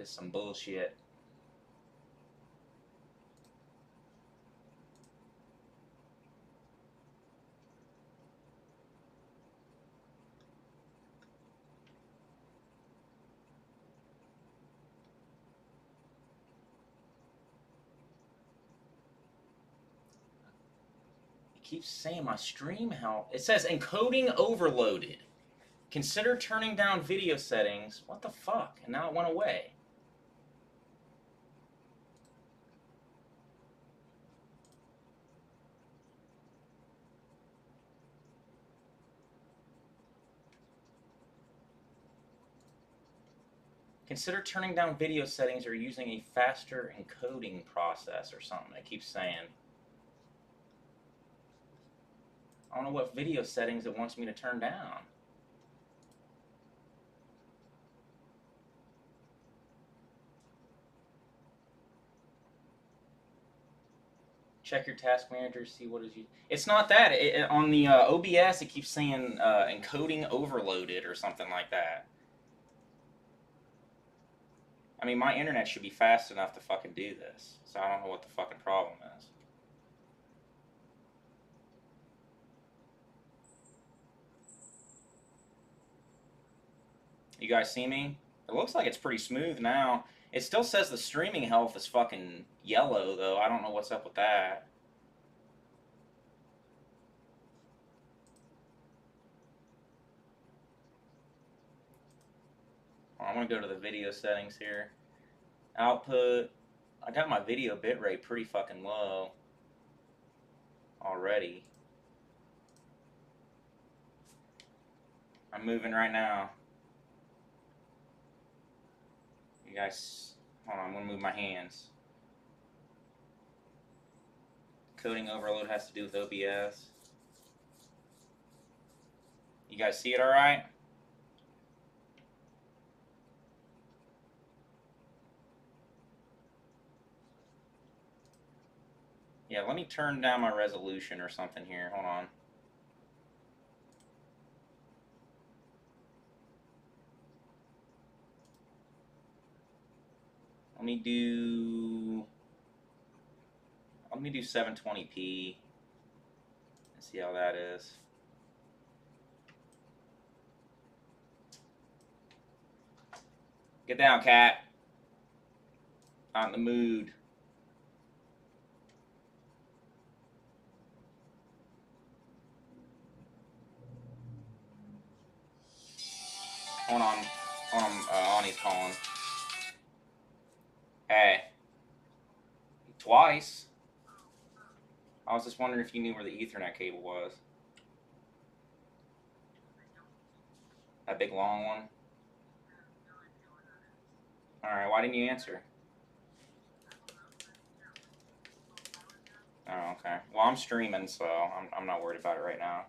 This is some bullshit. It keeps saying my stream help. It says encoding overloaded. Consider turning down video settings. What the fuck? And now it went away. Consider turning down video settings or using a faster encoding process or something. It keeps saying. I don't know what video settings it wants me to turn down. Check your task manager, see what is you. It's not that. On the OBS, it keeps saying encoding overloaded or something like that. I mean, my internet should be fast enough to fucking do this, so I don't know what the fucking problem is. You guys see me? It looks like it's pretty smooth now. It still says the streaming health is fucking yellow, though. I don't know what's up with that. I'm going to go to the video settings here. Output. I got my video bitrate pretty fucking low already. I'm moving right now. You guys, hold on, I'm going to move my hands. Coding overload has to do with OBS. You guys see it all right? Yeah, let me turn down my resolution or something here. Hold on. Let me do 720p and see how that is. Get down, cat. Not in the mood. Hold on. Ani's calling. Hey. Twice. I was just wondering if you knew where the Ethernet cable was. That big long one? Alright, why didn't you answer? Oh, okay. Well, I'm streaming, so I'm not worried about it right now.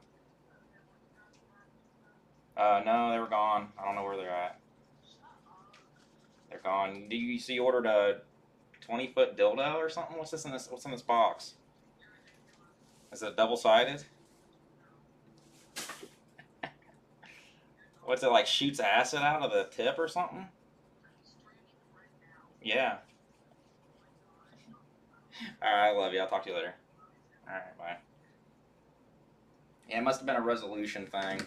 No, they were gone. I don't know where they're at. They're gone. Do you see you ordered a 20-foot dildo or something? What's this in this? What's in this box? Is it double-sided? What's it like? Shoots acid out of the tip or something? Yeah. All right, I love you. I'll talk to you later. All right, bye. Yeah, it must have been a resolution thing.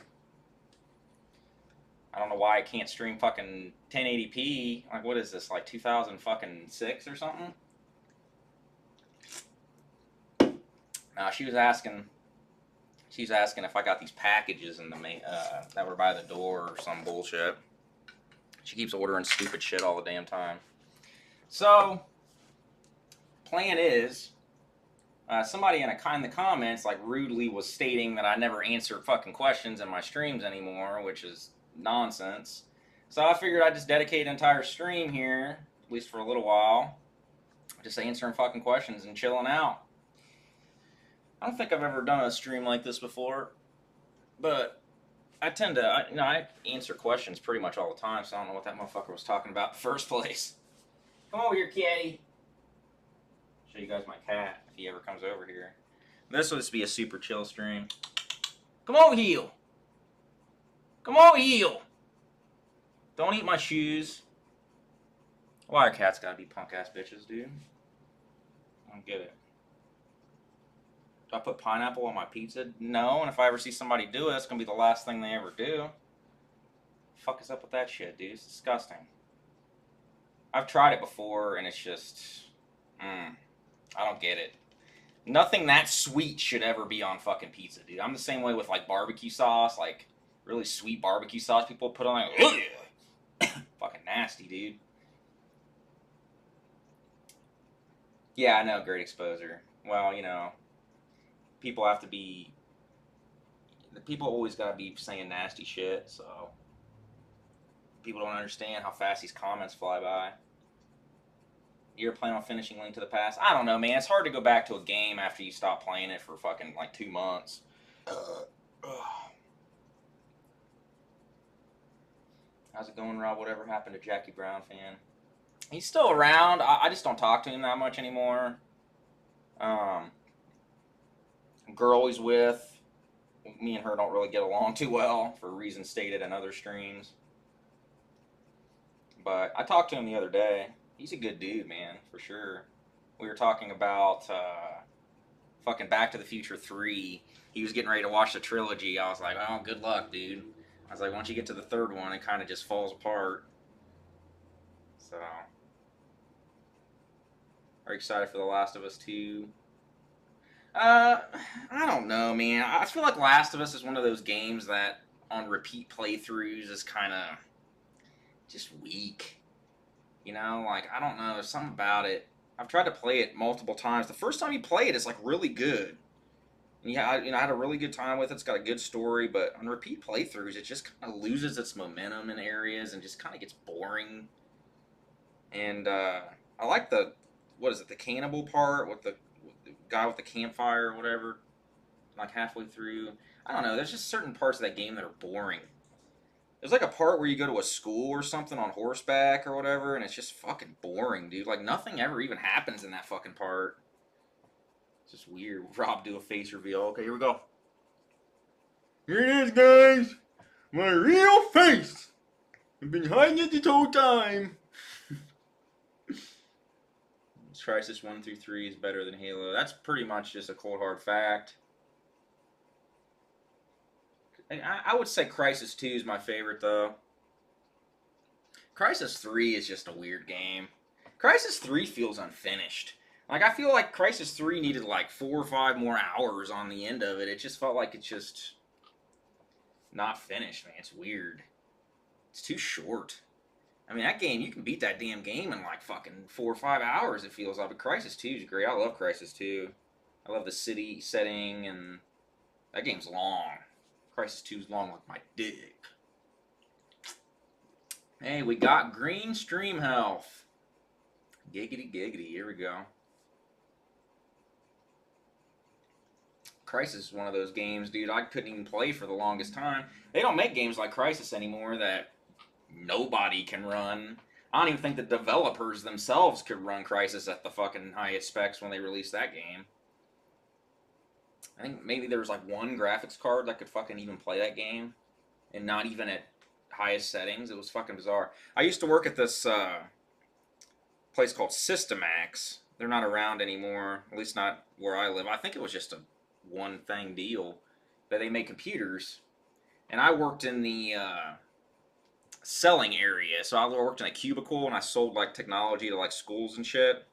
I don't know why I can't stream fucking 1080p. Like, what is this? Like 2006 or something? Now she was asking. She's asking if I got these packages in the that were by the door or some bullshit. She keeps ordering stupid shit all the damn time. So, plan is, somebody in the comments like rudely was stating that I never answer fucking questions in my streams anymore, which is nonsense. So I figured I'd just dedicate an entire stream here, at least for a little while, just answering fucking questions and chilling out. I don't think I've ever done a stream like this before, but I tend to, I answer questions pretty much all the time, so I don't know what that motherfucker was talking about in the first place. Come over here, kitty. Show you guys my cat if he ever comes over here. This will just be a super chill stream. Come over here. Come over here. Don't eat my shoes. Why are cats gotta be punk ass bitches, dude? I don't get it. Do I put pineapple on my pizza? No, and if I ever see somebody do it, it's gonna be the last thing they ever do. Fuck is up with that shit, dude? It's disgusting. I've tried it before, and it's just, I don't get it. Nothing that sweet should ever be on fucking pizza, dude. I'm the same way with like barbecue sauce, like really sweet barbecue sauce people put on like, fucking nasty, dude. Yeah, I know, great exposure. Well, you know, people have to be. The people always gotta be saying nasty shit, so people don't understand how fast these comments fly by. You ever plan on finishing Link to the Past? I don't know, man. It's hard to go back to a game after you stop playing it for fucking like 2 months. How's it going, Rob? Whatever happened to Jackie Brown fan? He's still around. I just don't talk to him that much anymore. Girl he's with, me and her don't really get along too well for reasons stated in other streams. But I talked to him the other day. He's a good dude, man, for sure. We were talking about fucking Back to the Future 3. He was getting ready to watch the trilogy. I was like, oh, good luck, dude. I was like, once you get to the third one, it kind of just falls apart. So, are you excited for The Last of Us 2? I don't know, man. I feel like Last of Us is one of those games that on repeat playthroughs is kind of just weak. You know, like, I don't know, there's something about it. I've tried to play it multiple times. The first time you play it, it's like really good. And yeah, I had a really good time with it. It's got a good story, but on repeat playthroughs, it just kind of loses its momentum in areas and just kind of gets boring. And I like the cannibal part with the guy with the campfire or whatever. Like halfway through, I don't know. There's just certain parts of that game that are boring. There's like a part where you go to a school or something on horseback or whatever, and it's just fucking boring, dude. Like nothing ever even happens in that fucking part. It's just weird. Rob do a face reveal. Okay, here we go. Here it is, guys. My real face. I've been hiding it this whole time. Crisis 1 through 3 is better than Halo. That's pretty much just a cold hard fact. I would say Crisis 2 is my favorite, though. Crisis 3 is just a weird game. Crisis 3 feels unfinished. Like, I feel like Crisis 3 needed like 4 or 5 more hours on the end of it. It just felt like it's just not finished, man. It's weird. It's too short. I mean, that game, you can beat that damn game in like fucking 4 or 5 hours, it feels like. But Crisis 2 is great. I love Crisis 2. I love the city setting, and that game's long. Crisis 2 is long like my dick. Hey, we got green stream health. Giggity giggity. Here we go. Crisis is one of those games, dude, I couldn't even play for the longest time. They don't make games like Crisis anymore that nobody can run. I don't even think the developers themselves could run Crisis at the fucking highest specs when they released that game. I think maybe there was like one graphics card that could fucking even play that game, and not even at highest settings. It was fucking bizarre. I used to work at this place called Systemax. They're not around anymore, at least not where I live. I think it was just a one-thing deal, but they make computers, and I worked in the selling area. So I worked in a cubicle, and I sold like technology to like schools and shit.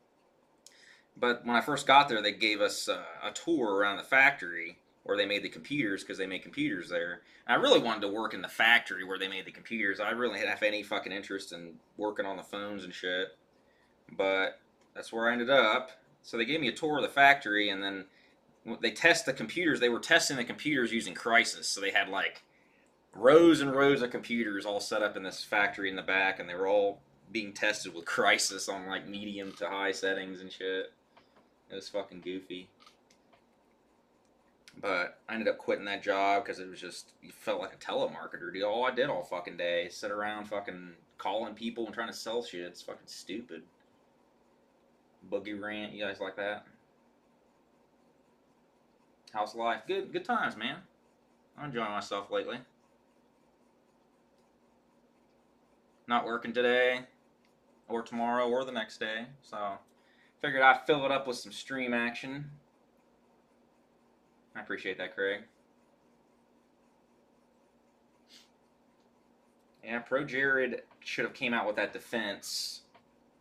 But when I first got there, they gave us a tour around the factory where they made the computers, because they make computers there. And I really wanted to work in the factory where they made the computers. I really didn't have any fucking interest in working on the phones and shit. But that's where I ended up. So they gave me a tour of the factory, and then they test the computers. They were testing the computers using Crysis. So they had like rows and rows of computers all set up in this factory in the back, and they were all being tested with Crysis on like medium to high settings and shit. It was fucking goofy. But I ended up quitting that job because it was just, you felt like a telemarketer, dude. All I did all fucking day, sit around fucking calling people and trying to sell shit. It's fucking stupid. Boogie Rant, you guys like that? How's life? Good times, man. I'm enjoying myself lately. Not working today. or tomorrow, or the next day. So, figured I'd fill it up with some stream action. I appreciate that, Craig. Yeah, Pro Jared should have came out with that defense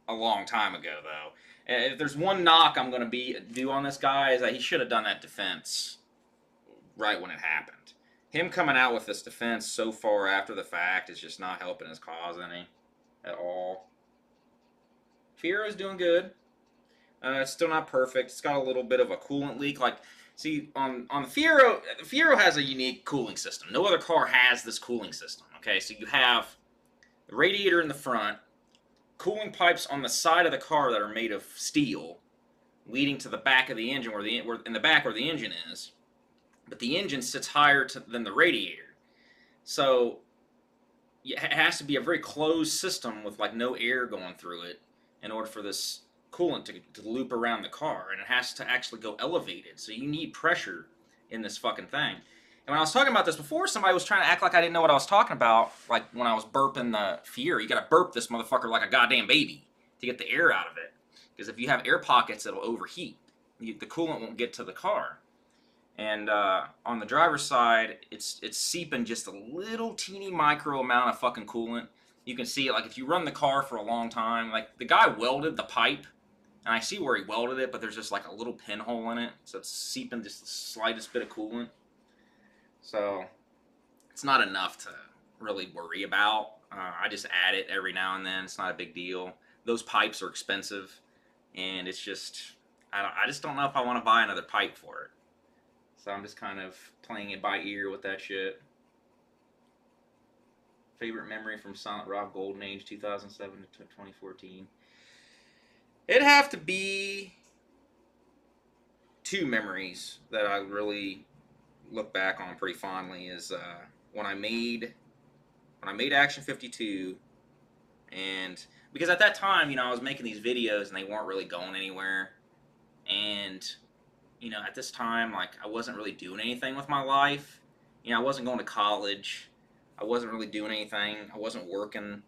a long time ago, though. If there's one knock I'm going to do on this guy, is that he should have done that defense right when it happened. Him coming out with this defense so far after the fact is just not helping his cause any at all. Fiero's doing good. It's still not perfect. It's got a little bit of a coolant leak. Like, see, on the Fiero has a unique cooling system. No other car has this cooling system. Okay, so you have the radiator in the front, cooling pipes on the side of the car that are made of steel, leading to the back of the engine, where in the back where the engine is. But the engine sits higher than the radiator, so it has to be a very closed system with like no air going through it in order for this coolant to loop around the car, and it has to actually go elevated. So you need pressure in this fucking thing. And when I was talking about this before, somebody was trying to act like I didn't know what I was talking about. Like when I was burping the Fiero, you gotta burp this motherfucker like a goddamn baby to get the air out of it. Because if you have air pockets, it'll overheat. The coolant won't get to the car. And on the driver's side, it's seeping just a little teeny micro amount of fucking coolant. You can see it, like if you run the car for a long time, like the guy welded the pipe, and I see where he welded it, but there's just like a little pinhole in it, so it's seeping just the slightest bit of coolant. So it's not enough to really worry about. I just add it every now and then. It's not a big deal. Those pipes are expensive, and it's just, I just don't know if I want to buy another pipe for it. So I'm just kind of playing it by ear with that shit. Favorite memory from Silent Rock Golden Age 2007 to 2014. It'd have to be two memories that I really look back on pretty fondly. Is when I made Action 52, and because at that time, you know, I was making these videos and they weren't really going anywhere, and you know, at this time, like, I wasn't really doing anything with my life. You know, I wasn't going to college. I wasn't really doing anything. I wasn't working.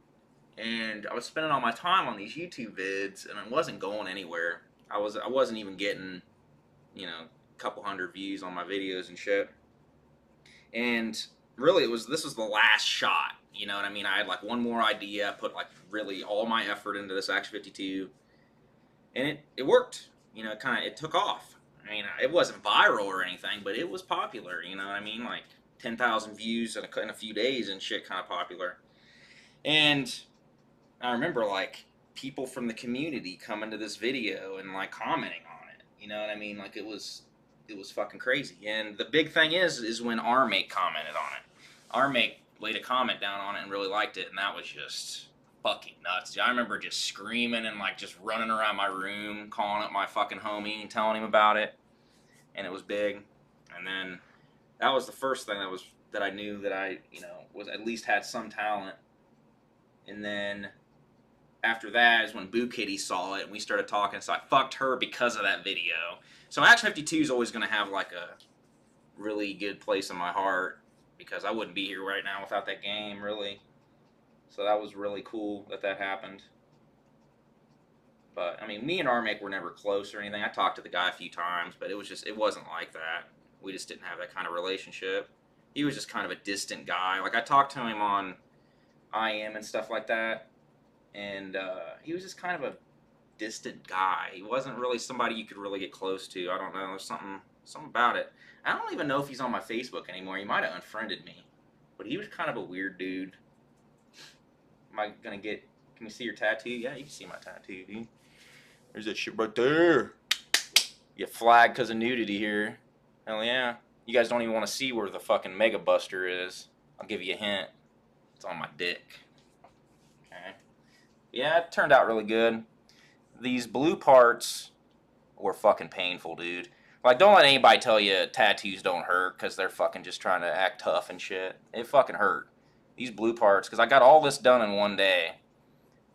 And I was spending all my time on these YouTube vids, and I wasn't going anywhere. I wasn't even getting, you know, a couple hundred views on my videos and shit. And really, this was the last shot. You know what I mean? I had, like, one more idea. I put, like, really all my effort into this Action 52. And it worked. You know, it took off. I mean, it wasn't viral or anything, but it was popular, you know what I mean? Like, 10,000 views in a few days and shit, kind of popular. And I remember, like, people from the community coming to this video and, like, commenting on it. You know what I mean? Like, it was fucking crazy. And the big thing is when Armake commented on it. Armake laid a comment down on it and really liked it, and that was just fucking nuts. I remember just screaming and like just running around my room, calling up my fucking homie and telling him about it, and it was big. And then that was the first thing that I knew that I, you know, was at least had some talent. And then after that is when Boo Kitty saw it and we started talking, so I fucked her because of that video. So Action 52 is always going to have like a really good place in my heart, because I wouldn't be here right now without that game, really. So that was really cool that happened. But, I mean, me and Armake were never close or anything. I talked to the guy a few times, but it wasn't like that. We just didn't have that kind of relationship. He was just kind of a distant guy. Like, I talked to him on IM and stuff like that, and he was just kind of a distant guy. He wasn't really somebody you could really get close to. I don't know. There's something about it. I don't even know if he's on my Facebook anymore. He might have unfriended me. But he was kind of a weird dude. Am I gonna can we see your tattoo? Yeah, you can see my tattoo, dude. There's that shit right there. You flagged because of nudity here. Hell yeah. You guys don't even want to see where the fucking Mega Buster is. I'll give you a hint. It's on my dick. Okay. Yeah, it turned out really good. These blue parts were fucking painful, dude. Like, don't let anybody tell you tattoos don't hurt because they're fucking just trying to act tough and shit. It fucking hurt. These blue parts, because I got all this done in one day.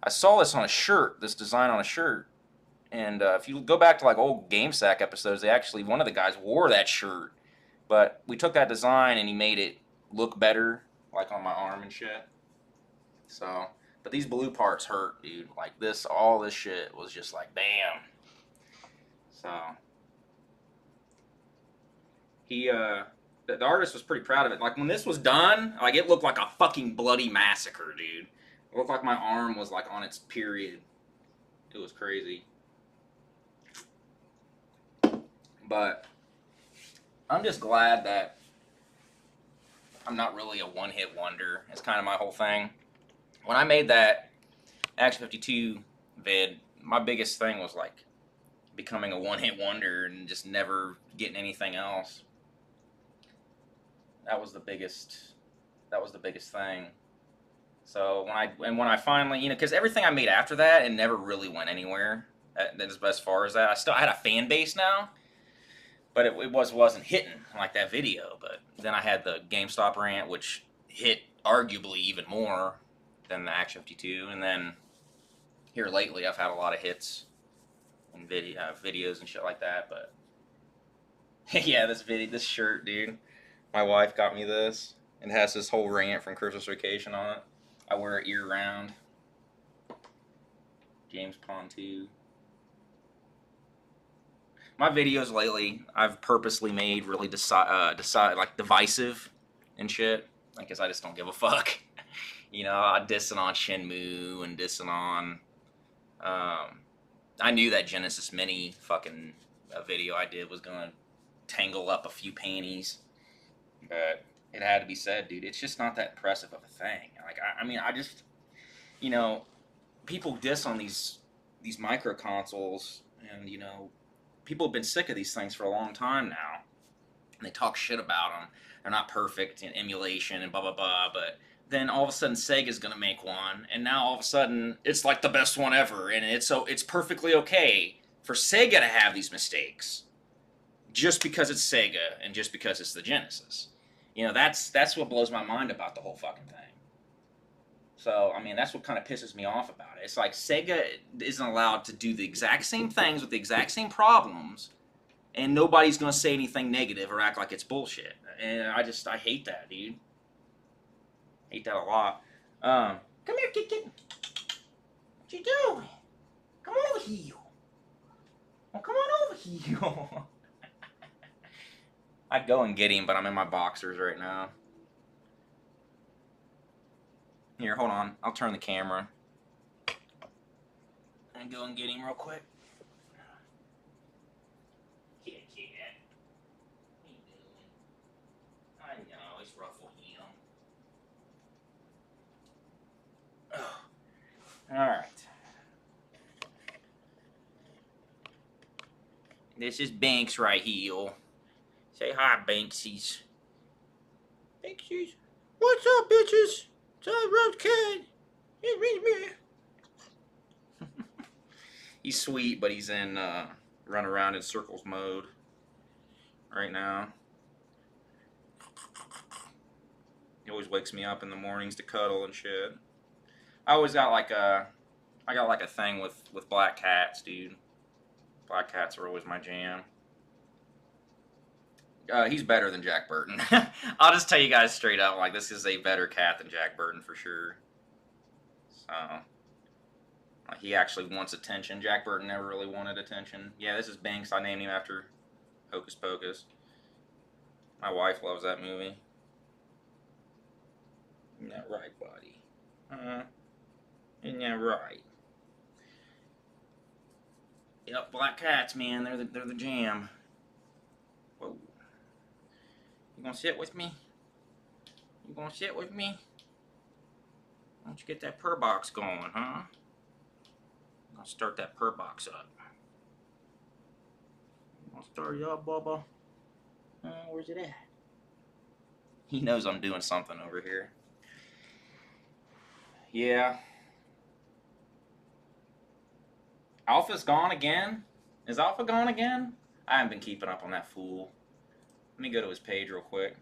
I saw this on a shirt, this design on a shirt. And if you go back to like old GameSack episodes, one of the guys wore that shirt. But we took that design and he made it look better, like on my arm and shit. So But these blue parts hurt, dude. Like this, all this shit was just like, damn. So he, the artist was pretty proud of it. Like when this was done, like it looked like a fucking bloody massacre, dude. It looked like my arm was like on its period. It was crazy. But I'm just glad that I'm not really a one-hit wonder. It's kind of my whole thing. When I made that Action 52 vid, my biggest thing was like becoming a one-hit wonder and just never getting anything else. That was the biggest thing. So when I finally, you know, because everything I made after that, it never really went anywhere. As far as that, I had a fan base now, but it wasn't hitting like that video. But then I had the GameStop rant, which hit arguably even more than the Action 52, and then here lately I've had a lot of hits in videos and shit like that. But yeah, this shirt, dude. My wife got me this. It has this whole rant from Christmas Vacation on it. I wear it year round. James Pond 2. My videos lately, I've purposely made really like divisive and shit. Like, 'cause I just don't give a fuck. You know, I dissing on Shenmue and dissing on. I knew that Genesis Mini fucking video I did was gonna tangle up a few panties, but it had to be said, dude. It's just not that impressive of a thing. Like, I mean, I just, you know, people diss on these micro consoles, and you know, people have been sick of these things for a long time now, and they talk shit about them. They're not perfect in emulation and blah blah blah, but then all of a sudden Sega's gonna make one, and now all of a sudden it's like the best one ever, and it's perfectly okay for Sega to have these mistakes, just because it's Sega and just because it's the Genesis. You know, that's what blows my mind about the whole fucking thing. So, I mean, that's what kind of pisses me off about it. It's like Sega isn't allowed to do the exact same things with the exact same problems, and nobody's going to say anything negative or act like it's bullshit. And I hate that, dude. Hate that a lot. Come here, kitten. What you doing? Come over here. Well, come on over here. I'd go and get him, but I'm in my boxers right now. Here, hold on. I'll turn the camera and go and get him real quick. Cat. What you doing? I know, it's ruffle him. Oh. Alright. This is Banks right here. Say hi, Banksies. Banksies. What's up, bitches? It's Road Kid. It's me. He's sweet, but he's in run around in circles mode right now. He always wakes me up in the mornings to cuddle and shit. I always got like a thing with black cats, dude. Black cats are always my jam. He's better than Jack Burton. I'll just tell you guys straight up, like, this is a better cat than Jack Burton for sure. So, he actually wants attention. Jack Burton never really wanted attention. Yeah, this is Banks. I named him after Hocus Pocus. My wife loves that movie. Isn't that right, buddy? Isn't that right? Yep, black cats, man. They're the jam. Whoa. You gonna sit with me? You gonna sit with me? Why don't you get that purr box going, huh? I'm gonna start that purr box up. You gonna start it up, Bubba? Where's it at? He knows I'm doing something over here. Yeah. Alpha's gone again? Is Alpha gone again? I haven't been keeping up on that fool. Let me go to his page real quick.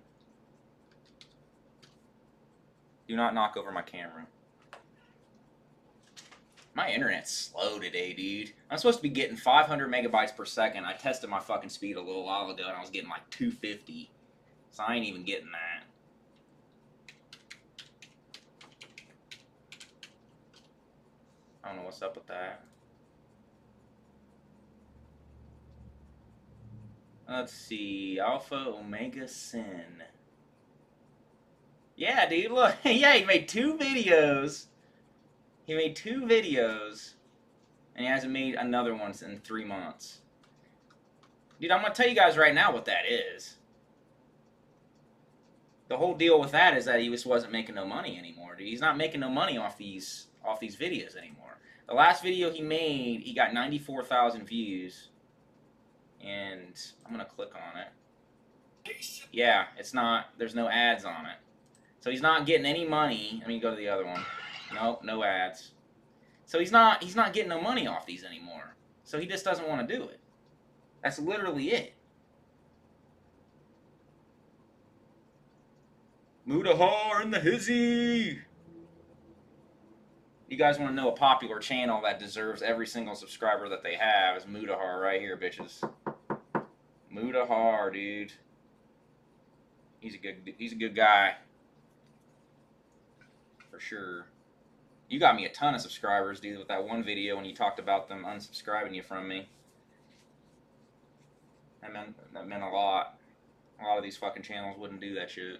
Do not knock over my camera. My internet's slow today, dude. I'm supposed to be getting 500 megabytes per second. I tested my fucking speed a little while ago and I was getting like 250. So I ain't even getting that. I don't know what's up with that. Let's see. Alpha Omega Sin. Yeah, dude, look. Yeah, he made 2 videos. He made 2 videos. And he hasn't made another one in 3 months. Dude, I'm going to tell you guys right now what that is. The whole deal with that is that he just wasn't making no money anymore, dude. He's not making no money off these videos anymore. The last video he made, he got 94,000 views. And I'm going to click on it. Yeah, it's not, there's no ads on it. So he's not getting any money. Let me go to the other one. Nope, no ads. So he's not getting no money off these anymore. So he just doesn't want to do it. That's literally it. Mudahar in the hizzy. You guys want to know a popular channel that deserves every single subscriber that they have is Mudahar right here, bitches. Mudahar, dude. He's a good guy. For sure. You got me a ton of subscribers, dude, with that one video when you talked about them unsubscribing you from me. That meant a lot. A lot of these fucking channels wouldn't do that shit.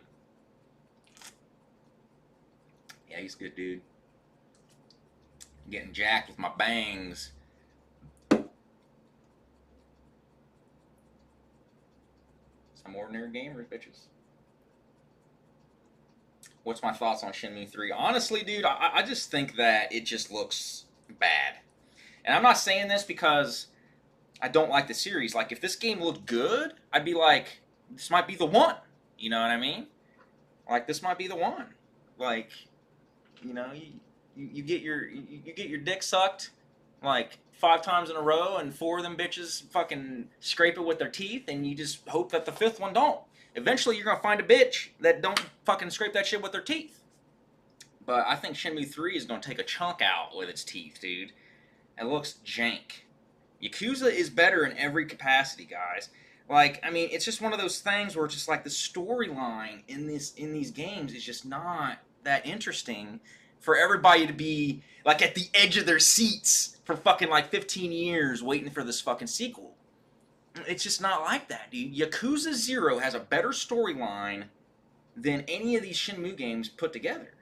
Yeah, he's a good dude. Getting jacked with my bangs. Some ordinary gamers, bitches. What's my thoughts on Shenmue 3? Honestly, dude, I just think that it just looks bad. And I'm not saying this because I don't like the series. Like, if this game looked good, I'd be like, this might be the one. You know what I mean? Like, this might be the one. Like, you know, you get your dick sucked like 5 times in a row, and 4 of them bitches fucking scrape it with their teeth, and you just hope that the 5th one don't. Eventually, you're gonna find a bitch that don't fucking scrape that shit with their teeth. But I think Shenmue 3 is gonna take a chunk out with its teeth, dude. It looks jank. Yakuza is better in every capacity, guys. Like, I mean, it's just one of those things where it's just like the storyline in these games is just not that interesting for everybody to be like at the edge of their seats for fucking like 15 years waiting for this fucking sequel. It's just not like that, dude. Yakuza 0 has a better storyline than any of these Shenmue games put together.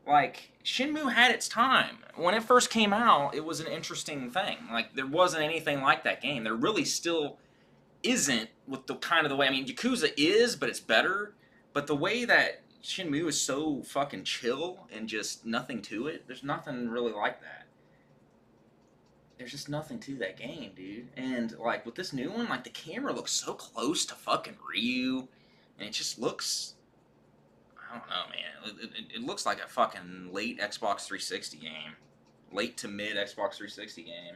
Like, Shenmue had its time. When it first came out, it was an interesting thing. Like, there wasn't anything like that game. There really still isn't with the kind of the way... I mean, Yakuza is, but it's better. But the way that Shenmue is so fucking chill and just nothing to it, there's nothing really like that. There's just nothing to that game, dude. And, like, with this new one, like, the camera looks so close to fucking Ryu. And it just looks... I don't know, man. It looks like a fucking late Xbox 360 game. Late to mid Xbox 360 game.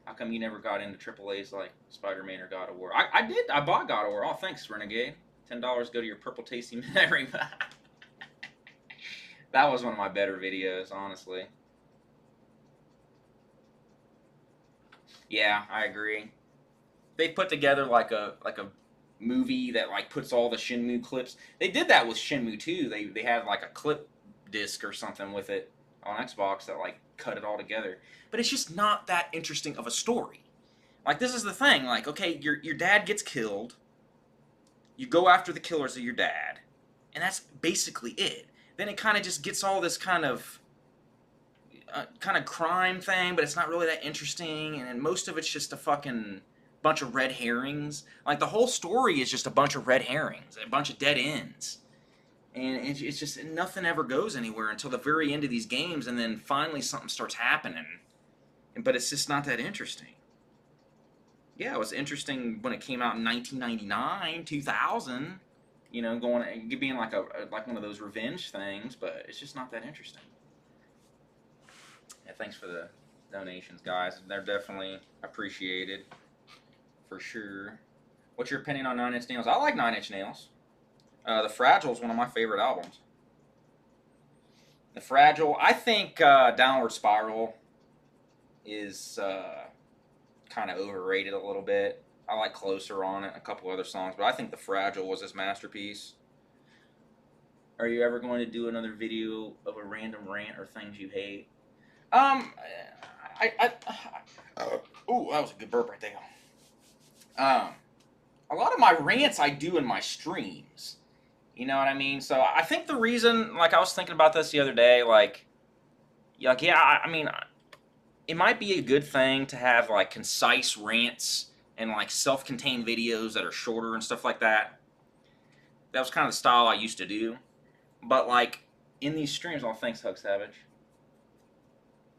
How come you never got into AAAs like Spider-Man or God of War? I did. I bought God of War. Oh, thanks, Renegade. $10 go to your purple tasty memory. That was one of my better videos, honestly. Yeah, I agree. They put together like a movie that like puts all the Shenmue clips. They did that with Shenmue 2. They had like a clip disc or something with it on Xbox that like cut it all together. But it's just not that interesting of a story. Like, this is the thing. Like, okay, your dad gets killed. You go after the killers of your dad, and that's basically it. Then it kind of just gets all this kind of crime thing, but it's not really that interesting, and then most of it's just a fucking bunch of red herrings. Like, the whole story is just a bunch of red herrings, a bunch of dead ends. And it's just, nothing ever goes anywhere until the very end of these games, and then finally something starts happening. But it's just not that interesting. Yeah, it was interesting when it came out in 1999, 2000, you know, being like one of those revenge things, but it's just not that interesting. Yeah, thanks for the donations, guys. They're definitely appreciated, for sure. What's your opinion on 9 Inch Nails? I like 9 Inch Nails. The Fragile is one of my favorite albums. The Fragile, I think Downward Spiral is kind of overrated a little bit. I like Closer on it, a couple other songs, but I think The Fragile was his masterpiece. Are you ever going to do another video of a random rant or things you hate? Ooh, that was a good burp right there. A lot of my rants I do in my streams. You know what I mean? So I think the reason, like, I was thinking about this the other day, like yeah, I mean, it might be a good thing to have, like, concise rants and, like, self-contained videos that are shorter and stuff like that. That was kind of the style I used to do. But, like, in these streams, oh, thanks, Hug Savage.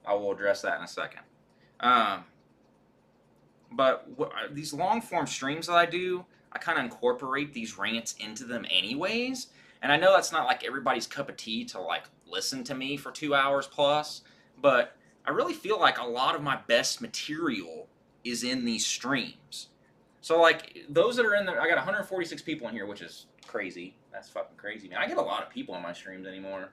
I will address that in a second. But these long-form streams that I do, I kind of incorporate these rants into them anyways. And I know that's not, like, everybody's cup of tea to, like, listen to me for 2 hours plus, but I really feel like a lot of my best material is in these streams. So, like, those that are in there, I got 146 people in here, which is crazy. That's fucking crazy, man. I get a lot of people in my streams anymore.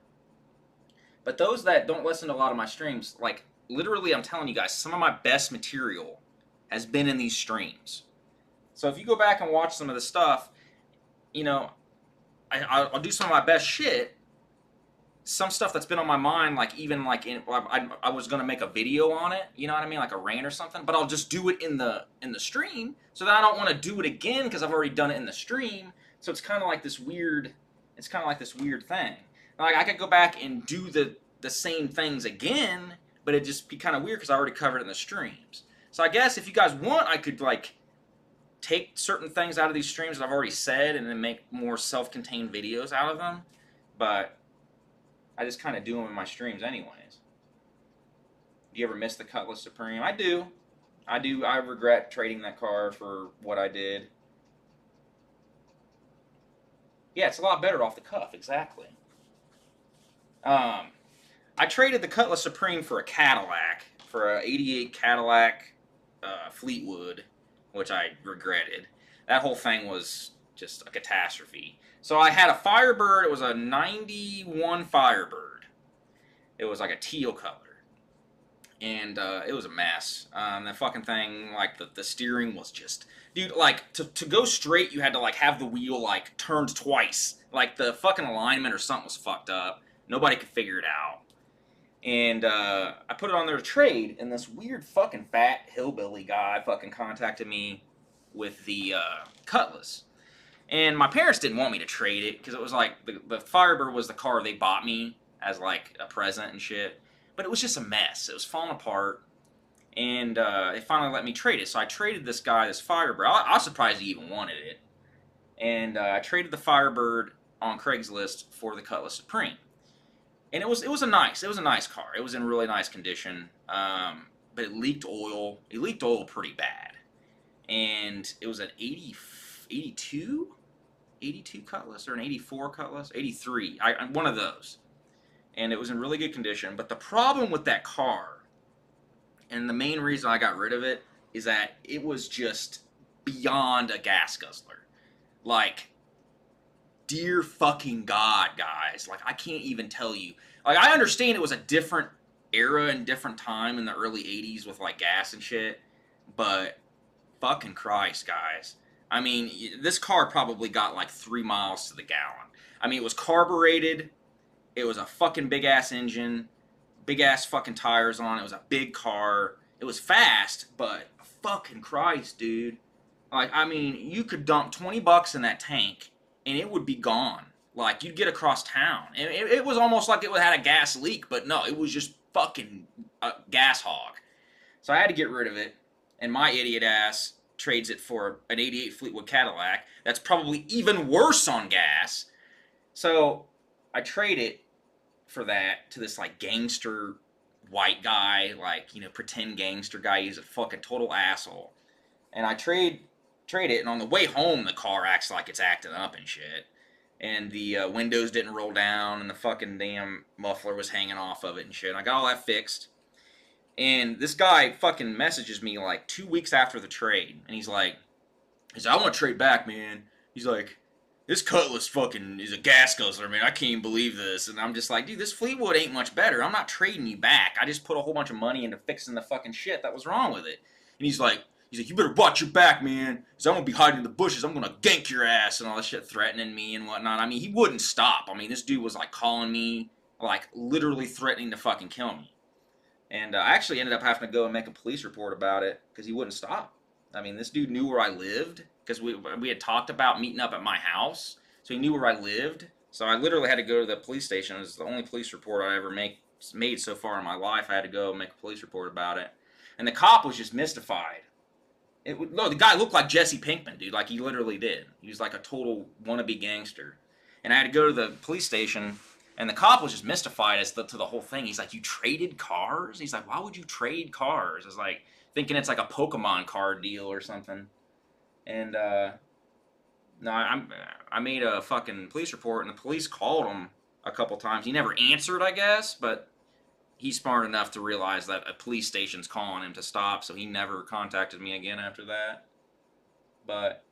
But those that don't listen to a lot of my streams, like, literally, I'm telling you guys, some of my best material has been in these streams. So if you go back and watch some of the stuff, you know, I'll do some of my best shit. Some stuff that's been on my mind, like, even like I was gonna make a video on it, you know what I mean, like a rant or something. But I'll just do it in the stream, so that I don't want to do it again because I've already done it in the stream. So it's kind of like this weird. It's kind of like this weird thing. Like, I could go back and do the same things again, but it'd just be kind of weird because I already covered it in the streams. So I guess if you guys want, I could, like, take certain things out of these streams that I've already said and then make more self-contained videos out of them. But I just kind of do them in my streams anyways. Do you ever miss the Cutlass Supreme? I do. I regret trading that car for what I did. Yeah, it's a lot better off the cuff, exactly. I traded the Cutlass Supreme for a Cadillac, for a '88 Cadillac Fleetwood, which I regretted. That whole thing was just a catastrophe. So I had a Firebird. It was a '91 Firebird. It was like a teal color. And it was a mess. That fucking thing, like, the steering was just... Dude, like, to go straight, you had to, like, have the wheel, like, turned twice. Like, the fucking alignment or something was fucked up. Nobody could figure it out. And I put it on there to trade, and this weird fucking fat hillbilly guy fucking contacted me with the Cutlass. And my parents didn't want me to trade it, because it was like, the Firebird was the car they bought me as, like, a present and shit. But it was just a mess. It was falling apart. And they finally let me trade it. So I traded this guy, this Firebird. I was surprised he even wanted it. And I traded the Firebird on Craigslist for the Cutlass Supreme. And it was a nice car. It was in really nice condition. But it leaked oil. It leaked oil pretty bad. And it was an 82 Cutlass or an 84 Cutlass? 83. One of those. And it was in really good condition. But the problem with that car, and the main reason I got rid of it, is that it was just beyond a gas guzzler. Like, dear fucking God, guys. Like, I can't even tell you. Like, I understand it was a different era and different time in the early 80s with, like, gas and shit. But, fucking Christ, guys. I mean, this car probably got, like, 3 miles to the gallon. I mean, it was carbureted. It was a fucking big-ass engine. Big-ass fucking tires on it. It was a big car. It was fast, but fucking Christ, dude. Like, I mean, you could dump $20 in that tank, and it would be gone. Like, you'd get across town. It was almost like it had a gas leak, but no, it was just fucking a gas hog. So I had to get rid of it, and my idiot ass trades it for an '88 Fleetwood Cadillac. That's probably even worse on gas. So I trade it for that to this, like, gangster white guy, like, you know, pretend gangster guy. He's a fucking total asshole. And I trade it, and on the way home, the car acts like it's acting up and shit. And the windows didn't roll down, and the fucking damn muffler was hanging off of it and shit. And I got all that fixed. And this guy fucking messages me, like, 2 weeks after the trade. And he's like, I want to trade back, man. He's like, this Cutlass fucking is a gas guzzler, man. I can't even believe this. And I'm just like, dude, this Fleetwood ain't much better. I'm not trading you back. I just put a whole bunch of money into fixing the fucking shit that was wrong with it. And he's like, you better watch your back, man, because I'm going to be hiding in the bushes. I'm going to gank your ass and all that shit, threatening me and whatnot. I mean, he wouldn't stop. I mean, this dude was, like, calling me, like, literally threatening to fucking kill me. And I actually ended up having to go and make a police report about it because he wouldn't stop. I mean, this dude knew where I lived because we had talked about meeting up at my house, so he knew where I lived. So I literally had to go to the police station. It was the only police report I ever made so far in my life. I had to go and make a police report about it, and the cop was just mystified. No, the guy looked like Jesse Pinkman, dude. Like, he literally did. He was like a total wannabe gangster. And I had to go to the police station, and the cop was just mystified as to the whole thing. He's like, you traded cars? He's like, why would you trade cars? It's like, thinking it's like a Pokemon card deal or something. And, no, I made a fucking police report, and the police called him a couple times. He never answered, I guess, but he's smart enough to realize that a police station's calling him to stop, so he never contacted me again after that. But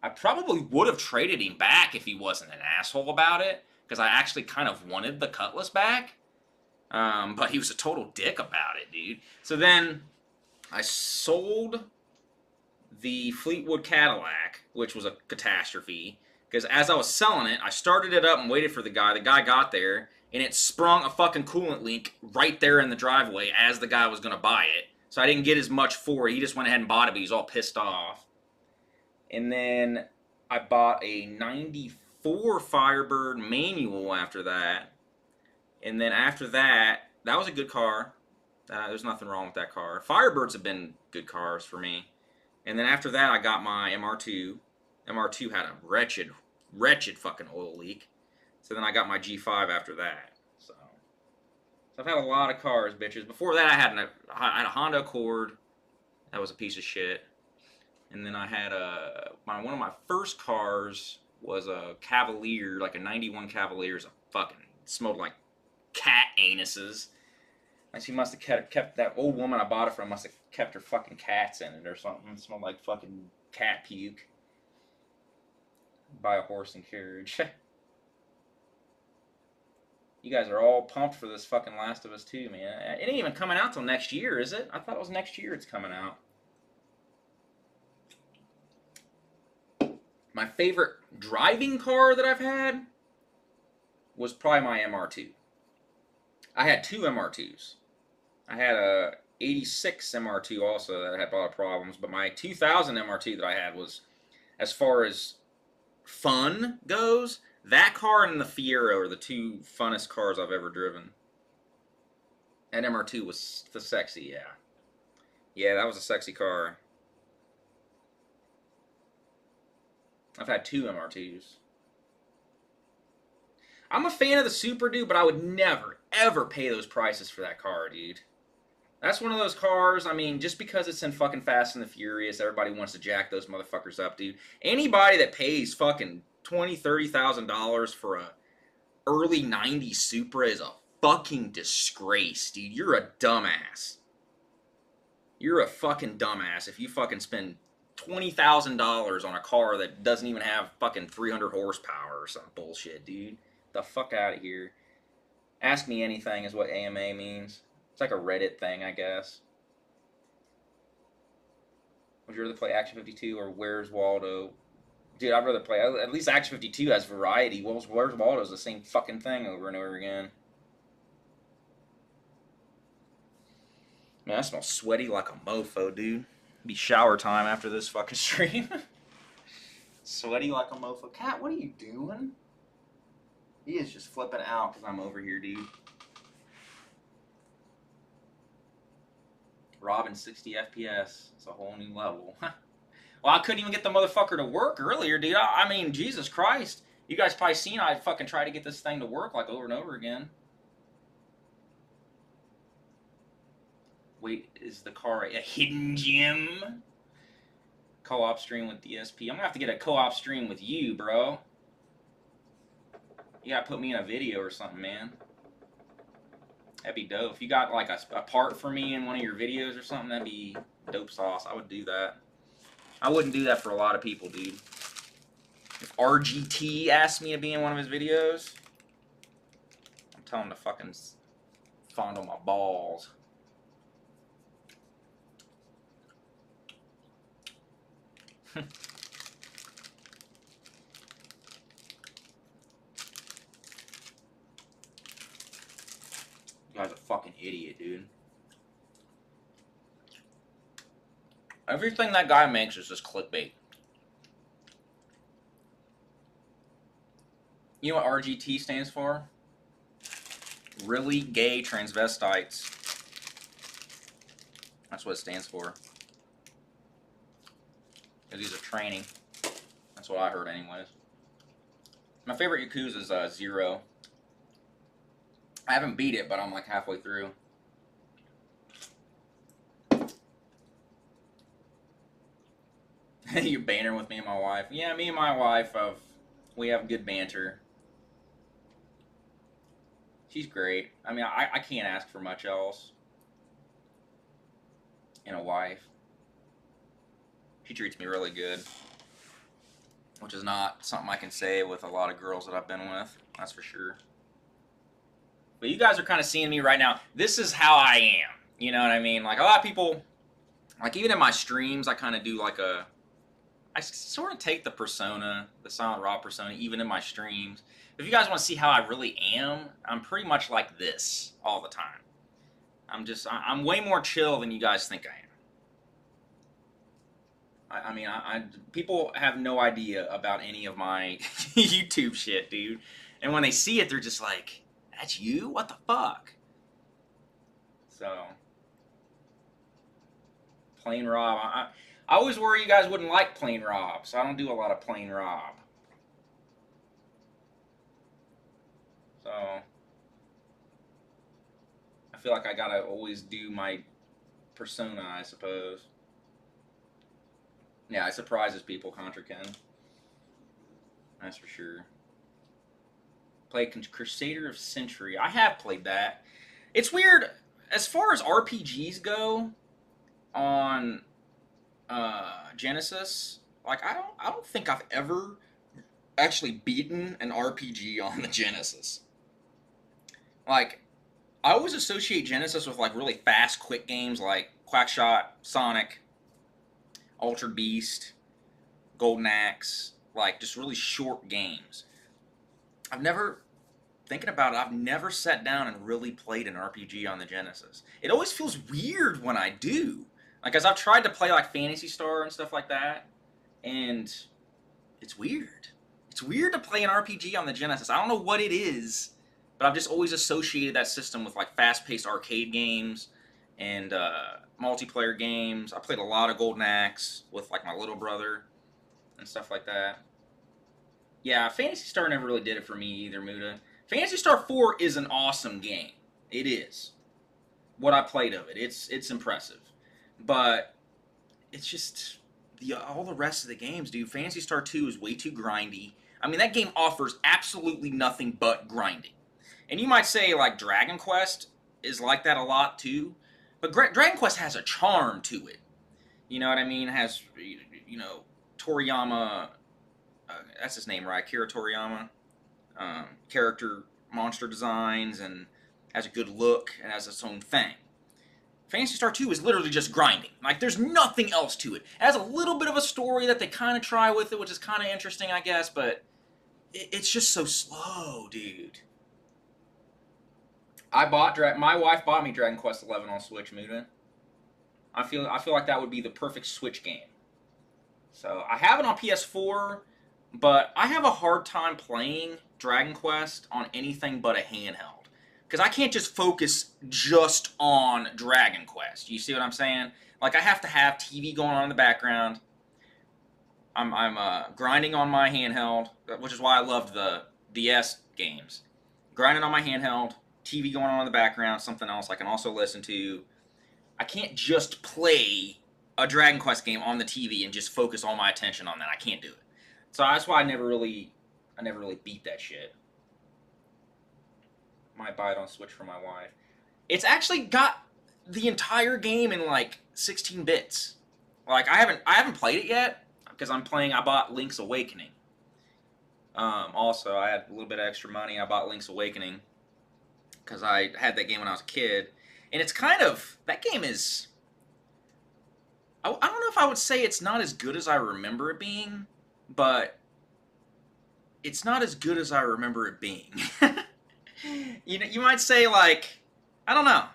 I probably would have traded him back if he wasn't an asshole about it, because I actually kind of wanted the Cutlass back. But he was a total dick about it, dude. So then I sold the Fleetwood Cadillac, which was a catastrophe, because as I was selling it, I started it up and waited for the guy. The guy got there, and it sprung a fucking coolant leak right there in the driveway as the guy was going to buy it. So I didn't get as much for it. He just went ahead and bought it, but he was all pissed off. And then I bought a 94 Firebird manual after that. And then after that, that was a good car. There's nothing wrong with that car. Firebirds have been good cars for me. And then after that, I got my MR2. MR2 had a wretched fucking oil leak. So then I got my G5 after that. So I've had a lot of cars, bitches. Before that, I had a Honda Accord. That was a piece of shit. And then I had one of my first cars was a Cavalier, like a 91 Cavalier. It fucking smelled like cat anuses. And she must have kept that old woman I bought it from must have kept her fucking cats in it or something. It smelled like fucking cat puke. Buy a horse and carriage. You guys are all pumped for this fucking Last of Us 2, man. It ain't even coming out till next year, is it? I thought it was next year it's coming out. My favorite driving car that I've had was probably my MR2. I had two MR2s. I had a 86 MR2 also that had a lot of problems, but my 2000 MR2 that I had was, as far as fun goes, that car and the Fiero are the two funnest cars I've ever driven. That MR2 was the sexy, yeah. Yeah, that was a sexy car. I've had two MR2s. I'm a fan of the Super, dude, but I would never, ever pay those prices for that car, dude. That's one of those cars, I mean, just because it's in fucking Fast and the Furious, everybody wants to jack those motherfuckers up, dude. Anybody that pays fucking $20,000, $30,000 for a early 90s Supra is a fucking disgrace, dude. You're a dumbass. You're a fucking dumbass if you fucking spend $20,000 on a car that doesn't even have fucking 300 horsepower or some bullshit, dude. The fuck out of here. Ask me anything is what AMA means. It's like a Reddit thing, I guess. Would you rather play Action 52 or Where's Waldo? Dude, I'd rather play... At least Action 52 has variety. Where's Waldo is the same fucking thing over and over again. Man, I smell sweaty like a mofo, dude. It'll be shower time after this fucking stream. Sweaty like a mofo. Cat, what are you doing? He is just flipping out because I'm over here, dude. Robin 60 FPS. It's a whole new level. Well, I couldn't even get the motherfucker to work earlier, dude. I mean, Jesus Christ. You guys probably seen I fucking tried to get this thing to work like over and over again. Wait, is the car a hidden gem? Co-op stream with DSP. I'm gonna have to get a co-op stream with you, bro. You gotta put me in a video or something, man. That'd be dope. If you got like a part for me in one of your videos or something, that'd be dope sauce. I would do that. I wouldn't do that for a lot of people, dude. If RGT asked me to be in one of his videos, I'm telling him to fucking fondle my balls. You guy's a fucking idiot, dude. Everything that guy makes is just clickbait. You know what RGT stands for? Really gay transvestites. That's what it stands for. Because these are training. That's what I heard anyways. My favorite Yakuza is 0. I haven't beat it, but I'm like halfway through. You banter with me and my wife. Yeah, me and my wife, we have good banter. She's great. I mean, I can't ask for much else in a wife. She treats me really good, which is not something I can say with a lot of girls that I've been with. That's for sure. But you guys are kind of seeing me right now. This is how I am. You know what I mean? Like, a lot of people, like, even in my streams, I kind of do like I sort of take the persona, the Silent Rob persona, even in my streams. If you guys want to see how I really am, I'm pretty much like this all the time. I'm way more chill than you guys think I am. I mean, people have no idea about any of my YouTube shit, dude. And when they see it, they're just like, that's you? What the fuck? So, Plain Rob. I always worry you guys wouldn't like Plain Rob, so I don't do a lot of Plain Rob. So, I feel like I gotta always do my persona, I suppose. Yeah, it surprises people, Contra Ken. That's for sure. Played Crusader of Century. I have played that. It's weird, as far as RPGs go on Genesis, like I don't think I've ever actually beaten an RPG on the Genesis. Like, I always associate Genesis with like really fast, quick games like Quackshot, Sonic, Altered Beast, Golden Axe, like just really short games. Thinking about it, I've never sat down and really played an RPG on the Genesis. It always feels weird when I do. Like, as I've tried to play like Phantasy Star and stuff like that, and it's weird. It's weird to play an RPG on the Genesis. I don't know what it is, but I've just always associated that system with like fast-paced arcade games and multiplayer games. I played a lot of Golden Axe with like my little brother and stuff like that. Yeah, Phantasy Star never really did it for me either, Muda. Phantasy Star 4 is an awesome game. It is. What I played of it, it's impressive. But it's just all the rest of the games, dude. Phantasy Star 2 is way too grindy. I mean, that game offers absolutely nothing but grinding. And you might say, like, Dragon Quest is like that a lot, too. But Dragon Quest has a charm to it. You know what I mean? It has, you know, Toriyama, that's his name, right? Akira Toriyama. Character monster designs, and has a good look, and has its own thing. Phantasy Star 2 is literally just grinding. Like, there's nothing else to it. It has a little bit of a story that they kind of try with it, which is kind of interesting, I guess, but it's just so slow, dude. My wife bought me Dragon Quest 11 on Switch, Muda. I feel like that would be the perfect Switch game. So, I have it on PS4, but I have a hard time playing Dragon Quest on anything but a handheld. Because I can't just focus just on Dragon Quest. You see what I'm saying? Like, I have to have TV going on in the background. I'm grinding on my handheld, which is why I loved the DS games. Grinding on my handheld, TV going on in the background, something else I can also listen to. I can't just play a Dragon Quest game on the TV and just focus all my attention on that. I can't do it. So that's why I never really beat that shit. Might buy it on Switch for my wife. It's actually got the entire game in like 16 bits. Like, I haven't played it yet because I bought Link's Awakening. Also, I had a little bit of extra money. I bought Link's Awakening because I had that game when I was a kid. And it's kind of, that game is, I don't know if I would say it's not as good as I remember it being, but it's not as good as I remember it being. You know, you might say, like, I don't know.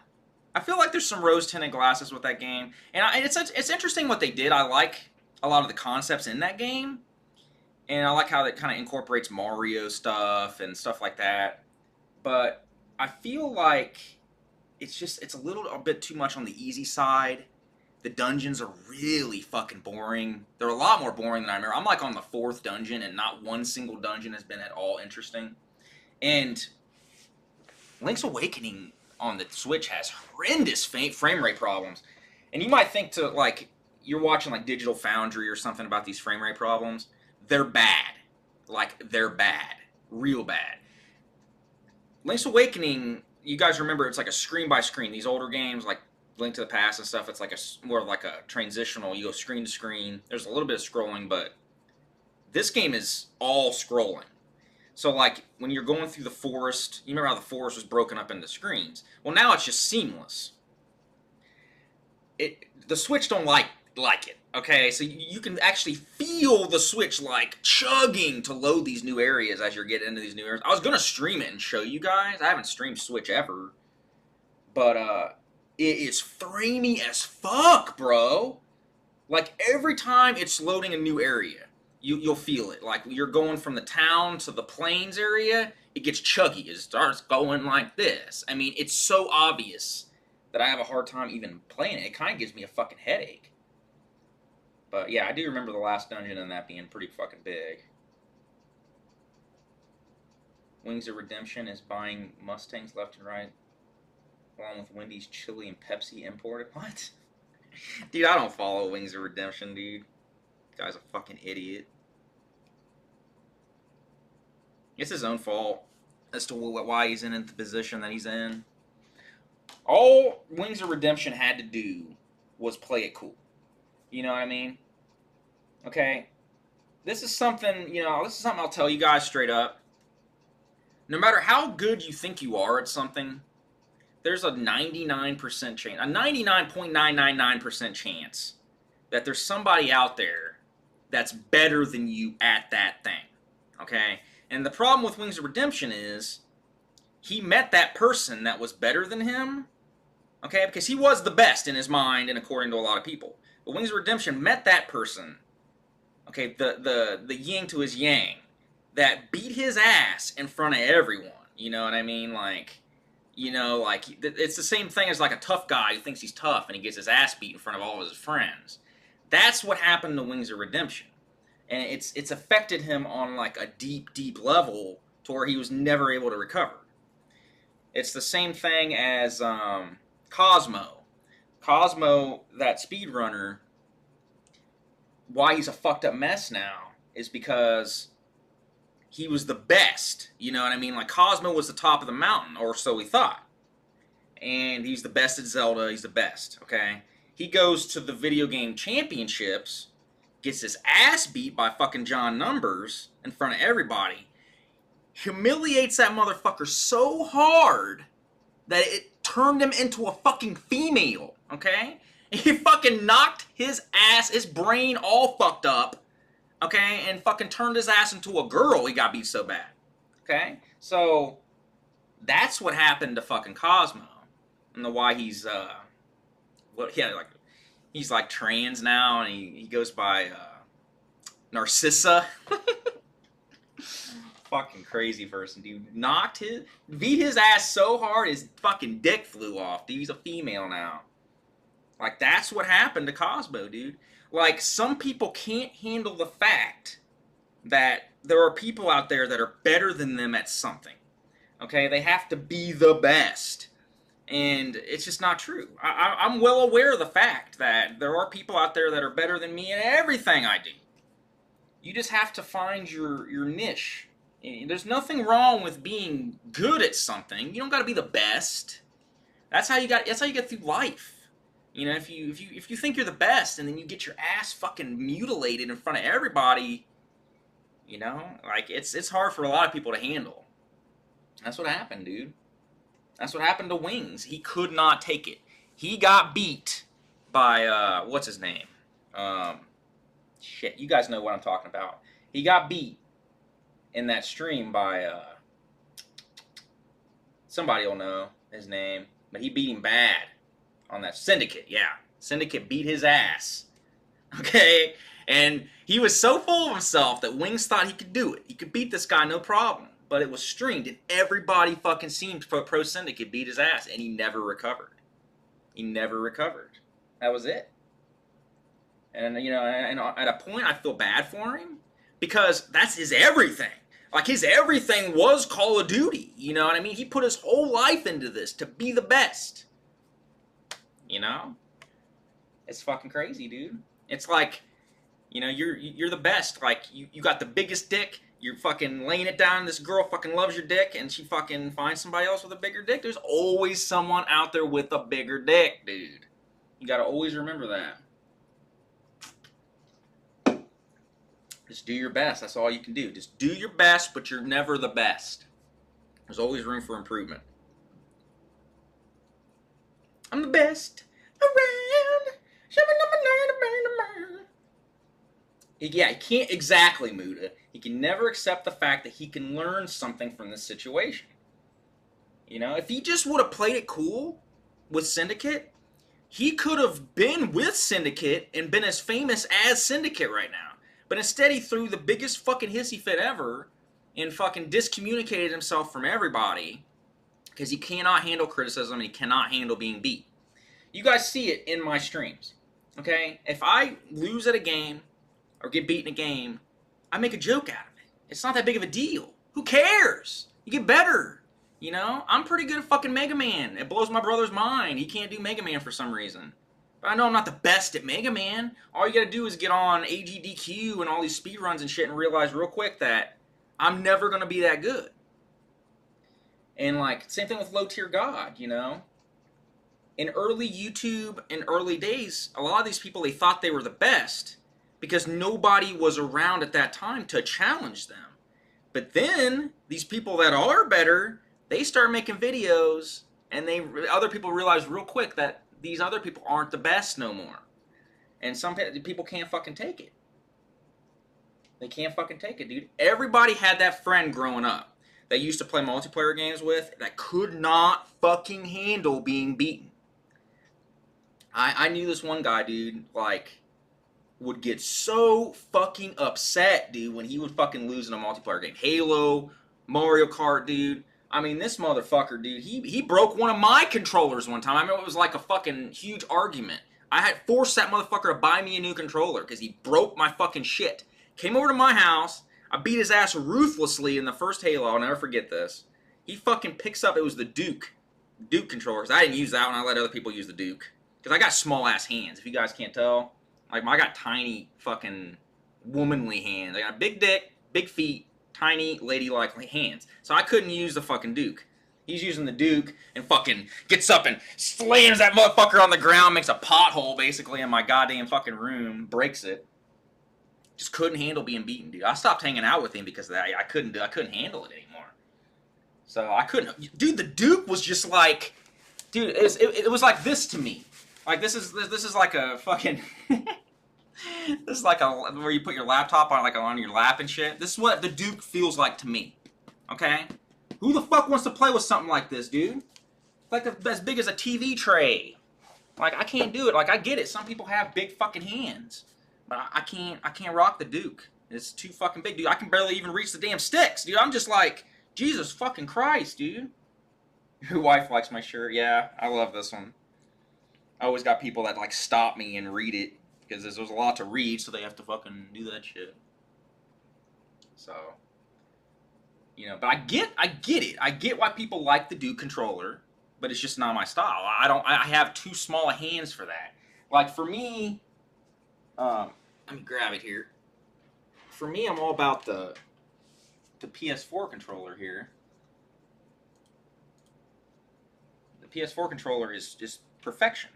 I feel like there's some rose-tinted glasses with that game, and it's interesting what they did. I like a lot of the concepts in that game, and I like how it kind of incorporates Mario stuff and stuff like that. But I feel like it's a little a bit too much on the easy side. The dungeons are really fucking boring. They're a lot more boring than I remember. I'm like on the 4th dungeon, and not one single dungeon has been at all interesting. And Link's Awakening on the Switch has horrendous frame rate problems. And you might think to, like, you're watching, like, Digital Foundry or something about these frame rate problems. They're bad. Like, they're bad. Real bad. Link's Awakening, you guys remember, it's like a screen by screen. These older games, like Link to the Past and stuff, it's like more of like a transitional. You go screen to screen. There's a little bit of scrolling, but this game is all scrolling. So, like, when you're going through the forest, you remember how the forest was broken up into screens? Well, now it's just seamless. The Switch don't like it, okay? So you can actually feel the Switch, like, chugging to load these new areas as you're getting into these new areas. I was going to stream it and show you guys. I haven't streamed Switch ever. But, it is framey as fuck, bro. Like, every time it's loading a new area, you'll feel it. Like, you're going from the town to the plains area, it gets chuggy. It starts going like this. I mean, it's so obvious that I have a hard time even playing it. It kind of gives me a fucking headache. But, yeah, I do remember the last dungeon and that being pretty fucking big. Wings of Redemption is buying Mustangs left and right, along with Wendy's chili and Pepsi imported. What? Dude, I don't follow Wings of Redemption, dude. Guy's a fucking idiot. It's his own fault as to why he's in the position that he's in. All Wings of Redemption had to do was play it cool. You know what I mean? Okay? This is something I'll tell you guys straight up. No matter how good you think you are at something, there's a 99% chance, a 99.999% chance that there's somebody out there that's better than you at that thing, okay? And the problem with Wings of Redemption is he met that person that was better than him, okay? Because he was the best in his mind and according to a lot of people. But Wings of Redemption met that person, okay, the yin to his yang, that beat his ass in front of everyone. You know what I mean? Like, it's the same thing as like a tough guy who thinks he's tough and he gets his ass beat in front of all of his friends. That's what happened to Wings of Redemption. And it's affected him on like a deep, deep level to where he was never able to recover. It's the same thing as Cosmo. Cosmo, that speedrunner, why he's a fucked up mess now is because he was the best. You know what I mean? Like, Cosmo was the top of the mountain, or so he thought. And he's the best at Zelda. He's the best, okay? He goes to the video game championships, gets his ass beat by fucking John Numbers in front of everybody, humiliates that motherfucker so hard that it turned him into a fucking female, okay? He fucking knocked his ass, his brain all fucked up, okay, and fucking turned his ass into a girl. He got beat so bad, okay? So, that's what happened to fucking Cosmo. And the why he's, he's like trans now, and he goes by, Narcissa. Fucking crazy person, dude. Beat his ass so hard, his fucking dick flew off. Dude, he's a female now. Like, that's what happened to Cosmo, dude. Like, some people can't handle the fact that there are people out there that are better than them at something. Okay? They have to be the best. And it's just not true. I'm well aware of the fact that there are people out there that are better than me in everything I do. You just have to find your niche. There's nothing wrong with being good at something. You don't got to be the best. That's how you get through life. You know, if you think you're the best and then you get your ass fucking mutilated in front of everybody, you know, like it's hard for a lot of people to handle. That's what happened, dude. That's what happened to Wings. He could not take it. He got beat by what's his name? Shit, you guys know what I'm talking about. He got beat in that stream by somebody will know his name, but he beat him bad. on that. Syndicate, yeah. Syndicate beat his ass. Okay? And he was so full of himself that Wings thought he could do it. He could beat this guy, no problem. But it was streamed, and everybody fucking seen Pro Syndicate beat his ass, and he never recovered. He never recovered. That was it. And, you know, and at a point I feel bad for him, because that's his everything. Like, his everything was Call of Duty, you know what I mean? He put his whole life into this to be the best. You know? It's fucking crazy, dude. It's like, you know, you're the best. Like, you got the biggest dick, you're fucking laying it down, this girl fucking loves your dick, and she fucking finds somebody else with a bigger dick. There's always someone out there with a bigger dick, dude. You gotta always remember that. Just do your best. That's all you can do. Just do your best, but you're never the best. There's always room for improvement. I'm the best around. Yeah, he can't exactly, Muda. He can never accept the fact that he can learn something from this situation. You know, if he just would have played it cool with Syndicate, he could have been with Syndicate and been as famous as Syndicate right now. But instead, he threw the biggest fucking hissy fit ever and fucking discommunicated himself from everybody because he cannot handle criticism and he cannot handle being beat. You guys see it in my streams, okay? If I lose at a game or get beat in a game, I make a joke out of it. It's not that big of a deal. Who cares? You get better, you know? I'm pretty good at fucking Mega Man. It blows my brother's mind. He can't do Mega Man for some reason. But I know I'm not the best at Mega Man. All you gotta do is get on AGDQ and all these speedruns and shit and realize real quick that I'm never gonna be that good. And like, same thing with Low Tier God, you know? In early YouTube, in early days, a lot of these people, they thought they were the best because nobody was around at that time to challenge them. But then, these people that are better, they start making videos and other people realize real quick that these other people aren't the best no more. And some people can't fucking take it. They can't fucking take it, dude. Everybody had that friend growing up that used to play multiplayer games with that could not fucking handle being beaten. I knew this one guy, dude, like, would get so fucking upset, dude, when he would fucking lose in a multiplayer game. Halo, Mario Kart, dude. I mean, this motherfucker, dude, he broke one of my controllers one time. I remember it was like a fucking huge argument. I had forced that motherfucker to buy me a new controller because he broke my fucking shit. Came over to my house. I beat his ass ruthlessly in the first Halo. I'll never forget this. He fucking picks up, it was the Duke controllers. I didn't use that one. I let other people use the Duke. Because I got small-ass hands, if you guys can't tell. Like, I got tiny fucking womanly hands. I got a big dick, big feet, tiny ladylike hands. So I couldn't use the fucking Duke. He's using the Duke and fucking gets up and slams that motherfucker on the ground, makes a pothole basically in my goddamn fucking room, breaks it. Just couldn't handle being beaten, dude. I stopped hanging out with him because of that. I couldn't handle it anymore. So I couldn't. Dude, the Duke was just like, dude, it was like this to me. Like this is like a fucking. This is like where you put your laptop on on your lap and shit. This is what the Duke feels like to me. Okay, who the fuck wants to play with something like this, dude? Like as big as a TV tray. Like I can't do it. Like I get it. Some people have big fucking hands, but I can't rock the Duke. It's too fucking big, dude. I can barely even reach the damn sticks, dude. I'm just like, Jesus fucking Christ, dude. Your wife likes my shirt. Yeah, I love this one. I always got people that like stop me and read it because there's a lot to read, so they have to fucking do that shit. So, you know, but I get it. I get why people like the Duke controller, but it's just not my style. I have too small hands for that. Like for me, let me grab it here. For me, I'm all about the PS4 controller here. The PS4 controller is just perfection.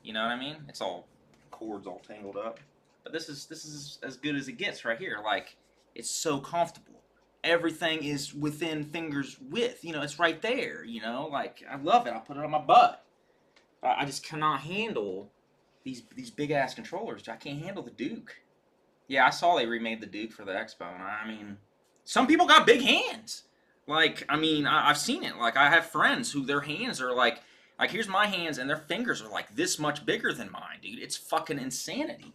You know what I mean? It's all cords all tangled up. But this is as good as it gets right here. Like, it's so comfortable. Everything is within fingers width. You know, it's right there, you know? Like, I love it. I put it on my butt. I just cannot handle these big-ass controllers. I can't handle the Duke. Yeah, I saw they remade the Duke for the Expo, and I mean, some people got big hands. Like, I mean, I've seen it. Like, I have friends who their hands are like Like, here's my hands, and their fingers are like this much bigger than mine, dude. It's fucking insanity.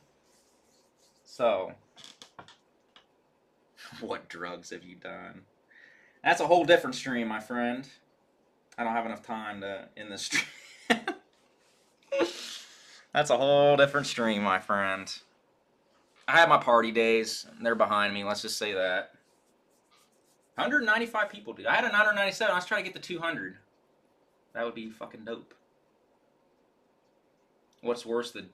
So, what drugs have you done? That's a whole different stream, my friend. I don't have enough time to end this stream. That's a whole different stream, my friend. I had my party days. They're behind me. Let's just say that. 195 people, dude. I had a 997. I was trying to get to 200. That would be fucking dope. What's worse, the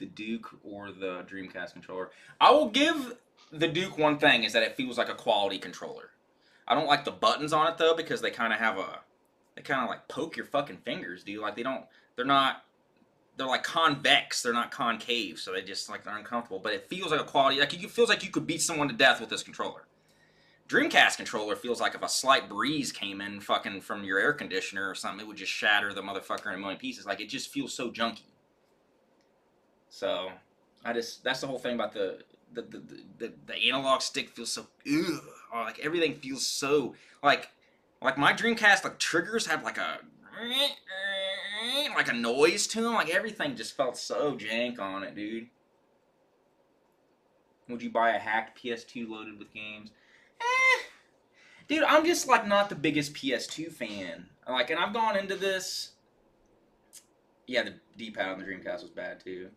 Duke or the Dreamcast controller? I will give the Duke one thing, is that it feels like a quality controller. I don't like the buttons on it, though, because they kind of have a... They kind of, like, poke your fucking fingers, dude. Like, they don't... They're not... They're, like, convex. They're not concave, so they just, like, they're uncomfortable. But it feels like a quality... Like, it feels like you could beat someone to death with this controller. Dreamcast controller feels like if a slight breeze came in fucking from your air conditioner or something, it would just shatter the motherfucker in a million pieces. Like, it just feels so junky. So, that's the whole thing about the analog stick feels so, ugh. Like, everything feels so, like my Dreamcast, like, triggers have like a noise to them. Like, everything just felt so jank on it, dude. Would you buy a hacked PS2 loaded with games? Dude, I'm just, like, not the biggest PS2 fan. Like, and I've gone into this... Yeah, the D-pad on the Dreamcast was bad, too.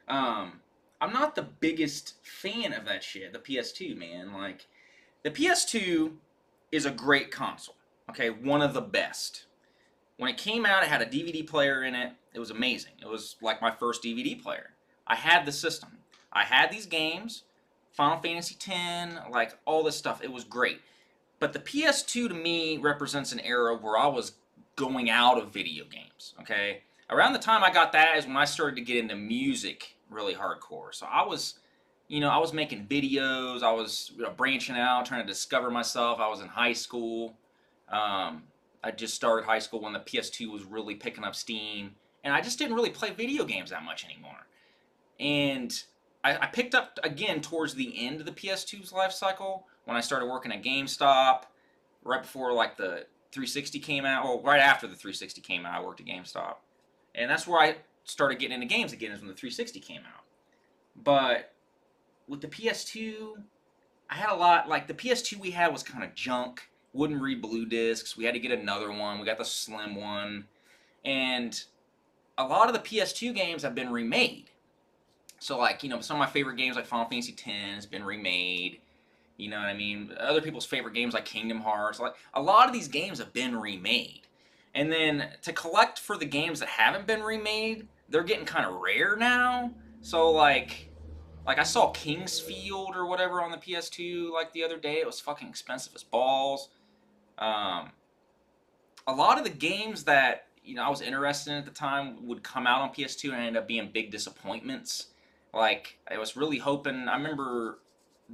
I'm not the biggest fan of that shit, the PS2, man. Like, the PS2 is a great console, okay? One of the best. When it came out, it had a DVD player in it. It was amazing. It was, like, my first DVD player. I had the system. I had these games, Final Fantasy X, like, all this stuff. It was great. But the PS2 to me represents an era where I was going out of video games, okay? Around the time I got that is when I started to get into music really hardcore. So I was, I was making videos, I was branching out, trying to discover myself. I was in high school. I just started high school when the PS2 was really picking up steam. And I just didn't really play video games that much anymore. And I picked up again towards the end of the PS2's life cycle when I started working at GameStop, right before like the 360 came out. Well, right after the 360 came out, I worked at GameStop. And that's where I started getting into games again, is when the 360 came out. But with the PS2, I had a lot, like the PS2 we had was kind of junk. Wouldn't read blue discs. We had to get another one. We got the slim one. And a lot of the PS2 games have been remade. So like, some of my favorite games like Final Fantasy X has been remade. You know what I mean? Other people's favorite games like Kingdom Hearts. Like, a lot of these games have been remade. And then to collect for the games that haven't been remade, they're getting kind of rare now. So like I saw Kingsfield or whatever on the PS2 like the other day. It was fucking expensive as balls. A lot of the games that I was interested in at the time would come out on PS2 and end up being big disappointments. Like, I was really hoping. I remember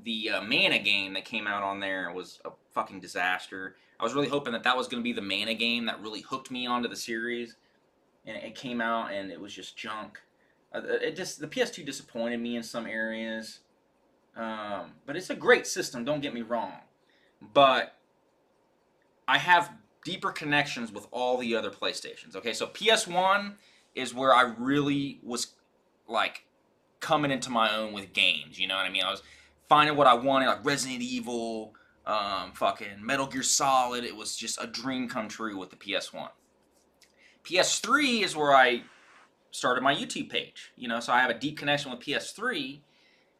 the Mana game that came out on there was a fucking disaster. I was really hoping that was going to be the Mana game that really hooked me onto the series, and it came out and it was just junk. The PS2 disappointed me in some areas, but it's a great system. Don't get me wrong, but I have deeper connections with all the other PlayStations. Okay, so PS1 is where I really was like coming into my own with games. You know what I mean? I was finding what I wanted, like Resident Evil, fucking Metal Gear Solid. It was just a dream come true with the PS1. PS3 is where I started my YouTube page. So I have a deep connection with PS3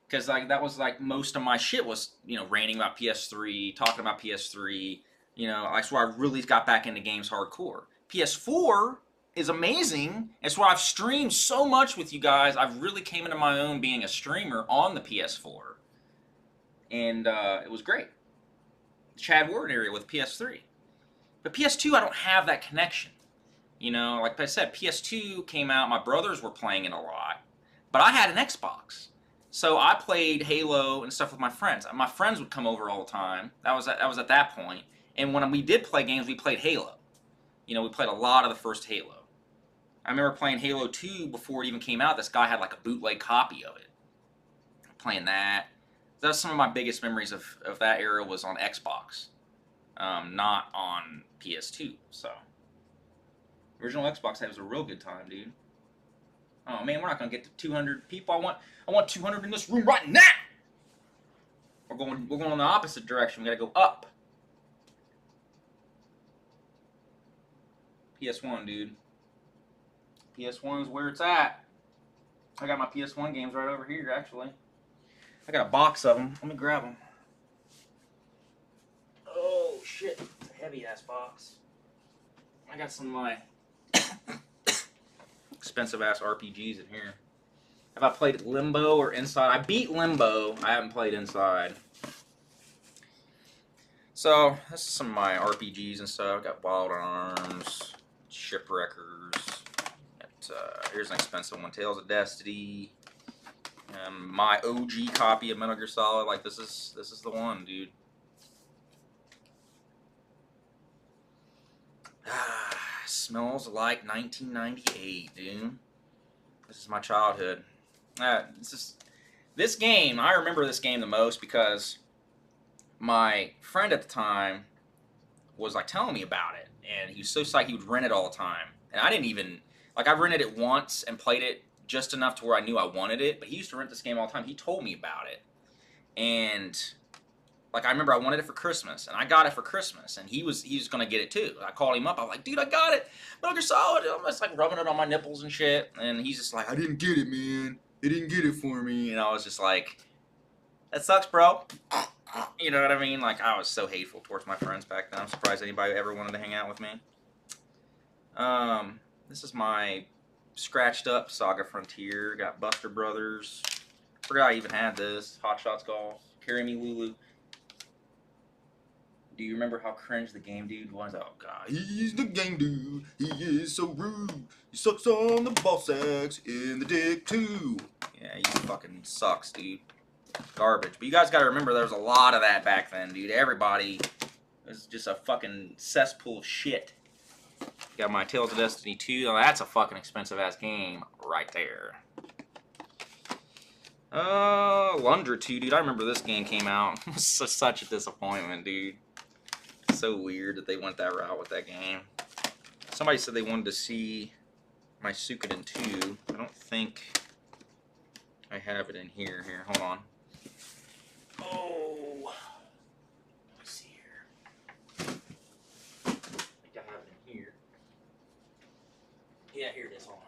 because like that was like most of my shit was ranting about PS3, talking about PS3. That's where I really got back into games hardcore. PS4 is amazing. It's why I've streamed so much with you guys. I've really came into my own being a streamer on the PS4. And it was great. Chad Warden area with PS3. But PS2, I don't have that connection. Like I said, PS2 came out, my brothers were playing it a lot. But I had an Xbox. So I played Halo and stuff with my friends. My friends would come over all the time. That was at that point. And when we did play games, we played Halo. We played a lot of the first Halo. I remember playing Halo 2 before it even came out. This guy had like a bootleg copy of it. Playing that. That's some of my biggest memories of that era was on Xbox. Not on PS2. So Original Xbox was a real good time, dude. Oh man, we're not gonna get to 200 people. I want 200 in this room right now. We're going in the opposite direction. We gotta go up. PS1, dude. PS1's where it's at. I got my PS1 games right over here, actually. I got a box of them. Let me grab them. Oh shit, it's a heavy ass box. I got some of my expensive ass RPGs in here. Have I played Limbo or Inside? I beat Limbo. I haven't played Inside. So, this is some of my RPGs and stuff. I got Wild Arms, Shipwreckers. Here's an expensive one, Tales of Destiny. My OG copy of Metal Gear Solid. Like, this is the one, dude. Smells like 1998, dude. This is my childhood. This game, I remember this game the most because my friend at the time was like telling me about it, and he was so psyched he would rent it all the time. And I didn't even, like, I rented it once and played it just enough to where I knew I wanted it, but he used to rent this game all the time. He told me about it. And like, I remember I wanted it for Christmas, and I got it for Christmas, and he was gonna get it too. I called him up. I was like, dude, I got it. Metal Gear Solid. I'm just like rubbing it on my nipples and shit, and he's just like, I didn't get it, man. They didn't get it for me. And I was just like, that sucks, bro. You know what I mean? Like, I was so hateful towards my friends back then. I'm surprised anybody ever wanted to hang out with me. This is my scratched up Saga Frontier. Got Buster Brothers. Forgot I even had this. Hot Shots Golf. Carry Me Lulu. Do you remember how cringe the game dude was? Oh god. He's the game dude. He is so rude. He sucks on the ball sacks in the dick too. Yeah, he fucking sucks, dude. Garbage. But you guys gotta remember there was a lot of that back then, dude. Everybody was just a fucking cesspool of shit. Got my Tales of Destiny 2. Oh, that's a fucking expensive ass game right there. Lundra 2, dude. I remember this game came out. It was such a disappointment, dude. So weird that they went that route with that game. Somebody said they wanted to see my Suikoden 2. I don't think I have it in here. Here, hold on. Oh, let me see here. I think I have it in here. Yeah, here it is. Hold on.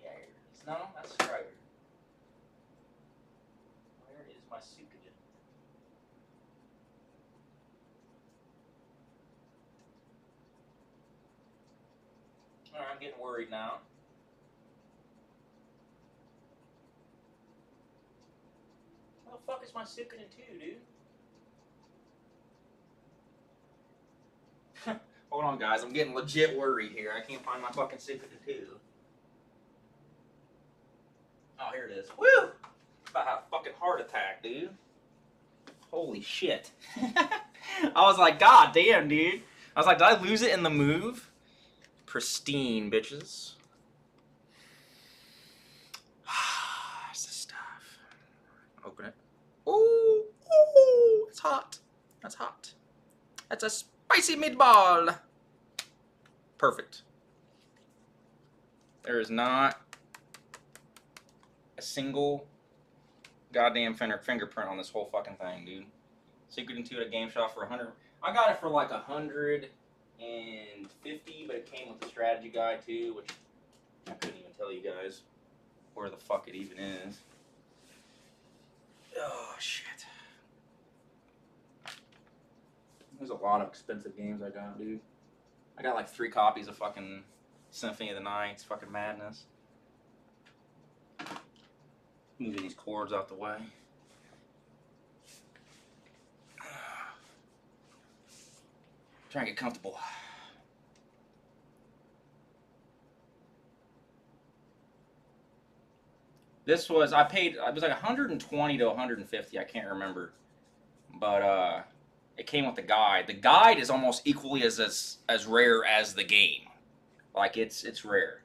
Yeah, here it is. No, that's Strider. Where is my Suikoden? Alright, I'm getting worried now. Where the fuck is my Suikoden 2, dude? Hold on, guys. I'm getting legit worried here. I can't find my fucking Suikoden 2. Oh, here it is. Woo! About to have a fucking heart attack, dude. Holy shit. I was like, god damn, dude. I was like, did I lose it in the move? Pristine, bitches. Where's the stuff? Open it. Ooh, ooh, it's hot. That's hot. That's a spicy meatball. Perfect. There is not a single goddamn fingerprint on this whole fucking thing, dude. Suikoden 2 at a game shop for 100. I got it for like 150, but it came with the strategy guide too, which I couldn't even tell you guys where the fuck it even is. Oh shit. There's a lot of expensive games I got, dude. I got like 3 copies of fucking Symphony of the Night, fucking madness. Moving these cords out the way. Try and get comfortable. This was, I paid, it was like 120 to 150, I can't remember. But it came with the guide. The guide is almost equally as rare as the game. Like, it's rare.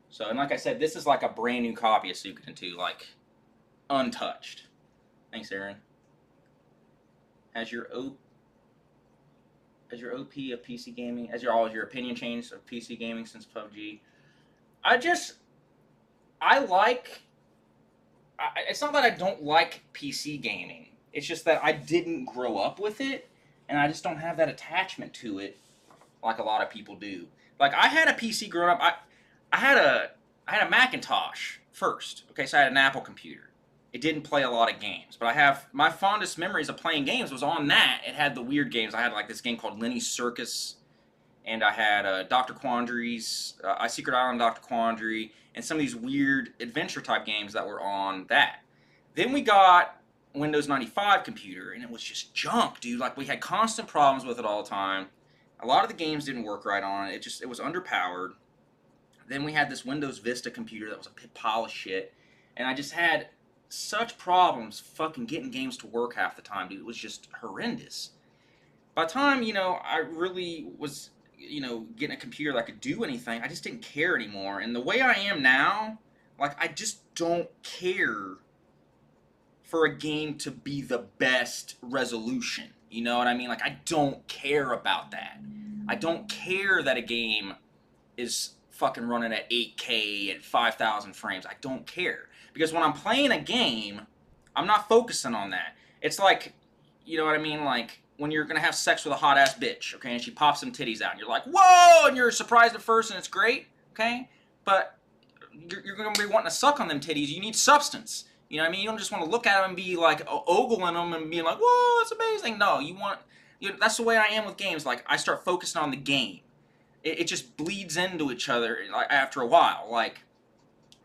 So, and like I said, this is like a brand new copy of Suikoden 2, like, untouched. Thanks, Aaron. Has your your OP of PC gaming? Has your opinion changed of PC gaming since PUBG? I like. It's not that I don't like PC gaming. It's just that I didn't grow up with it, and I just don't have that attachment to it like a lot of people do. Like I had a PC growing up. I had a Macintosh first. Okay, so I had an Apple computer. It didn't play a lot of games, but I have my fondest memories of playing games was on that. It had the weird games. I had like this game called Lenny's Circus, and I had Dr. Quandary's, Secret Island Dr. Quandary, and some of these weird adventure type games that were on that. Then we got Windows 95 computer, and it was just junk, dude. Like we had constant problems with it all the time. A lot of the games didn't work right on it. It was underpowered. Then we had this Windows Vista computer that was a pile of shit, and I just had such problems fucking getting games to work half the time, dude. It was just horrendous. By the time, I really was, getting a computer that could do anything, I just didn't care anymore. And the way I am now, like, I just don't care for a game to be the best resolution. You know what I mean? Like, I don't care about that. I don't care that a game is fucking running at 8K at 5,000 frames. I don't care. Because when I'm playing a game, I'm not focusing on that. It's like, you know what I mean? Like, when you're going to have sex with a hot-ass bitch, okay, and she pops some titties out, and you're like, whoa, and you're surprised at first, and it's great, okay? But you're going to be wanting to suck on them titties. You need substance. You know what I mean? You don't just want to look at them and be, like, ogling them and being like, whoa, that's amazing. No, that's the way I am with games. Like, I start focusing on the game. It just bleeds into each other after a while. Like,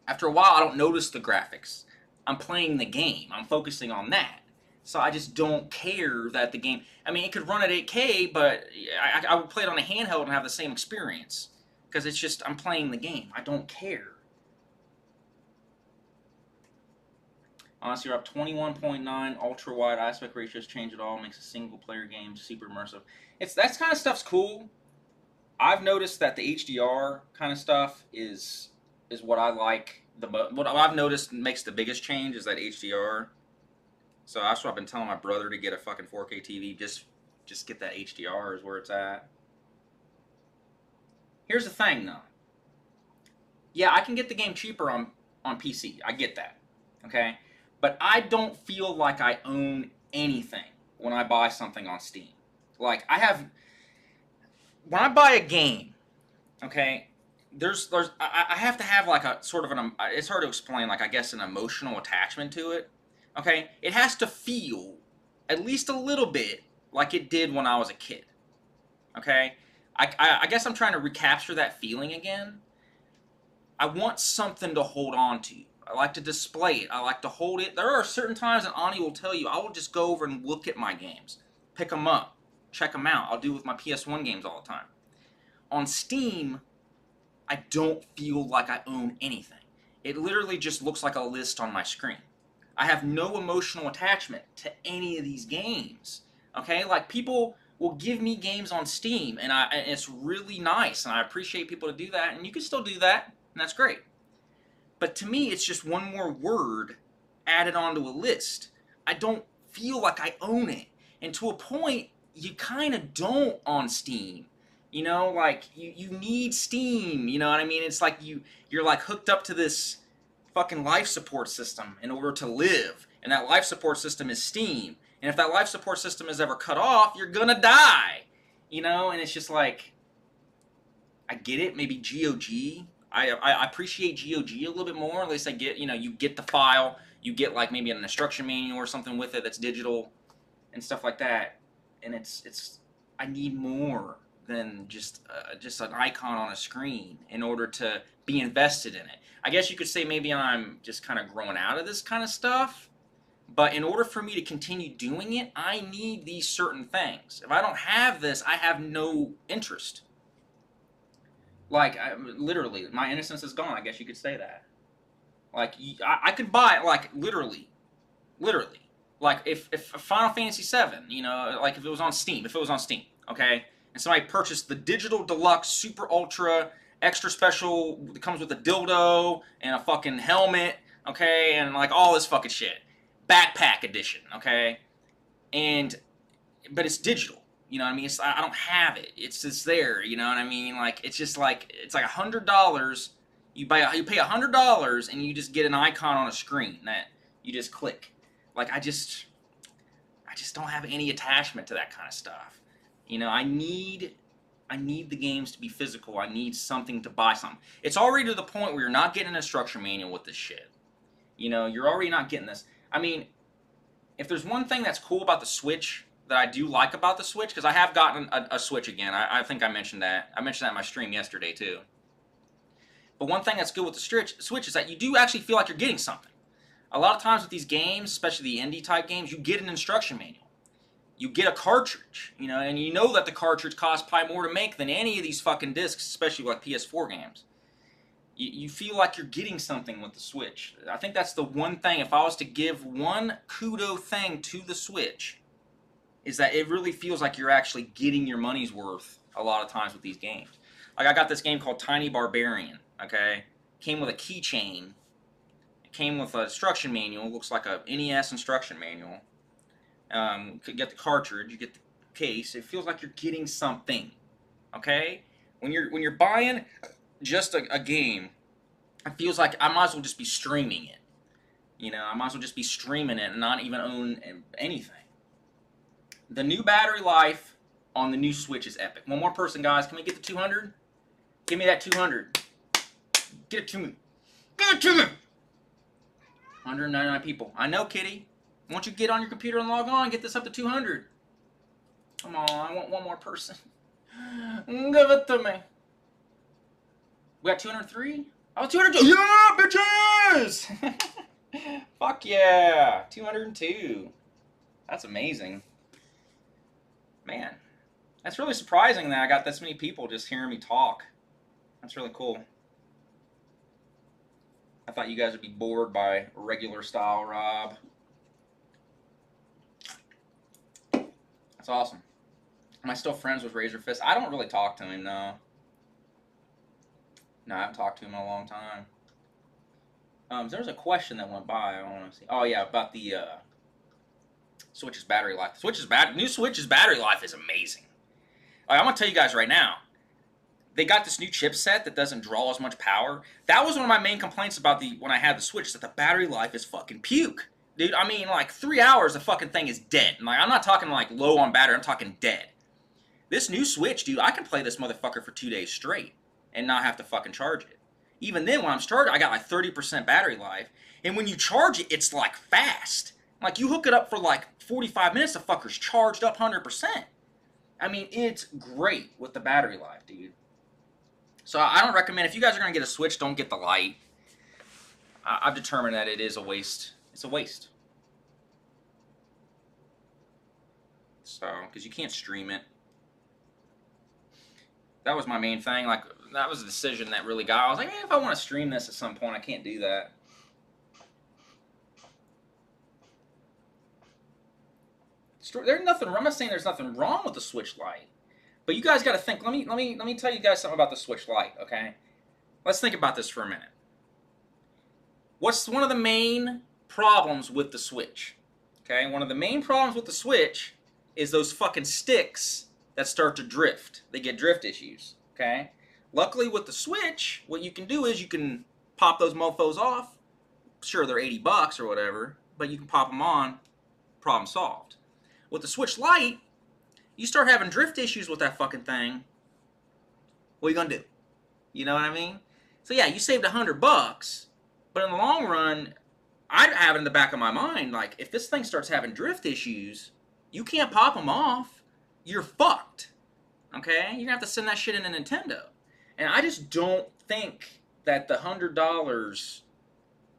after a while, I don't notice the graphics. I'm playing the game. I'm focusing on that. So I just don't care that the game... I mean, it could run at 8K, but I would play it on a handheld and have the same experience. Because it's just, I'm playing the game. I don't care. Honestly, you're up 21.9, ultra-wide aspect ratios change it all, makes a single-player game super immersive. That kind of stuff's cool. I've noticed that the HDR kind of stuff is what I like the most. What I've noticed makes the biggest change is that HDR. So that's what I've been telling my brother to get a fucking 4K TV. Just get that HDR is where it's at. Here's the thing, though. Yeah, I can get the game cheaper on PC. I get that. Okay? But I don't feel like I own anything when I buy something on Steam. Like, when I buy a game, okay, I have to have like a sort of it's hard to explain, like I guess an emotional attachment to it. Okay, it has to feel at least a little bit like it did when I was a kid. Okay, I guess I'm trying to recapture that feeling again. I want something to hold on to. I like to display it. I like to hold it. There are certain times that Ani will tell you, I will just go over and look at my games, pick them up, check them out. I'll do it with my PS1 games all the time. On Steam, I don't feel like I own anything. It literally just looks like a list on my screen. I have no emotional attachment to any of these games. Okay? Like, people will give me games on Steam, and it's really nice, and I appreciate people to do that, and you can still do that, and that's great. But to me, it's just one more word added onto a list. I don't feel like I own it. And to a point, you kind of don't on Steam. You know, like, you need Steam, you know what I mean? It's like you're like hooked up to this fucking life support system in order to live. And that life support system is Steam. And if that life support system is ever cut off, you're gonna die. You know, and it's just like, I get it, maybe GOG. I appreciate GOG a little bit more. At least I get, you get the file, you get like maybe an instruction manual or something with it that's digital and stuff like that. And it's I need more than just an icon on a screen in order to be invested in it. I guess you could say maybe I'm just kind of growing out of this kind of stuff. But in order for me to continue doing it, I need these certain things. If I don't have this, I have no interest. Like, literally, my innocence is gone. I guess you could say that. Like, I could buy it, like, literally. Like, if Final Fantasy VII, like, if it was on Steam, okay? And somebody purchased the digital deluxe, super ultra, extra special, it comes with a dildo, and a fucking helmet, okay? And, like, all this fucking shit. Backpack edition, okay? But it's digital. You know what I mean? I don't have it. It's just there. You know what I mean? Like it's just like it's like $100. You pay $100 and you just get an icon on a screen that you just click. Like I just don't have any attachment to that kind of stuff. You know, I need the games to be physical. I need something to buy something. It's already to the point where you're not getting an instruction manual with this shit. You know, you're already not getting this. I mean, if there's one thing that's cool about the Switch that I do like about the Switch, because I have gotten a Switch again. I think I mentioned that. I mentioned that in my stream yesterday too. But one thing that's good with the Switch is that you do actually feel like you're getting something. A lot of times with these games, especially the indie type games, you get an instruction manual. You get a cartridge, you know, and you know that the cartridge costs probably more to make than any of these fucking discs, especially like PS4 games. You feel like you're getting something with the Switch. I think that's the one thing, if I was to give one kudo thing to the Switch, is that it really feels like you're actually getting your money's worth a lot of times with these games. Like I got this game called Tiny Barbarian, okay? Came with a keychain. It came with an instruction manual. Looks like a NES instruction manual. Could get the cartridge, you get the case. It feels like you're getting something, okay? When you're buying just a game, it feels like I might as well just be streaming it. You know, I might as well just be streaming it and not even own anything. The new battery life on the new Switch is epic. One more person, guys. Can we get the 200? Give me that 200. Get it to me. Give it to me. 199 people. I know, Kitty. Won't you get on your computer and log on and get this up to 200? Come on, I want one more person. Give it to me. We got 203? Oh, 202. Yeah, bitches! Fuck yeah. 202. That's amazing. Man, that's really surprising that I got this many people just hearing me talk. That's really cool. I thought you guys would be bored by regular style Rob. That's awesome. Am I still friends with Razor Fist? I don't really talk to him, no. No, I haven't talked to him in a long time. There was a question that went by. I want to see. Oh yeah, about the Switch's battery life. New Switch's battery life is amazing. I'm gonna tell you guys right now. They got this new chipset that doesn't draw as much power. That was one of my main complaints about when I had the Switch, that the battery life is fucking puke. Dude, I mean, like 3 hours, the fucking thing is dead. Like, I'm not talking like low on battery, I'm talking dead. This new Switch, dude, I can play this motherfucker for 2 days straight and not have to fucking charge it. Even then, when I'm starting, I got like 30% battery life. And when you charge it, it's like fast. Like, you hook it up for like 45 minutes, the fucker's charged up 100%. I mean, it's great with the battery life, dude. So I don't recommend, if you guys are going to get a Switch, don't get the Lite. I've determined that it is a waste. It's a waste. So, because you can't stream it. That was my main thing. Like, that was a decision that really got. I was like, if I want to stream this at some point, I can't do that. There's nothing. I'm not saying there's nothing wrong with the Switch Lite, but you guys got to think. Let me tell you guys something about the Switch Lite. Okay, let's think about this for a minute. What's one of the main problems with the Switch? Okay, one of the main problems with the Switch is those fucking sticks that start to drift. They get drift issues. Okay, luckily with the Switch, what you can do is you can pop those mofos off. Sure, they're $80 or whatever, but you can pop them on. Problem solved. With the Switch Lite, you start having drift issues with that fucking thing. What are you gonna do? You know what I mean? So yeah, you saved $100, but in the long run, I'd have it in the back of my mind, like, if this thing starts having drift issues, you can't pop them off. You're fucked. Okay? You're gonna have to send that shit in a Nintendo. And I just don't think that the $100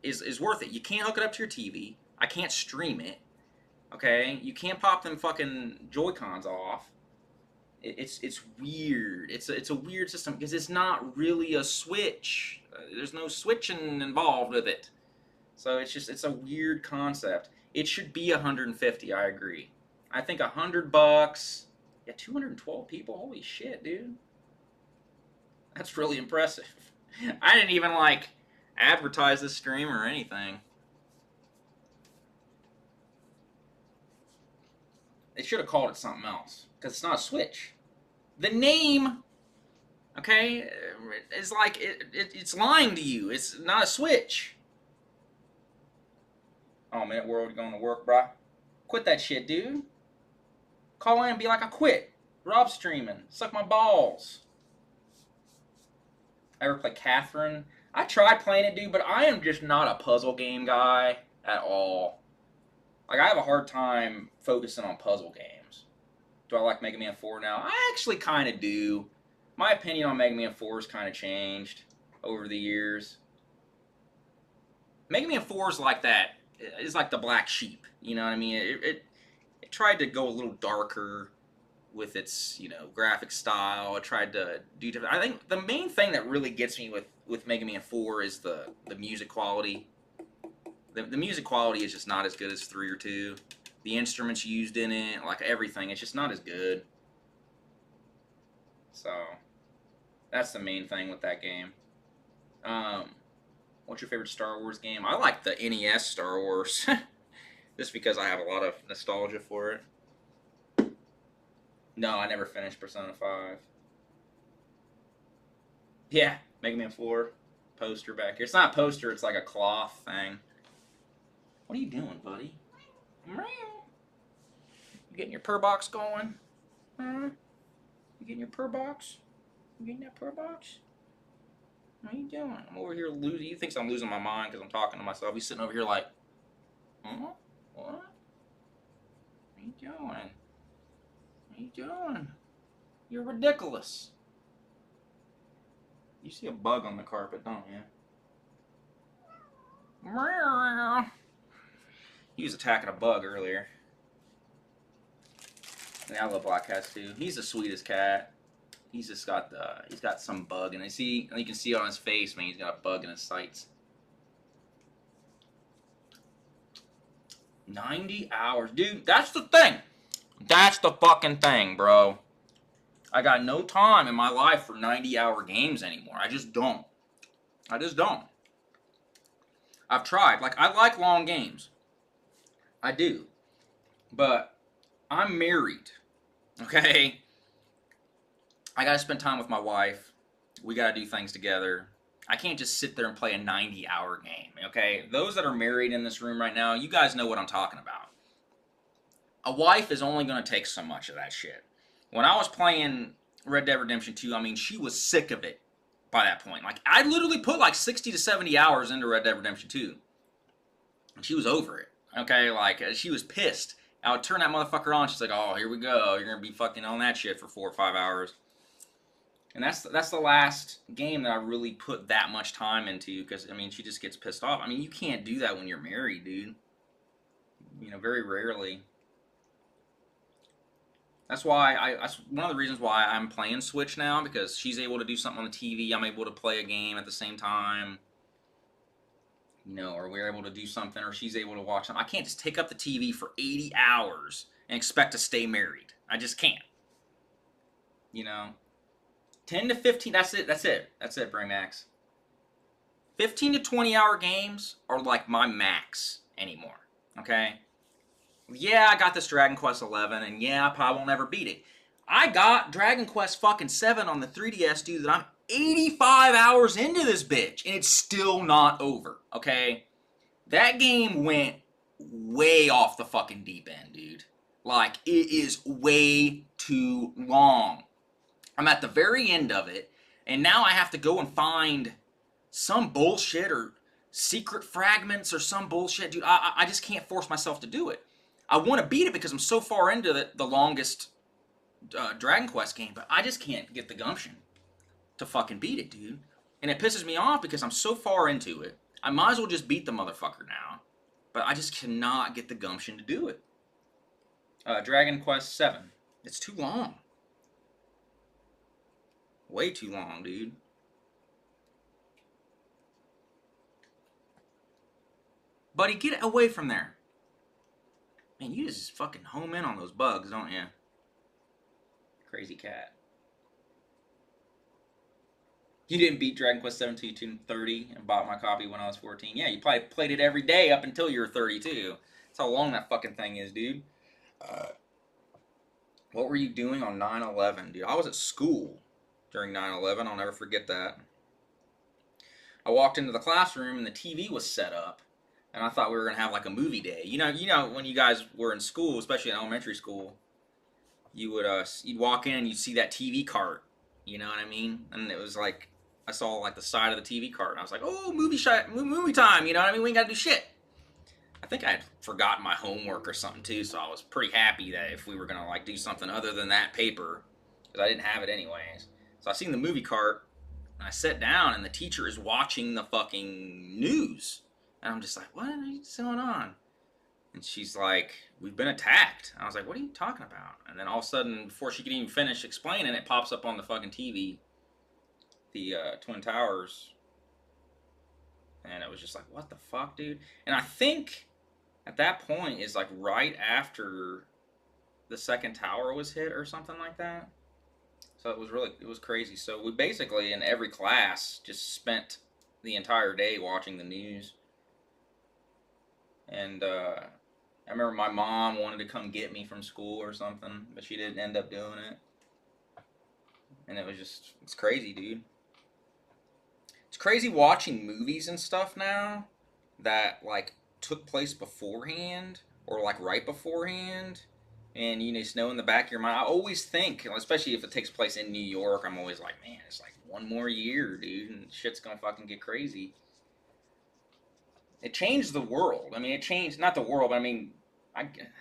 is worth it. You can't hook it up to your TV. I can't stream it. Okay, you can't pop them fucking Joy-Cons off. It's weird. It's a weird system because it's not really a Switch. There's no switching involved with it. So it's a weird concept. It should be $150. I agree. I think $100. Yeah, 212 people. Holy shit, dude. That's really impressive. I didn't even like advertise this stream or anything. They should have called it something else. Because it's not a Switch. The name, okay, is like, it's lying to you. It's not a Switch. Oh, man, world, you going to work, bruh? Quit that shit, dude. Call in and be like, I quit. Rob streaming. Suck my balls. I ever play Catherine? I tried playing it, dude, but I am just not a puzzle game guy at all. Like, I have a hard time focusing on puzzle games. Do I like Mega Man 4 now? I actually kind of do. My opinion on Mega Man 4 has kind of changed over the years. Mega Man 4 is like that. It's like the black sheep. You know what I mean? It tried to go a little darker with its, graphic style. It tried to do different. I think the main thing that really gets me with Mega Man 4 is the music quality. The music quality is just not as good as 3 or 2. The instruments used in it, like everything, it's just not as good. So, that's the main thing with that game. What's your favorite Star Wars game? I like the NES Star Wars. Just because I have a lot of nostalgia for it. No, I never finished Persona 5. Yeah, Mega Man 4. Poster back here. It's not a poster, it's like a cloth thing. What are you doing, buddy? You getting your purr box going? Huh? You getting your purr box? You getting that purr box? What are you doing? I'm over here losing. He thinks I'm losing my mind because I'm talking to myself. He's sitting over here like, huh? What? What are you doing? What are you doing? You're ridiculous. You see a bug on the carpet, don't you? He was attacking a bug earlier. Yeah, I love black cats too. He's the sweetest cat. He's just got he's got some bug, and you can see it on his face, man. He's got a bug in his sights. 90 hours, dude. That's the thing. That's the fucking thing, bro. I got no time in my life for 90-hour games anymore. I just don't. I just don't. I've tried. Like, I like long games. I do. But I'm married. Okay? I gotta spend time with my wife. We gotta do things together. I can't just sit there and play a 90-hour game. Okay? Those that are married in this room right now, you guys know what I'm talking about. A wife is only gonna take so much of that shit. When I was playing Red Dead Redemption 2, I mean, she was sick of it by that point. Like, I literally put like 60 to 70 hours into Red Dead Redemption 2. And she was over it. Okay? Like, she was pissed. I would turn that motherfucker on. She's like, oh, here we go. You're going to be fucking on that shit for 4 or 5 hours. And that's the last game that I really put that much time into. Because, I mean, she just gets pissed off. I mean, you can't do that when you're married, dude. You know, very rarely. That's why that's one of the reasons why I'm playing Switch now, because she's able to do something on the TV. I'm able to play a game at the same time. You know, or we're able to do something, or she's able to watch something. I can't just take up the TV for 80 hours and expect to stay married. I just can't. You know? 10 to 15, that's it, Braymax. 15 to 20 hour games are like my max anymore. Okay? Yeah, I got this Dragon Quest 11, and yeah, I probably won't ever beat it. I got Dragon Quest fucking 7 on the 3DS, dude, that I'm 85 hours into this bitch, and it's still not over, okay? That game went way off the fucking deep end, dude. Like, it is way too long. I'm at the very end of it, and now I have to go and find some bullshit or secret fragments or some bullshit. Dude, I just can't force myself to do it. I want to beat it because I'm so far into the longest Dragon Quest game, but I just can't get the gumption to fucking beat it, dude. And it pisses me off because I'm so far into it. I might as well just beat the motherfucker now, but I just cannot get the gumption to do it. Dragon Quest 7. It's too long. Way too long, dude. Buddy, get away from there. Man, you just fucking home in on those bugs, don't you? Crazy cat. You didn't beat Dragon Quest 7 until you turned 30 and bought my copy when I was 14. Yeah, you probably played it every day up until you were 32. That's how long that fucking thing is, dude. What were you doing on 9/11, dude? I was at school during 9/11. I'll never forget that. I walked into the classroom and the TV was set up, and I thought we were gonna have like a movie day. You know when you guys were in school, especially in elementary school, you would you'd walk in and you'd see that TV cart. You know what I mean? And it was like I saw like the side of the TV cart, and I was like, oh, movie time. You know what I mean? We ain't gotta do shit. I think I had forgotten my homework or something too, so I was pretty happy that if we were gonna like do something other than that paper, because I didn't have it anyways. So I seen the movie cart, and I sat down, and the teacher is watching the fucking news, and I'm just like, what is going on? And she's like, we've been attacked. And I was like, what are you talking about? And then all of a sudden, before she could even finish explaining, it pops up on the fucking TV, the Twin Towers, and it was just like, what the fuck, dude? And I think at that point is like right after the second tower was hit or something like that. So it was crazy. So we basically in every class just spent the entire day watching the news. And I remember my mom wanted to come get me from school or something, but she didn't end up doing it. And it's crazy, dude. It's crazy watching movies and stuff now that like took place beforehand or like right beforehand, and you just know in the back of your mind. I always think, especially if it takes place in New York, I'm always like, man, it's like one more year, dude, and shit's gonna fucking get crazy. It changed the world. I mean, it changed not the world, but I mean,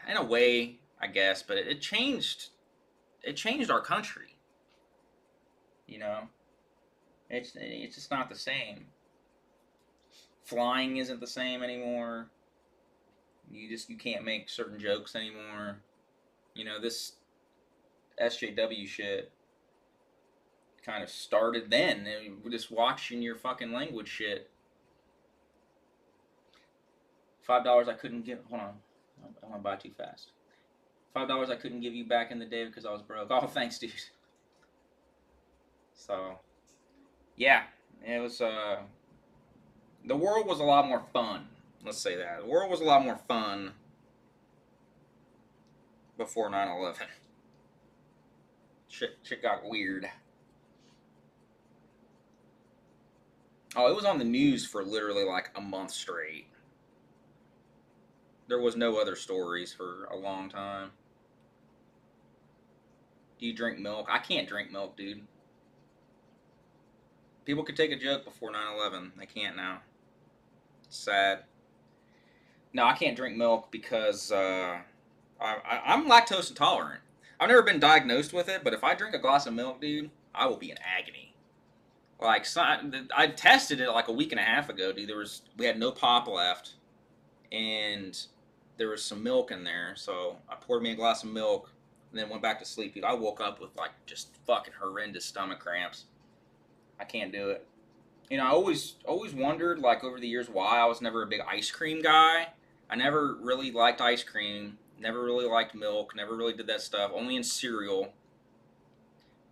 in a way, I guess, but it changed our country. You know, it's just not the same. Flying isn't the same anymore. You can't make certain jokes anymore. You know, this SJW shit kind of started then. Just watching your fucking language shit. $5 I couldn't give. Hold on, I want to buy too fast. $5 I couldn't give you back in the day because I was broke. Oh, thanks, dude. So, yeah, it was. The world was a lot more fun. Let's say that. The world was a lot more fun before 9/11. Shit got weird. Oh, it was on the news for literally like a month straight. There was no other stories for a long time. Do you drink milk? I can't drink milk, dude. People could take a joke before 9/11. They can't now. It's sad. No, I can't drink milk because I'm lactose intolerant. I've never been diagnosed with it, but if I drink a glass of milk, dude, I will be in agony. Like, I tested it like a week and a half ago, dude. We had no pop left, and there was some milk in there, so I poured me a glass of milk, and then went back to sleep, dude. I woke up with like just fucking horrendous stomach cramps. I can't do it. You know, I always wondered, like, over the years, why I was never a big ice cream guy. I never really liked ice cream. Never really liked milk. Never really did that stuff. Only in cereal.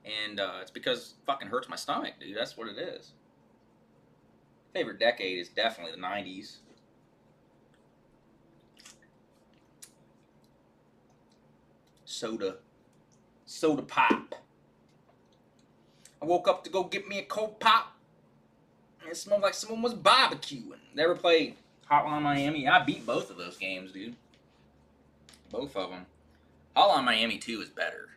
And it's because it fucking hurts my stomach, dude. That's what it is. Favorite decade is definitely the 90s. Soda pop. I woke up to go get me a cold pop. It smelled like someone was barbecuing. Never played Hotline Miami. I beat both of those games, dude. Both of them. Hotline Miami 2 is better.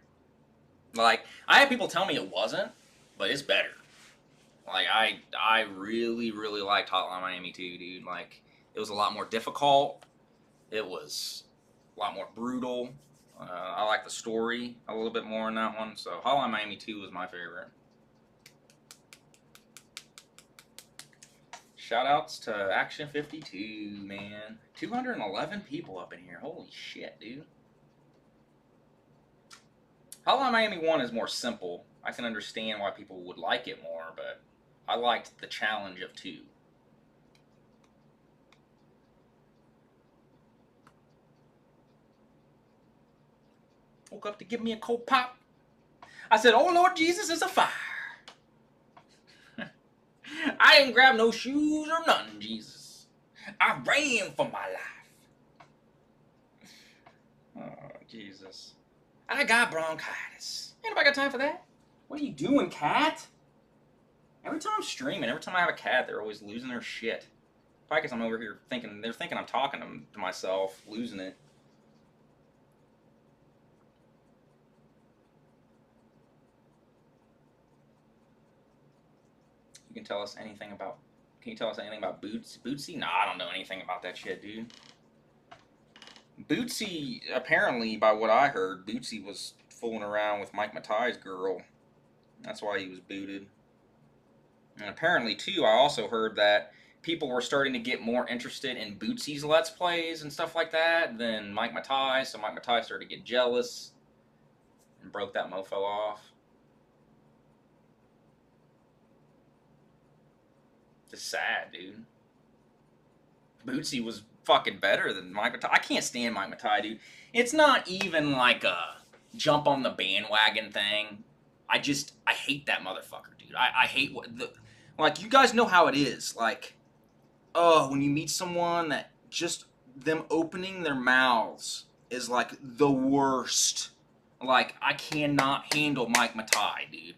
Like, I had people tell me it wasn't, but it's better. Like, I really, really liked Hotline Miami 2, dude. Like, it was a lot more difficult. It was a lot more brutal. I like the story a little bit more in that one. So, Hotline Miami 2 was my favorite. Shoutouts to Action 52, man. 211 people up in here. Holy shit, dude. Hotline Miami 1 is more simple. I can understand why people would like it more, but I liked the challenge of 2. Woke up to give me a cold pop. I said, oh Lord Jesus, it's a fire. I didn't grab no shoes or nothing, Jesus. I ran for my life. Oh, Jesus. I got bronchitis. Ain't nobody got time for that. What are you doing, cat? Every time I'm streaming, every time I have a cat, they're always losing their shit. Probably because I'm over here thinking, they're thinking I'm talking to myself, losing it. You can tell us anything about, can you tell us anything about Bootsy? Nah, I don't know anything about that shit, dude. Bootsy, apparently, by what I heard, Bootsy was fooling around with Mike Matai's girl. That's why he was booted. And apparently, too, I also heard that people were starting to get more interested in Bootsy's Let's Plays and stuff like that than Mike Matai, so Mike Matai started to get jealous and broke that mofo off. Just sad, dude. Bootsy was fucking better than Mike Matai. I can't stand Mike Matai, dude. It's not even like a jump on the bandwagon thing. I hate that motherfucker, dude. I hate like, you guys know how it is. Like, oh, when you meet someone that just them opening their mouths is like the worst. Like, I cannot handle Mike Matai, dude.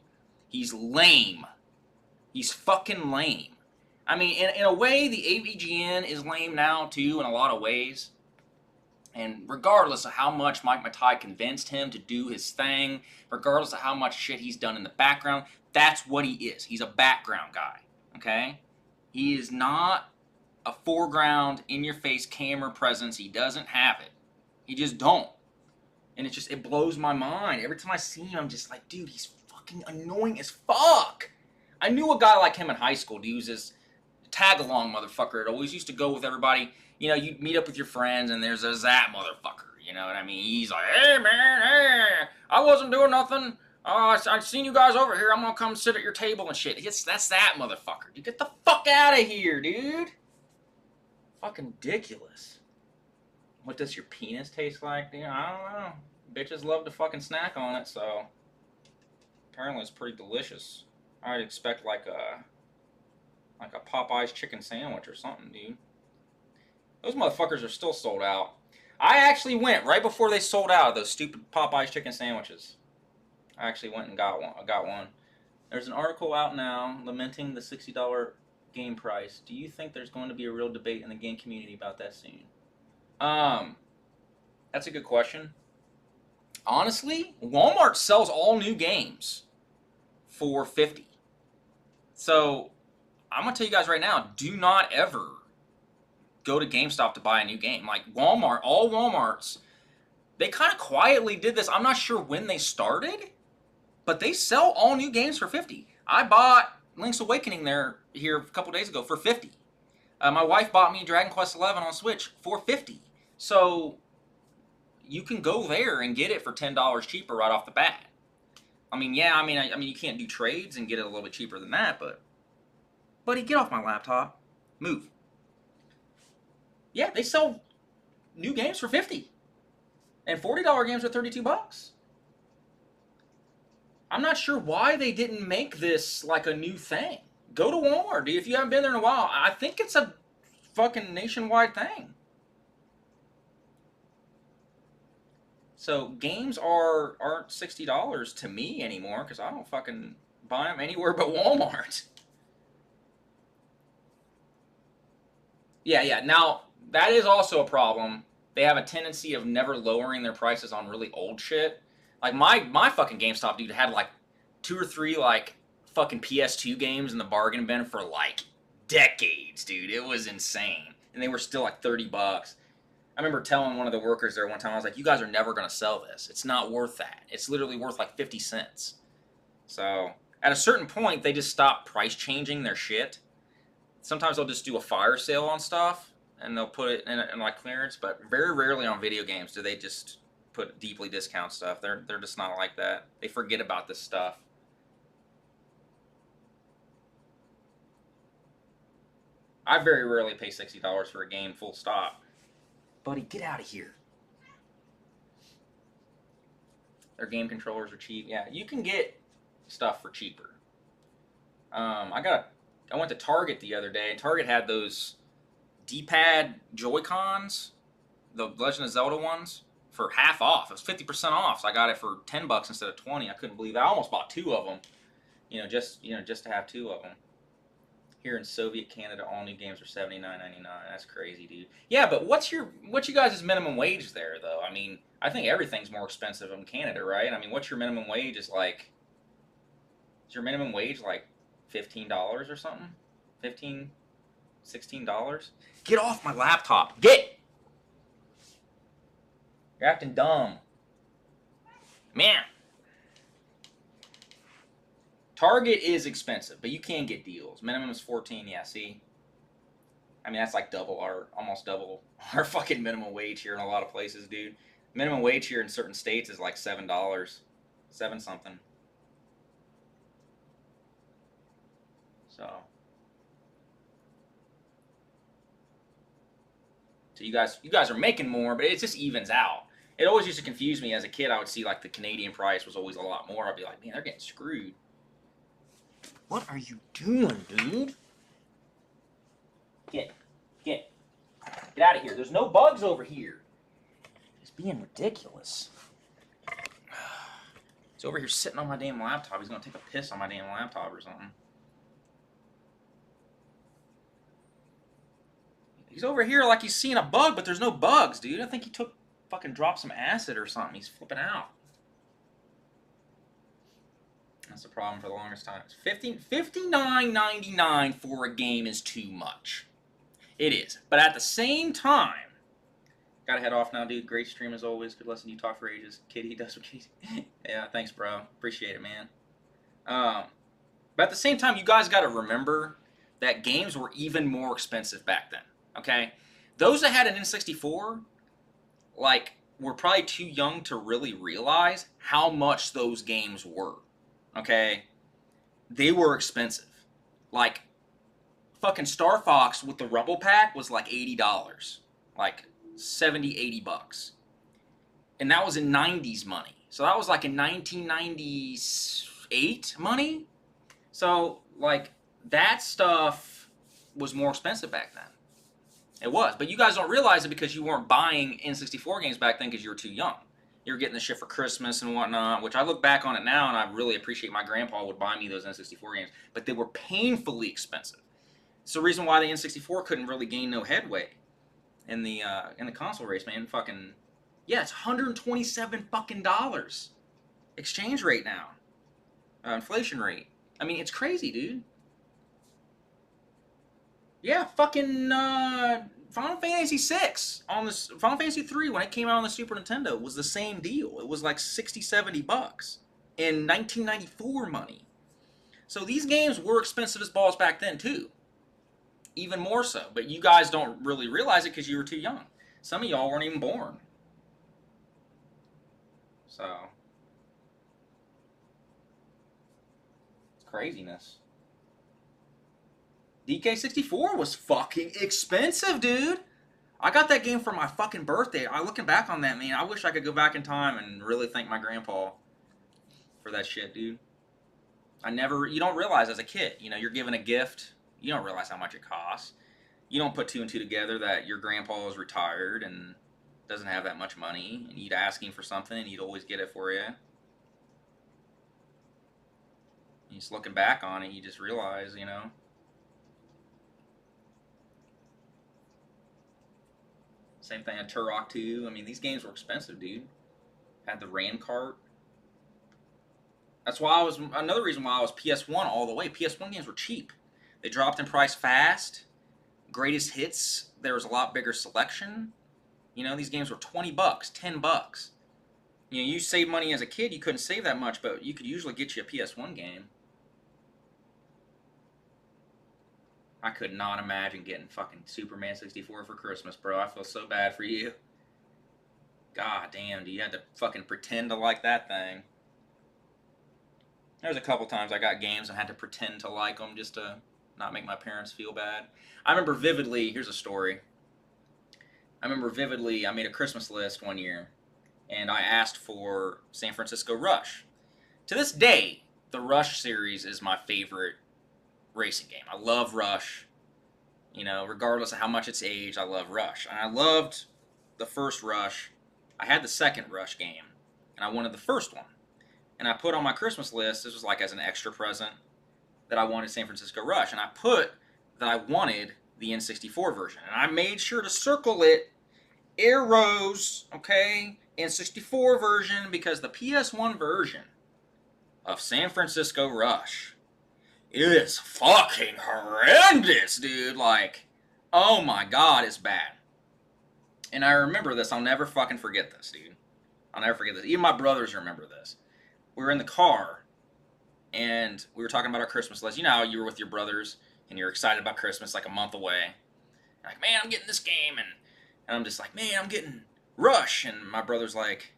He's lame. He's fucking lame. I mean, in a way, the AVGN is lame now, too, in a lot of ways. And regardless of how much Mike Matai convinced him to do his thing, regardless of how much shit he's done in the background, that's what he is. He's a background guy, okay? He is not a foreground, in-your-face camera presence. He doesn't have it. He just don't. And it blows my mind. Every time I see him, I'm just like, dude, he's fucking annoying as fuck. I knew a guy like him in high school, dude. He was this tag-along motherfucker. It always used to go with everybody. You know, you'd meet up with your friends, and there's a Zap motherfucker. You know what I mean? He's like, hey, man, hey, I wasn't doing nothing. I seen you guys over here. I'm gonna come sit at your table and shit. That's that motherfucker. Dude, get the fuck out of here, dude. Fucking ridiculous. What does your penis taste like, dude? I don't know. Bitches love to fucking snack on it, so apparently it's pretty delicious. I'd expect like a Popeye's chicken sandwich or something, dude. Those motherfuckers are still sold out. I actually went right before they sold out of those stupid Popeye's chicken sandwiches. I actually went and got one. There's an article out now lamenting the $60 game price. Do you think there's going to be a real debate in the game community about that soon? That's a good question. Honestly, Walmart sells all new games for $50. So, I'm going to tell you guys right now, do not ever go to GameStop to buy a new game. Like, Walmart, all Walmarts, they kind of quietly did this. I'm not sure when they started, but they sell all new games for $50. I bought Link's Awakening here a couple days ago for $50. My wife bought me Dragon Quest XI on Switch for $50. So, you can go there and get it for $10 cheaper right off the bat. I mean, yeah, I mean, you can't do trades and get it a little bit cheaper than that, but buddy, get off my laptop. Move. Yeah, they sell new games for $50. And $40 games for $32. I'm not sure why they didn't make this like a new thing. Go to Walmart, dude. If you haven't been there in a while, I think it's a fucking nationwide thing. So games aren't $60 to me anymore because I don't fucking buy them anywhere but Walmart. Yeah. Now, that is also a problem. They have a tendency of never lowering their prices on really old shit. Like, my fucking GameStop dude had, like, 2 or 3, like, fucking PS2 games in the bargain bin for, like, decades, dude. It was insane. And they were still, like, $30. I remember telling one of the workers there one time, I was like, you guys are never going to sell this. It's not worth that. It's literally worth, like, 50 cents. So, at a certain point, they just stop price changing their shit. Sometimes they'll just do a fire sale on stuff, and they'll put it in like clearance, but very rarely on video games do they just put deeply discount stuff. They're just not like that. They forget about this stuff. I very rarely pay $60 for a game, full stop. Buddy, get out of here. Their game controllers are cheap. Yeah, you can get stuff for cheaper. I went to Target the other day, and Target had those D-pad Joy-Cons, the Legend of Zelda ones. for half off. It was 50% off, so I got it for $10 instead of 20. I couldn't believe it. I almost bought 2 of them. Just to have 2 of them. Here in Soviet Canada, all new games are $79.99. That's crazy, dude. Yeah, but what's you guys' minimum wage there, though? I mean, I think everything's more expensive in Canada, right? I mean, what's your minimum wage? Is your minimum wage like $15 or something? $15, $16? Get off my laptop. Get! You're acting dumb. Man. Target is expensive, but you can get deals. Minimum is 14, yeah, see? I mean, that's like almost double our fucking minimum wage here in a lot of places, dude. Minimum wage here in certain states is like $7. 7 something. So you guys are making more, but it just evens out. It always used to confuse me as a kid. I would see like the Canadian price was always a lot more. I'd be like, man, they're getting screwed. What are you doing, dude? Get out of here. There's no bugs over here. He's being ridiculous. He's over here sitting on my damn laptop. He's gonna take a piss on my damn laptop or something. He's over here like he's seeing a bug, but there's no bugs, dude. I think he dropped some acid or something. He's flipping out. That's the problem for the longest time. $59.99 for a game is too much. It is. But at the same time, gotta head off now, dude. Great stream as always. Good listening to you talk for ages. Kitty does what Kitty. Yeah, thanks, bro. Appreciate it, man. But at the same time, you guys gotta remember that games were even more expensive back then. Okay? Those that had an N64, like, were probably too young to really realize how much those games were. Okay? They were expensive. Like, fucking Star Fox with the Rumble Pack was like $80. Like, $70, $80. And that was in 90s money. So that was like in 1998 money. So, like, that stuff was more expensive back then. It was. But you guys don't realize it because you weren't buying N64 games back then because you were too young. You were getting the shit for Christmas and whatnot, which I look back on it now and I really appreciate my grandpa would buy me those N64 games. But they were painfully expensive. It's the reason why the N64 couldn't really gain no headway in the console race, man. Fucking, yeah, it's $127 fucking dollars. Exchange rate now. Inflation rate. I mean, it's crazy, dude. Yeah, fucking Final Fantasy VI on this Final Fantasy 3 when it came out on the Super Nintendo was the same deal. It was like $60, $70 in 1994 money. So these games were expensive as balls back then too. Even more so. But you guys don't really realize it because you were too young. Some of y'all weren't even born. So it's craziness. DK64 was fucking expensive, dude. I got that game for my fucking birthday. Looking back on that, man, I wish I could go back in time and really thank my grandpa for that shit, dude. You don't realize as a kid, you're given a gift. You don't realize how much it costs. You don't put 2 and 2 together that your grandpa is retired and doesn't have that much money, and you'd ask him for something and he'd always get it for you. And just looking back on it, you just realize, Same thing on Turok 2. I mean, these games were expensive, dude. Had the RAM cart. That's why another reason why I was PS1 all the way. PS1 games were cheap. They dropped in price fast. Greatest hits, there was a lot bigger selection. These games were $20, $10. You saved money as a kid, you couldn't save that much, but you could usually get you a PS1 game. I could not imagine getting fucking Superman 64 for Christmas, bro. I feel so bad for you. God damn, dude, you had to fucking pretend to like that thing. There's a couple times I got games and had to pretend to like them just to not make my parents feel bad. I remember vividly, here's a story. I made a Christmas list one year, and I asked for San Francisco Rush. To this day, the Rush series is my favorite racing game. I love Rush. Regardless of how much it's aged, I love Rush. And I loved the first Rush. I had the second Rush game, and I wanted the first one. And I put on my Christmas list, this was like as an extra present, that I wanted San Francisco Rush. And I put that I wanted the N64 version. And I made sure to circle it, arrows, okay, N64 version, because the PS1 version of San Francisco Rush is fucking horrendous, dude. Like, oh my god, it's bad. And I remember this. I'll never fucking forget this, dude. I'll never forget this. Even my brothers remember this. We were in the car, and we were talking about our Christmas list. You know how you were with your brothers, and you're excited about Christmas like a month away. Like, man, I'm getting this game, and I'm just like, man, I'm getting Rush. And my brother's like,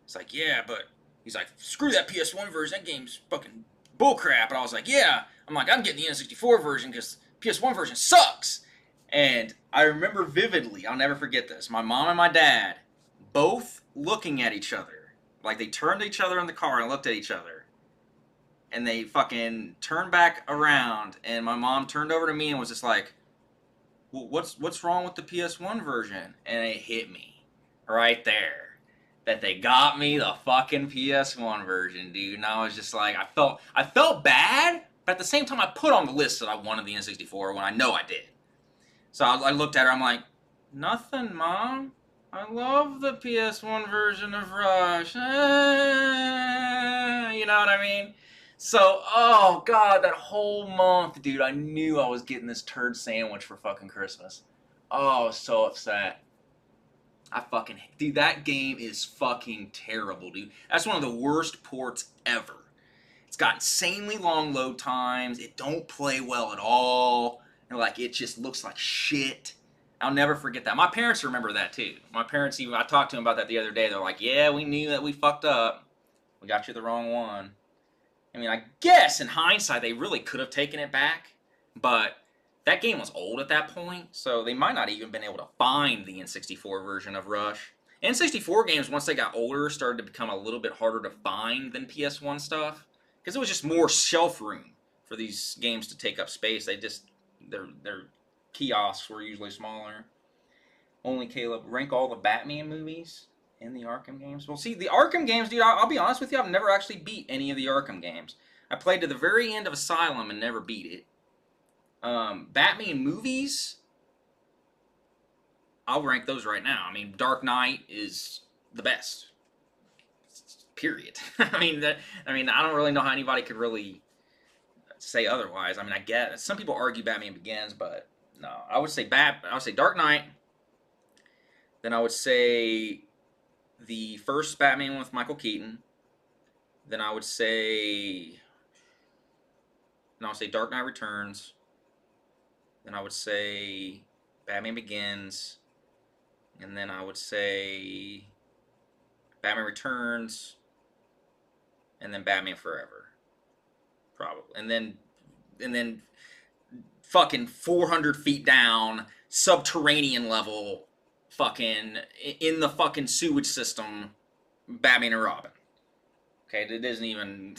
it's like, yeah, but he's like, screw that PS1 version. That game's fucking bullcrap. And I was like, yeah. I'm like, I'm getting the N64 version because PS1 version sucks. And I remember vividly, I'll never forget this, my mom and my dad both looking at each other. Like, they turned to each other in the car and looked at each other. And they fucking turned back around, and my mom turned over to me and was just like, well, what's wrong with the PS1 version? And it hit me right there that they got me the fucking PS1 version, dude. And I was just like, I felt bad, but at the same time I put on the list that I wanted the N64 when I know I did. So I looked at her, I'm like, nothing, Mom. I love the PS1 version of Rush. You know what I mean? So, oh god, that whole month, dude, I knew I was getting this turd sandwich for fucking Christmas. Oh, I was so upset. Dude, that game is fucking terrible, dude. That's one of the worst ports ever. It's got insanely long load times. It don't play well at all. And, like, it just looks like shit. I'll never forget that. My parents remember that, too. My parents, even, I talked to them about that the other day. They're like, yeah, we knew that we fucked up. We got you the wrong one. I mean, I guess, in hindsight, they really could have taken it back. But that game was old at that point, so they might not even been able to find the N64 version of Rush. N64 games, once they got older, started to become a little bit harder to find than PS1 stuff. Because it was just more shelf room for these games to take up space. Their kiosks were usually smaller. Only Caleb, rank all the Batman movies in the Arkham games. Well, see, the Arkham games, dude, I'll be honest with you, I've never actually beat any of the Arkham games. I played to the very end of Asylum and never beat it. Batman movies, I'll rank those right now. I mean, Dark Knight is the best. Period. I mean, I don't really know how anybody could really say otherwise. I mean, I get some people argue Batman Begins, but no, I would say Dark Knight. Then I would say the first Batman with Michael Keaton. Then I would say Dark Knight Returns. Then I would say Batman Begins. And then I would say Batman Returns. And then Batman Forever. Probably. And then fucking 400 feet down, subterranean level, fucking in the fucking sewage system, Batman and Robin. Okay, that doesn't even,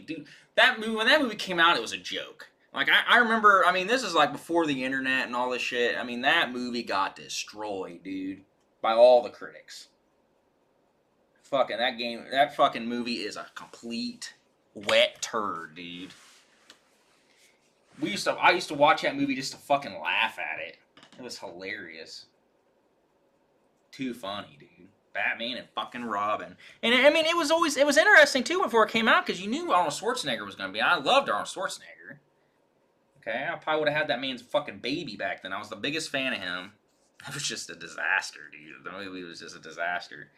dude, that movie, when that movie came out, it was a joke. Like, I remember, I mean, this is like before the internet and all this shit. I mean, that movie got destroyed, dude, by all the critics. Fucking, that fucking movie is a complete wet turd, dude. I used to watch that movie just to fucking laugh at it. It was hilarious. Too funny, dude. Batman and fucking Robin. And I mean, it was interesting too before it came out because you knew Arnold Schwarzenegger was going to be. I loved Arnold Schwarzenegger. Okay, I probably would have had that man's fucking baby back then. I was the biggest fan of him. It was just a disaster, dude. The movie was just a disaster.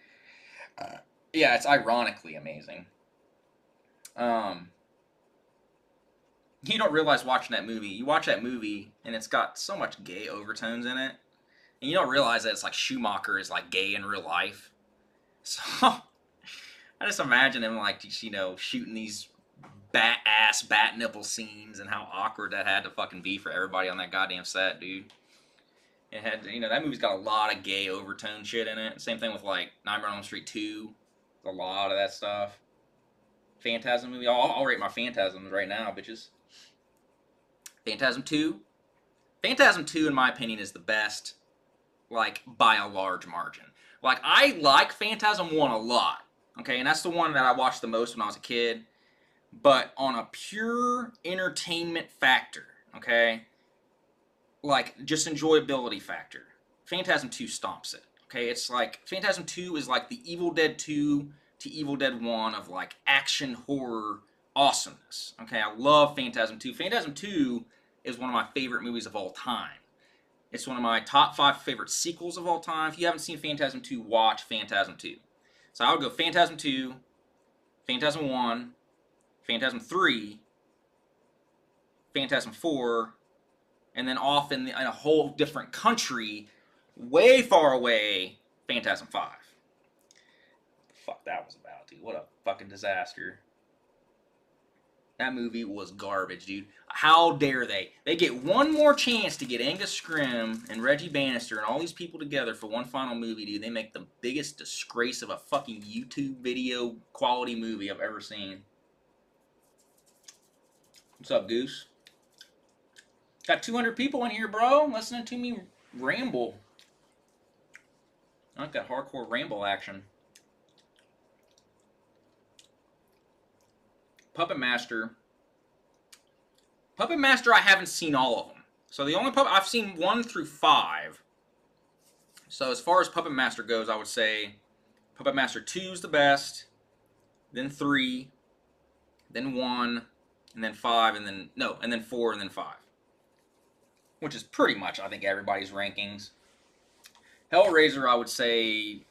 Yeah, it's ironically amazing. You don't realize watching that movie. You watch that movie, and it's got so much gay overtones in it. And you don't realize that it's like Schumacher is like gay in real life. So, I just imagine him like, you know, shooting these bat nipple scenes and how awkward that had to fucking be for everybody on that goddamn set, dude. It had, you know, that movie's got a lot of gay overtone shit in it. Same thing with like Nightmare on Elm Street 2. A lot of that stuff. Phantasm movie. I'll rate my Phantasms right now, bitches. Phantasm 2. Phantasm 2, in my opinion, is the best, like, by a large margin. Like, I like Phantasm 1 a lot, okay? And that's the one that I watched the most when I was a kid. But on a pure entertainment factor, okay? Like, just enjoyability factor, Phantasm 2 stomps it, okay? It's like, Phantasm 2 is like the Evil Dead 2 to Evil Dead 1 of, like, action horror awesomeness, okay? I love Phantasm 2. Phantasm 2 is one of my favorite movies of all time. It's one of my top 5 favorite sequels of all time. If you haven't seen Phantasm 2, watch Phantasm 2. So I would go Phantasm 2, Phantasm 1, Phantasm 3, Phantasm 4, and then off in a whole different country, way far away, Phantasm 5. The fuck that was about, dude. What a fucking disaster. That movie was garbage, dude. How dare they? They get one more chance to get Angus Scrimm and Reggie Bannister and all these people together for one final movie, dude. They make the biggest disgrace of a fucking YouTube video quality movie I've ever seen. What's up, Goose? Got 200 people in here, bro, listening to me ramble. I like that hardcore ramble action. Puppet Master. Puppet Master, I haven't seen all of them. So the only Puppet, I've seen 1 through 5. So as far as Puppet Master goes, I would say Puppet Master 2 is the best, then 3, then 1, and then 5, and then, no, and then 4, and then 5. Which is pretty much, I think, everybody's rankings. Hellraiser, I would say,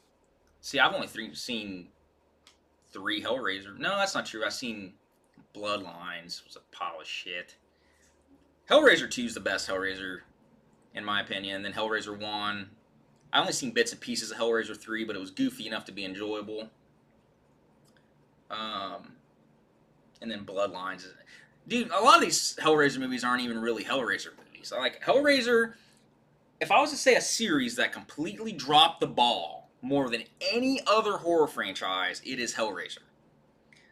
see, I've only seen 3 Hellraiser. No, that's not true. I've seen Bloodlines. It was a pile of shit. Hellraiser 2 is the best Hellraiser, in my opinion. Then Hellraiser 1. I only seen bits and pieces of Hellraiser 3, but it was goofy enough to be enjoyable. And then Bloodlines. Dude, a lot of these Hellraiser movies aren't even really Hellraiser movies. I like Hellraiser. If I was to say a series that completely dropped the ball more than any other horror franchise, it is Hellraiser.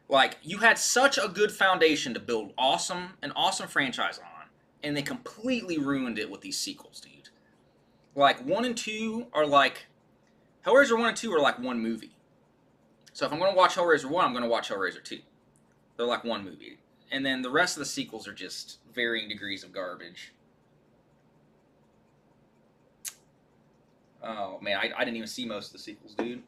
Like, you had such a good foundation to build an awesome franchise on, and they completely ruined it with these sequels, dude. Like, 1 and 2 are like, Hellraiser 1 and 2 are like one movie. So if I'm going to watch Hellraiser 1, I'm going to watch Hellraiser 2. They're like one movie. And then the rest of the sequels are just varying degrees of garbage. Oh, man, I didn't even see most of the sequels, dude.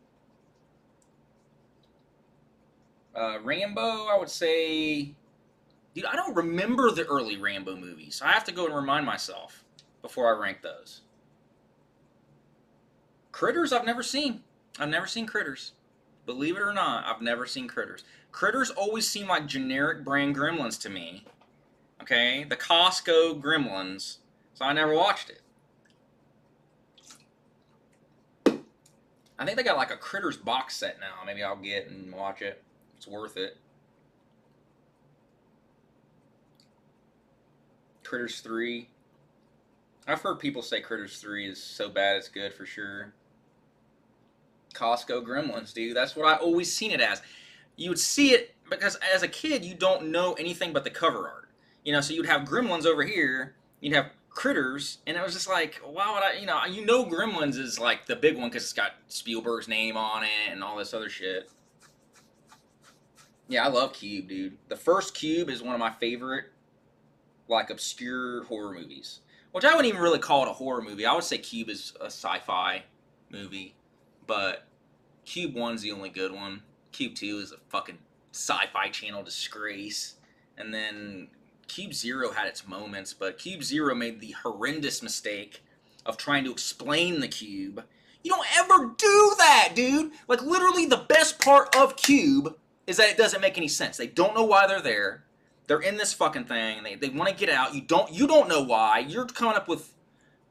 Rambo, I would say... Dude, I don't remember the early Rambo movies. I have to go and remind myself before I rank those. Critters, I've never seen. I've never seen Critters. Believe it or not, I've never seen Critters. Critters always seem like generic brand Gremlins to me. Okay? The Costco Gremlins. So I never watched it. I think they got like a Critters box set now. Maybe I'll get and watch it. It's worth it. Critters 3. I've heard people say Critters 3 is so bad it's good for sure. Costco Gremlins, dude. That's what I always seen it as. You would see it because as a kid, you don't know anything but the cover art. You know, so you'd have Gremlins over here. You'd have Critters, and it was just like, why would I, you know Gremlins is like the big one because it's got Spielberg's name on it and all this other shit. Yeah, I love Cube, dude. The first Cube is one of my favorite, like, obscure horror movies. Which I wouldn't even really call it a horror movie. I would say Cube is a sci-fi movie. But Cube 1's the only good one. Cube 2 is a fucking sci-fi channel disgrace. And then Cube 0 had its moments, but Cube 0 made the horrendous mistake of trying to explain the cube. You don't ever do that, dude! Like, literally the best part of Cube is that it doesn't make any sense. They don't know why they're there. They're in this fucking thing. They want to get out. You don't know why. You're coming up with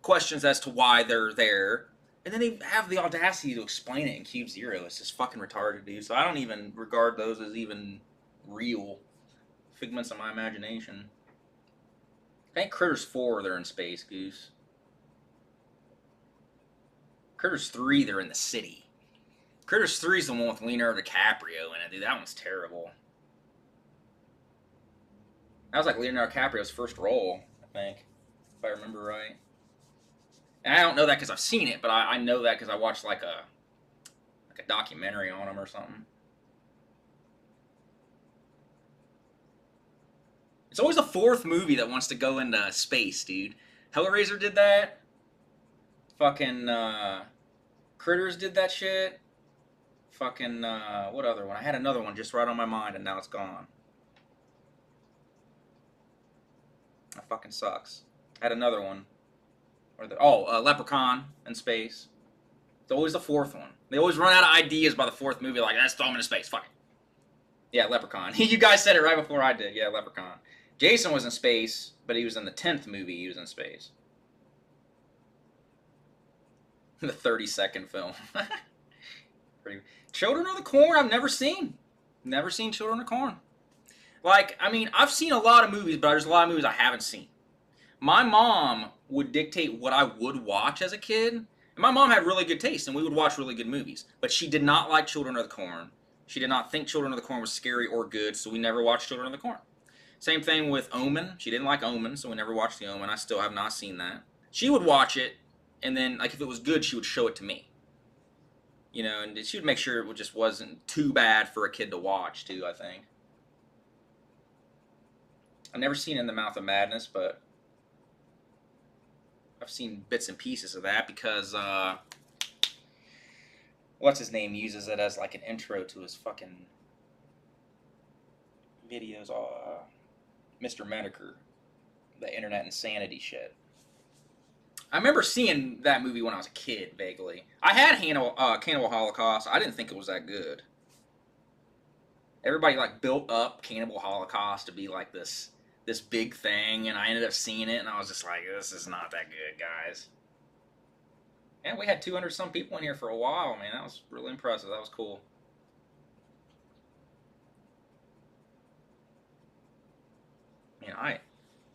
questions as to why they're there. And then they have the audacity to explain it in Cube 0. It's just fucking retarded, dude. So I don't even regard those as even real figments of my imagination. I think Critters 4, they're in space, Goose. Critters 3, they're in the city. Critters 3 is the one with Leonardo DiCaprio in it, dude. That one's terrible. That was like Leonardo DiCaprio's first role, I think, if I remember right. And I don't know that because I've seen it, but I know that because I watched like a like a documentary on him or something. It's always the fourth movie that wants to go into space, dude. Hellraiser did that. Fucking Critters did that shit. Fucking what other one? I had another one just right on my mind and now it's gone. That fucking sucks. I had another one. Leprechaun in space. It's always the fourth one. They always run out of ideas by the fourth movie. Like, let's throw him into space. Fuck it. Yeah, Leprechaun. You guys said it right before I did. Yeah, Leprechaun. Jason was in space, but he was in the 10th movie. He was in space. The 30-second film. Children of the Corn, I've never seen. Never seen Children of the Corn. Like, I mean, I've seen a lot of movies, but there's a lot of movies I haven't seen. My mom would dictate what I would watch as a kid. And my mom had really good taste, and we would watch really good movies. But she did not like Children of the Corn. She did not think Children of the Corn was scary or good, so we never watched Children of the Corn. Same thing with Omen. She didn't like Omen, so we never watched The Omen. I still have not seen that. She would watch it, and then, like, if it was good, she would show it to me. You know, and she would make sure it just wasn't too bad for a kid to watch, too, I think. I've never seen In the Mouth of Madness, but I've seen bits and pieces of that because, what's his name uses it as, like, an intro to his fucking videos, Mr. Medicare, the internet insanity shit. I remember seeing that movie when I was a kid, vaguely. I had Cannibal Holocaust. I didn't think it was that good. Everybody, like, built up Cannibal Holocaust to be, like, this big thing, and I ended up seeing it, and I was just like, this is not that good, guys. And we had 200-some people in here for a while, man. That was really impressive. That was cool. Man,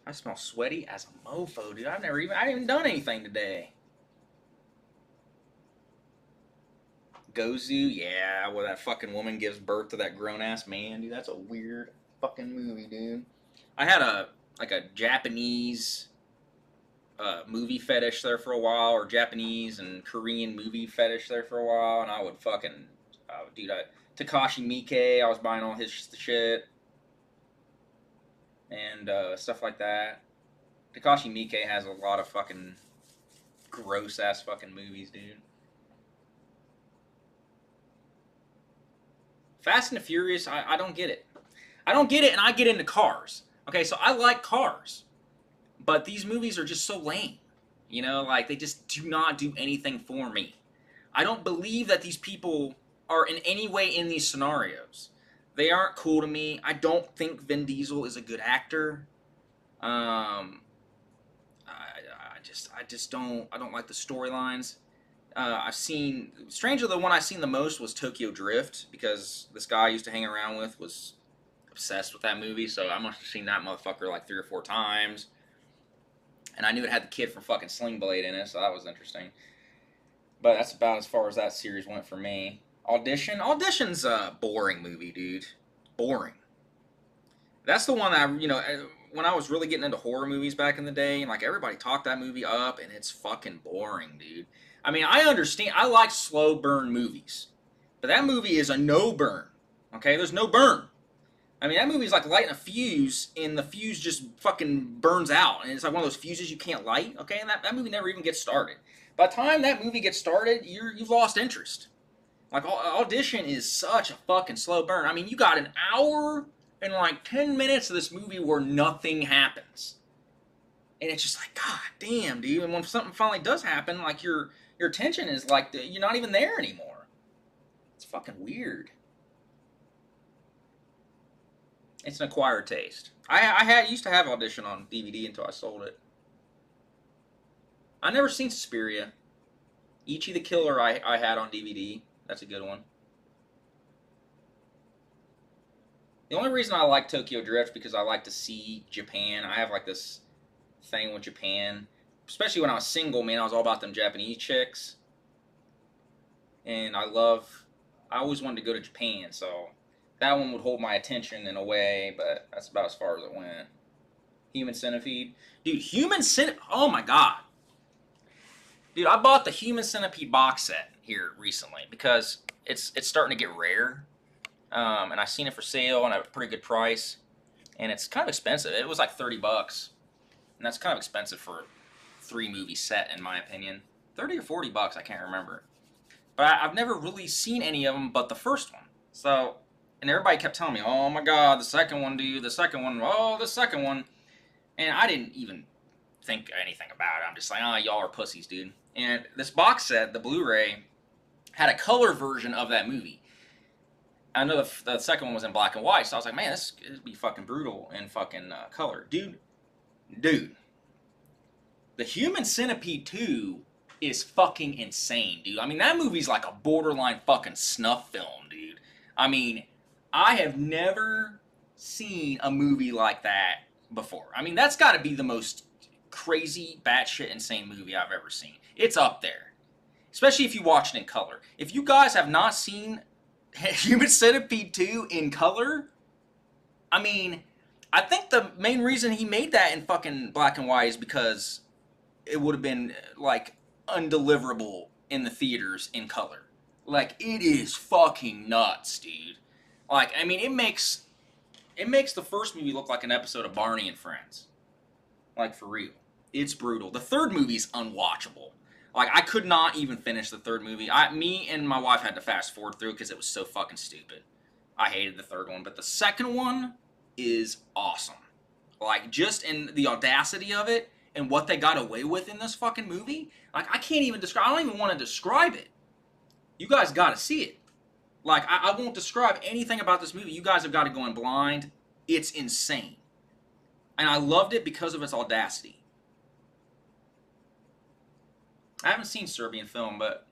I smell sweaty as a mofo, dude. I haven't even done anything today. Gozu, yeah, where that fucking woman gives birth to that grown-ass man, dude. That's a weird fucking movie, dude. I had a Japanese movie fetish there for a while, or Japanese and Korean movie fetish there for a while, and I would fucking, dude, Takashi Miike, I was buying all his shit. And stuff like that. Takashi Miike has a lot of fucking gross-ass fucking movies, dude. Fast and the Furious, I don't get it. I don't get it, and I get into cars. Okay, so I like cars. But these movies are just so lame. You know, like, they just do not do anything for me. I don't believe that these people are in any way in these scenarios. They aren't cool to me. I don't think Vin Diesel is a good actor. I don't like the storylines. Strangely, the one I've seen the most was Tokyo Drift, because this guy I used to hang around with was obsessed with that movie, so I must have seen that motherfucker like 3 or 4 times. And I knew it had the kid from fucking Sling Blade in it, so that was interesting. But that's about as far as that series went for me. Audition's a boring movie, dude. Boring. That's the one that, you know, when I was really getting into horror movies back in the day, and like everybody talked that movie up, and it's fucking boring, dude. I mean, I understand. I like slow burn movies, but that movie is a no burn. Okay, there's no burn. I mean, that movie's like lighting a fuse, and the fuse just fucking burns out, and it's like one of those fuses you can't light. Okay, and that movie never even gets started. By the time that movie gets started, you've lost interest. Like, Audition is such a fucking slow burn. I mean, you got an hour and like 10 minutes of this movie where nothing happens. And it's just like, god damn, dude. And when something finally does happen, like, your attention is like, you're not even there anymore. It's fucking weird. It's an acquired taste. I used to have Audition on DVD until I sold it. I never seen Suspiria. Ichi the Killer I had on DVD. That's a good one. The only reason I like Tokyo Drift is because I like to see Japan. I have like this thing with Japan. Especially when I was single, man, I was all about them Japanese chicks. And I always wanted to go to Japan, so that one would hold my attention in a way, but that's about as far as it went. Human Centipede. Dude, Human Centipede, oh my god. Dude, I bought the Human Centipede box set. here recently because it's starting to get rare. And I seen it for sale and at a pretty good price, and it's kind of expensive. It was like $30, and that's kind of expensive for a 3-movie set in my opinion. 30 or 40 bucks, I can't remember. But I've never really seen any of them but the first one. So, and everybody kept telling me, oh my god, the second one, dude, the second one, oh, the second one. And I didn't even think anything about it. I'm just like, oh, y'all are pussies, dude. And this box set, the Blu-ray, had a color version of that movie. I know the second one was in black and white, so I was like, man, this would be fucking brutal in fucking color. Dude, the Human Centipede 2 is fucking insane, dude. I mean, that movie's like a borderline fucking snuff film, dude. I mean, I have never seen a movie like that before. I mean, that's got to be the most crazy, batshit insane movie I've ever seen. It's up there. Especially if you watch it in color. If you guys have not seen Human Centipede 2 in color, I mean, I think the main reason he made that in fucking black and white is because it would have been, like, undeliverable in the theaters in color. Like, it is fucking nuts, dude. Like, I mean, it makes the first movie look like an episode of Barney and Friends. Like, for real. It's brutal. The third movie's unwatchable. Like, I could not even finish the third movie. Me and my wife had to fast forward through because it was so fucking stupid. I hated the third one. But the second one is awesome. Like, just in the audacity of it and what they got away with in this fucking movie. Like, I can't even describe. I don't even want to describe it. You guys got to see it. Like, I won't describe anything about this movie. You guys have got to go in blind. It's insane. And I loved it because of its audacity. I haven't seen Serbian film, but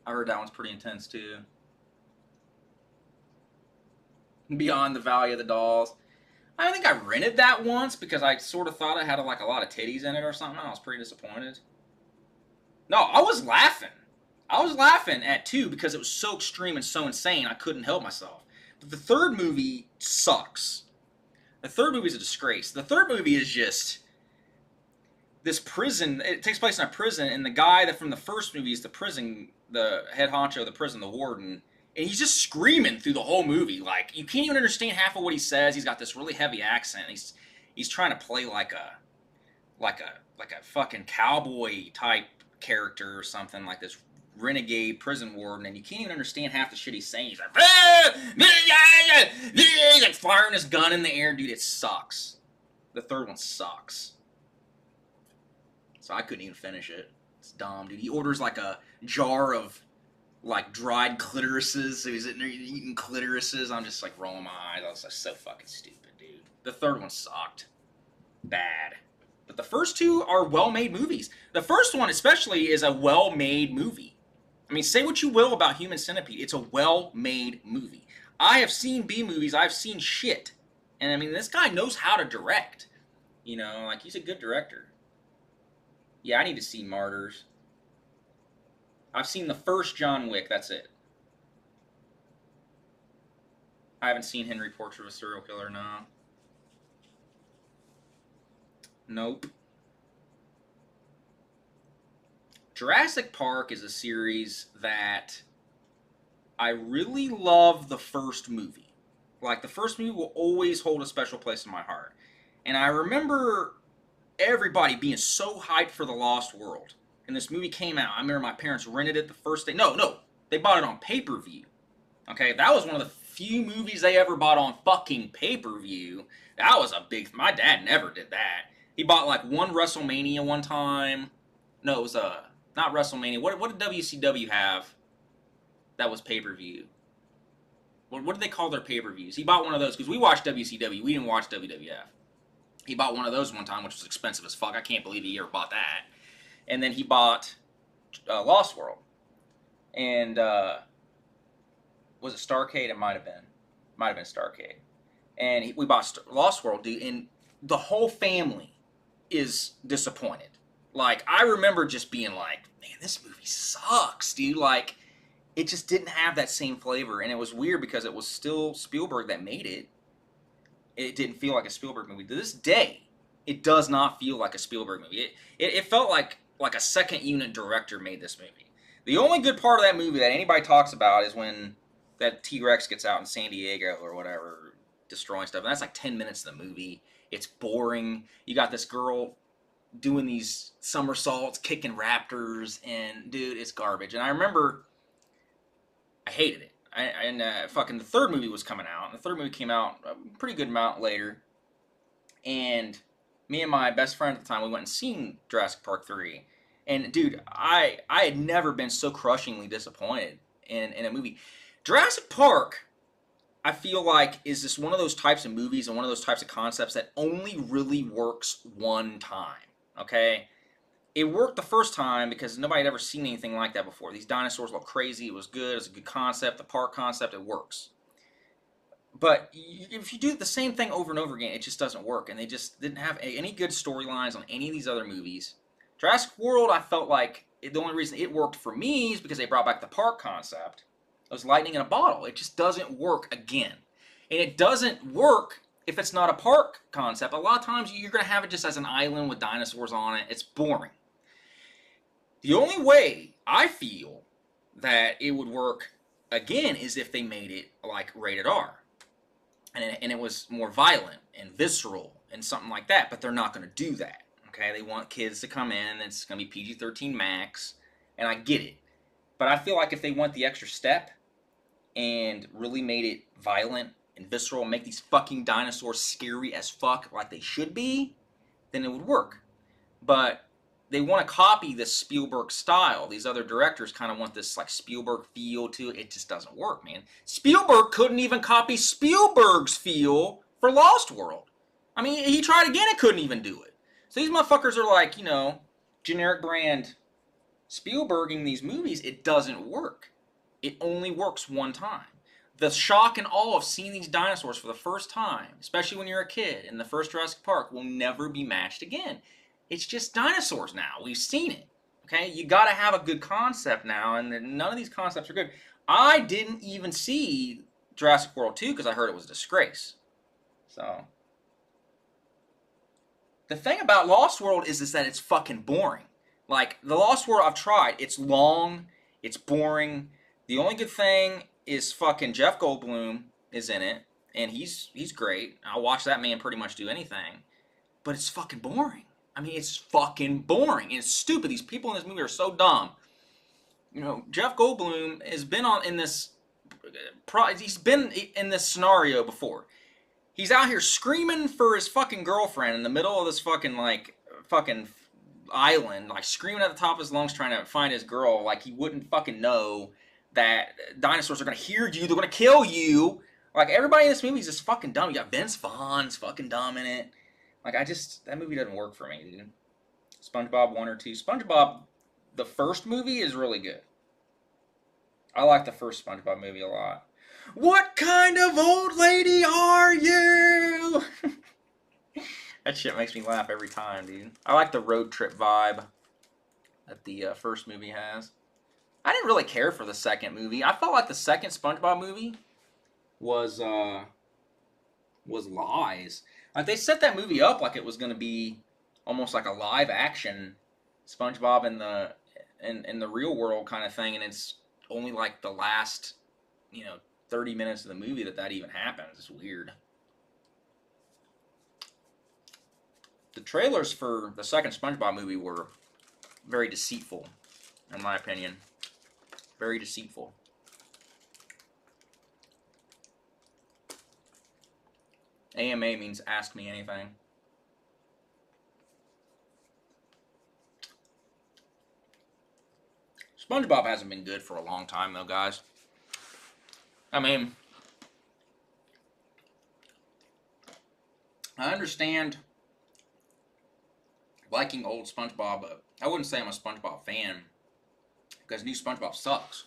I heard that one's pretty intense too. Beyond the Valley of the Dolls. I think I rented that once because I sort of thought it had like a lot of titties in it or something. I was pretty disappointed. No, I was laughing. I was laughing at 2 because it was so extreme and so insane I couldn't help myself. But the third movie sucks. The third movie is a disgrace. The third movie is just this prison. It takes place in a prison, and the guy that from the first movie is the head honcho of the prison, the warden, and he's just screaming through the whole movie. Like, you can't even understand half of what he says. He's got this really heavy accent. He's trying to play like a fucking cowboy type character or something, like this renegade prison warden, and you can't even understand half the shit he's saying. He's like firing his gun in the air. Dude, it sucks. The third one sucks. So I couldn't even finish it. It's dumb, dude. He orders like a jar of like dried clitorises. So he's in there eating clitorises. I'm just like rolling my eyes. I was like, so fucking stupid, dude. The third one sucked. Bad. But the first 2 are well-made movies. The first one especially is a well-made movie. I mean, say what you will about Human Centipede. It's a well-made movie. I have seen B-movies. I've seen shit. And I mean, this guy knows how to direct. You know, like, he's a good director. Yeah, I need to see Martyrs. I've seen the first John Wick. That's it. I haven't seen Henry Portrait of a Serial Killer, no. Nope. Jurassic Park is a series that I really love the first movie. Like, the first movie will always hold a special place in my heart. And I remember everybody being so hyped for The Lost World. And this movie came out. I remember my parents rented it the first day. No. They bought it on pay-per-view. Okay, that was one of the few movies they ever bought on fucking pay-per-view. That was a big... My dad never did that. He bought like one WrestleMania one time. No, it was not WrestleMania. What did WCW have that was pay-per-view? What did they call their pay-per-views? He bought one of those because we watched WCW. We didn't watch WWF. He bought one of those one time, which was expensive as fuck. I can't believe he ever bought that. And then he bought Lost World. And was it Starrcade? It might have been. Might have been Starrcade. And we bought Lost World, dude. And the whole family is disappointed. Like, I remember just being like, man, this movie sucks, dude. Like, it just didn't have that same flavor. And it was weird because it was still Spielberg that made it. It didn't feel like a Spielberg movie. To this day, it does not feel like a Spielberg movie. It felt like a second unit director made this movie. The only good part of that movie that anybody talks about is when that T-Rex gets out in San Diego or whatever, destroying stuff. And that's like 10 minutes of the movie. It's boring. You got this girl doing these somersaults, kicking raptors, and dude, it's garbage. And I remember I hated it. Fucking the third movie was coming out. And the third movie came out a pretty good amount later. And me and my best friend at the time, we went and seen Jurassic Park 3. And dude, I had never been so crushingly disappointed in a movie. Jurassic Park, I feel like, is just one of those types of movies and one of those types of concepts that only really works one time. Okay? It worked the first time because nobody had ever seen anything like that before. These dinosaurs look crazy. It was good. It was a good concept. The park concept, it works. But if you do the same thing over and over again, it just doesn't work. And they just didn't have any good storylines on any of these other movies. Jurassic World, I felt like the only reason it worked for me is because they brought back the park concept. It was lightning in a bottle. It just doesn't work again. And it doesn't work if it's not a park concept. A lot of times you're going to have it just as an island with dinosaurs on it. It's boring. The only way I feel that it would work again is if they made it like rated R. And it was more violent and visceral and something like that. But they're not going to do that. Okay, they want kids to come in. It's going to be PG-13 max. And I get it. But I feel like if they went the extra step and really made it violent and visceral, make these fucking dinosaurs scary as fuck like they should be, then it would work. But they want to copy this Spielberg style. These other directors kind of want this like Spielberg feel to it. It just doesn't work, man. Spielberg couldn't even copy Spielberg's feel for Lost World. I mean, he tried again and couldn't even do it. So these motherfuckers are like, you know, generic brand Spielberging these movies. It doesn't work. It only works one time. The shock and awe of seeing these dinosaurs for the first time, especially when you're a kid in the first Jurassic Park, will never be matched again. It's just dinosaurs now. We've seen it. Okay? You got to have a good concept now, and none of these concepts are good. I didn't even see Jurassic World 2 because I heard it was a disgrace. So, the thing about Lost World is that it's fucking boring. Like, the Lost World I've tried. It's long. It's boring. The only good thing is fucking Jeff Goldblum is in it, and he's great. I'll watch that man pretty much do anything. But it's fucking boring. I mean, it's fucking boring. And it's stupid. These people in this movie are so dumb. You know, Jeff Goldblum has been he's been in this scenario before. He's out here screaming for his fucking girlfriend in the middle of this fucking island, like screaming at the top of his lungs trying to find his girl, like he wouldn't fucking know that dinosaurs are gonna hear you, they're gonna kill you. Like, everybody in this movie is just fucking dumb. You got Vince Vaughn's fucking dumb in it. Like, that movie doesn't work for me, dude. SpongeBob 1 or 2. SpongeBob, the first movie is really good. I like the first SpongeBob movie a lot. What kind of old lady are you? That shit makes me laugh every time, dude. I like the road trip vibe that the first movie has. I didn't really care for the second movie. I felt like the second SpongeBob movie was lies. Like, they set that movie up like it was going to be almost like a live action SpongeBob in the real world kind of thing, and it's only like the last, 30 minutes of the movie that even happens. It's weird. The trailers for the second SpongeBob movie were very deceitful, in my opinion. Very deceitful. AMA means ask me anything. SpongeBob hasn't been good for a long time, though, guys. I mean, I understand liking old SpongeBob, but I wouldn't say I'm a SpongeBob fan, because new SpongeBob sucks.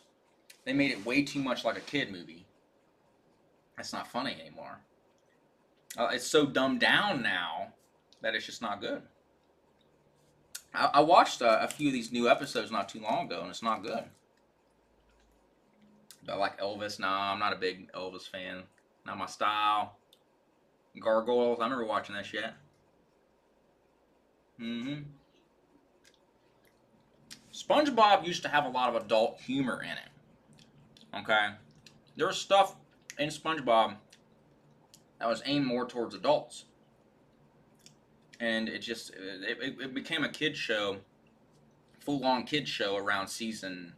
They made it way too much like a kid movie. It's not funny anymore. It's so dumbed down now that it's just not good. I watched a few of these new episodes not too long ago, and it's not good. Do I like Elvis? Nah, I'm not a big Elvis fan. Not my style. Gargoyles, I remember watching that shit. SpongeBob used to have a lot of adult humor in it. Okay? There was stuff in SpongeBob that was aimed more towards adults. And it became a kid show, full-on kid show around season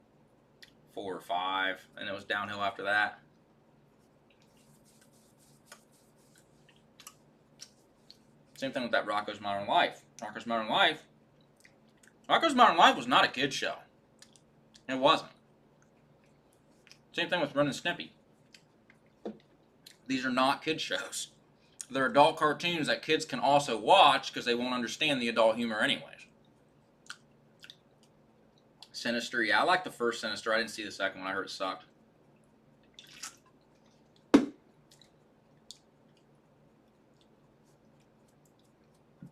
4 or 5, and it was downhill after that. Same thing with that Rocko's Modern Life. Rocko's Modern Life was not a kid show. It wasn't. Same thing with Ren and Snippy. These are not kid shows. They're adult cartoons that kids can also watch because they won't understand the adult humor anyways. Sinister, yeah, I like the first Sinister. I didn't see the second one. I heard it sucked.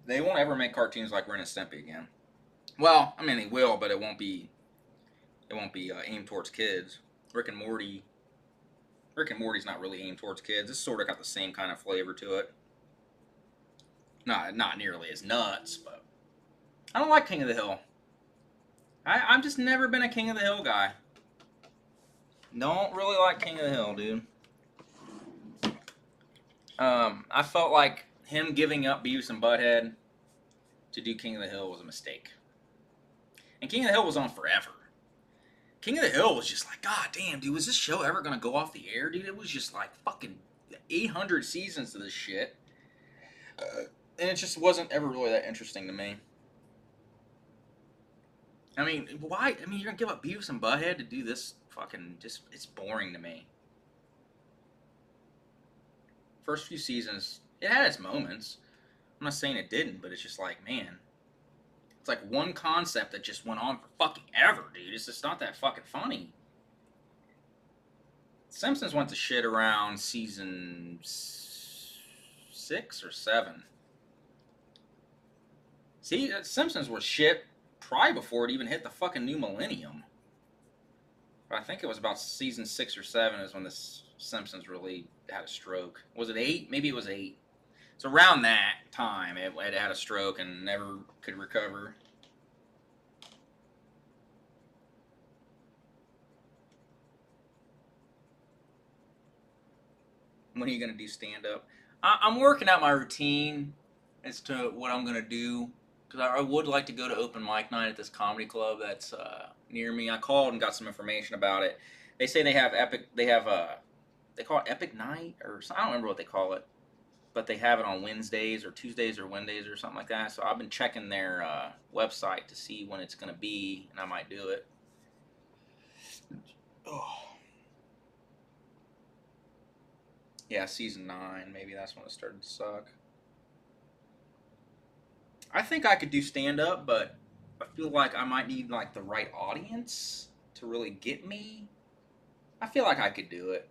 They won't ever make cartoons like Ren and Stimpy again. Well, I mean they will, but it won't be aimed towards kids. Rick and Morty's not really aimed towards kids. It's sort of got the same kind of flavor to it. Not nearly as nuts, but I don't like King of the Hill. I've just never been a King of the Hill guy. Don't really like King of the Hill, dude. I felt like him giving up Beavis and Butthead to do King of the Hill was a mistake. And King of the Hill was on forever. King of the Hill was just like, God damn, dude, was this show ever going to go off the air, dude? It was just like fucking 800 seasons of this shit. And it just wasn't ever really that interesting to me. I mean, why? I mean, you're going to give up Beavis and Butthead to do this fucking, just, it's boring to me. First few seasons, it had its moments. I'm not saying it didn't, but it's just like, man. It's like one concept that just went on for fucking ever, dude. It's just not that fucking funny. Simpsons went to shit around season 6 or 7. See, Simpsons was shit probably before it even hit the fucking new millennium. But I think it was about season 6 or 7 is when the Simpsons really had a stroke. Was it 8? Maybe it was 8. So around that time, it had a stroke and never could recover. When are you going to do stand-up? I'm working out my routine as to what I'm going to do. Because I would like to go to open mic night at this comedy club that's near me. I called and got some information about it. They say they have they call it Epic Night, or I don't remember what they call it. But they have it on Wednesdays or Tuesdays or Wednesdays or something like that. So I've been checking their website to see when it's going to be, and I might do it. Oh. Yeah, season 9. Maybe that's when it started to suck. I think I could do stand-up, but I feel like I might need like the right audience to really get me. I feel like I could do it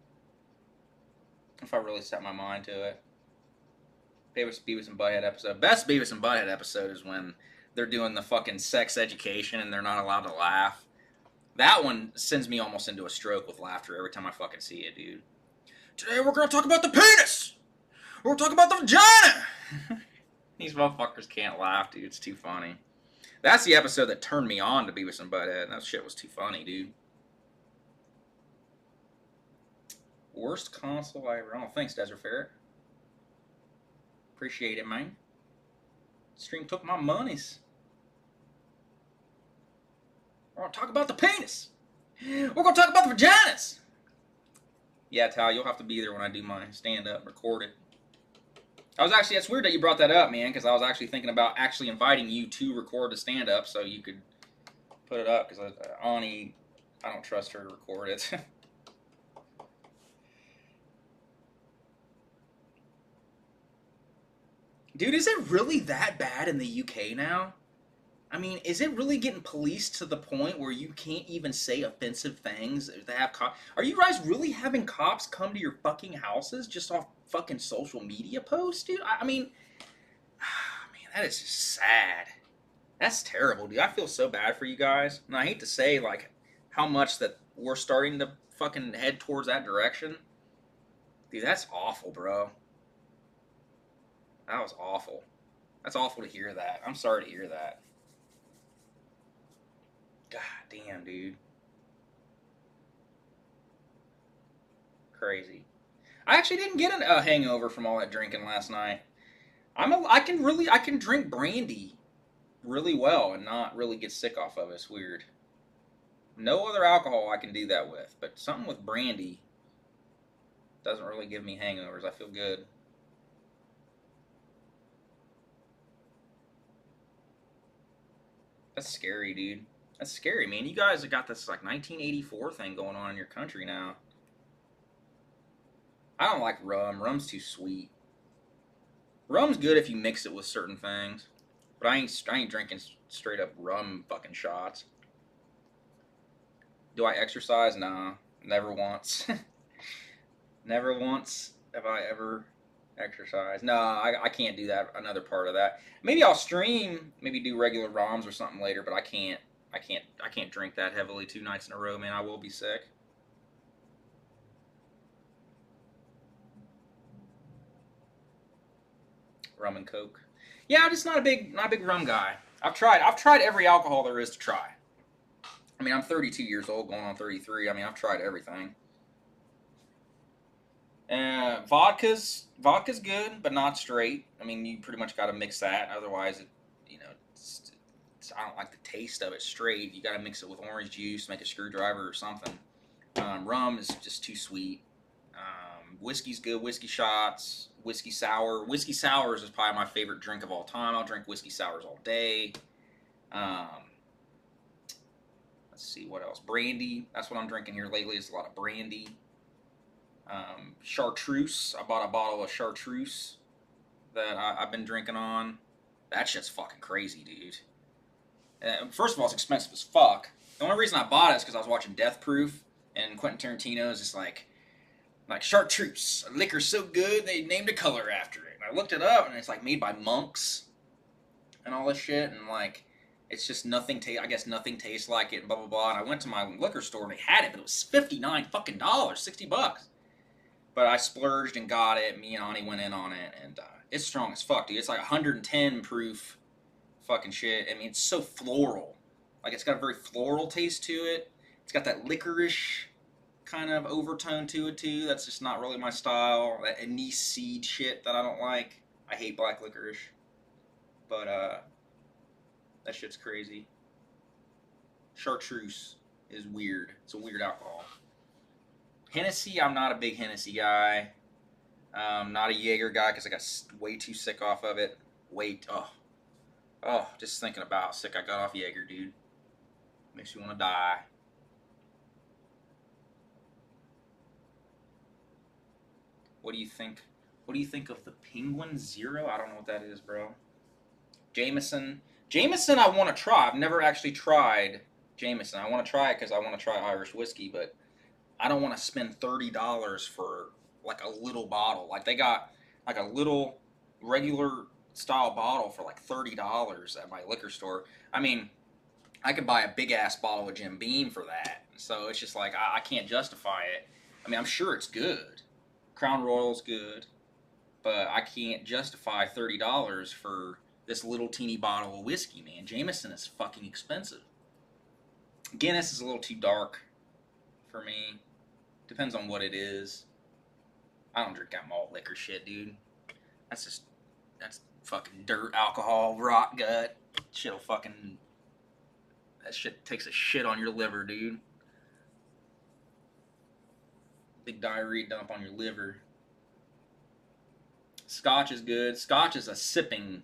if I really set my mind to it. Favorite Beavis and Butthead episode. Best Beavis and Butthead episode is when they're doing the fucking sex education and they're not allowed to laugh. That one sends me almost into a stroke with laughter every time I fucking see it, dude. Today we're going to talk about the penis! We're going to talk about the vagina! These motherfuckers can't laugh, dude. It's too funny. That's the episode that turned me on to Beavis and Butthead. That shit was too funny, dude. Worst console I ever owned. Thanks, Desert Ferret. Appreciate it, man. Stream took my monies. We're going to talk about the penis. We're going to talk about the vaginas. Yeah, Tal, you'll have to be there when I do my stand-up, record it. It's weird that you brought that up, man, because I was actually thinking about actually inviting you to record the stand-up so you could put it up, because Ani, I don't trust her to record it. Dude, is it really that bad in the UK now? I mean, is it really getting policed to the point where you can't even say offensive things? They have Are you guys really having cops come to your fucking houses just off fucking social media posts, dude? I mean, man, that is just sad. That's terrible, dude. I feel so bad for you guys. And I hate to say, like, how much that we're starting to fucking head towards that direction. Dude, that's awful, bro. That was awful. That's awful to hear that. I'm sorry to hear that. God. damn, dude. Crazy. I actually didn't get a hangover from all that drinking last night. I can drink brandy really well and not really get sick off of it. It's weird. No other alcohol I can do that with, but something with brandy doesn't really give me hangovers. I feel good. That's scary, dude. That's scary, man. You guys have got this like 1984 thing going on in your country now. I don't like rum. Rum's too sweet. Rum's good if you mix it with certain things, but I ain't drinking straight up rum fucking shots. Do I exercise? Nah, never once. Never once have I ever exercised. No, I can't do that. Another part of that. Maybe I'll stream. Maybe do regular ROMs or something later. But I can't drink that heavily 2 nights in a row, man. I will be sick. Rum and Coke. Yeah, I'm just not a big rum guy. I've tried every alcohol there is to try. I mean, I'm 32 years old, going on 33. I mean, I've tried everything. Vodka's good, but not straight. I mean, you pretty much got to mix that. Otherwise, I don't like the taste of it straight. You got to mix it with orange juice, make a screwdriver or something. Rum is just too sweet. Whiskey's good. Whiskey shots, whiskey sour. Whiskey sours is probably my favorite drink of all time. I'll drink whiskey sours all day. Let's see what else. Brandy. That's what I'm drinking here lately. Is a lot of brandy. Chartreuse. I bought a bottle of chartreuse that I've been drinking on. That shit's fucking crazy, dude. First of all, it's expensive as fuck. The only reason I bought it is because I was watching Death Proof, and Quentin Tarantino is just like chartreuse. A liquor so good they named a color after it. And I looked it up, and it's like made by monks and all this shit, and like it's just nothing. I guess nothing tastes like it. And blah blah blah. And I went to my liquor store and they had it, but it was $59 fucking dollars, $60. But I splurged and got it. Me and Ani went in on it, and it's strong as fuck, dude. It's like 110 proof fucking shit. I mean, it's so floral. Like, it's got a very floral taste to it. It's got that licorice kind of overtone to it, too. That's just not really my style. That anise seed shit that I don't like. I hate black licorice. But, that shit's crazy. Chartreuse is weird. It's a weird alcohol. Hennessy, I'm not a big Hennessy guy. Not a Jaeger guy because I got way too sick off of it. Just thinking about how sick I got off Jaeger, dude. Makes you want to die. What do you think? What do you think of the Penguin Zero? I don't know what that is, bro. Jameson. Jameson I want to try. I've never actually tried Jameson. I want to try it because I want to try Irish whiskey, but I don't want to spend $30 for like a little bottle. Like they got like a little regular style bottle for like $30 at my liquor store. I mean, I could buy a big ass bottle of Jim Beam for that. So it's just like I can't justify it. I mean, I'm sure it's good. Crown Royal's good, but I can't justify $30 for this little teeny bottle of whiskey, man. Jameson is fucking expensive. Guinness is a little too dark for me. Depends on what it is. I don't drink that malt liquor shit, dude. That's fucking dirt, alcohol, rot gut. That shit takes a shit on your liver, dude. Big diarrhea dump on your liver. Scotch is good. Scotch is a sipping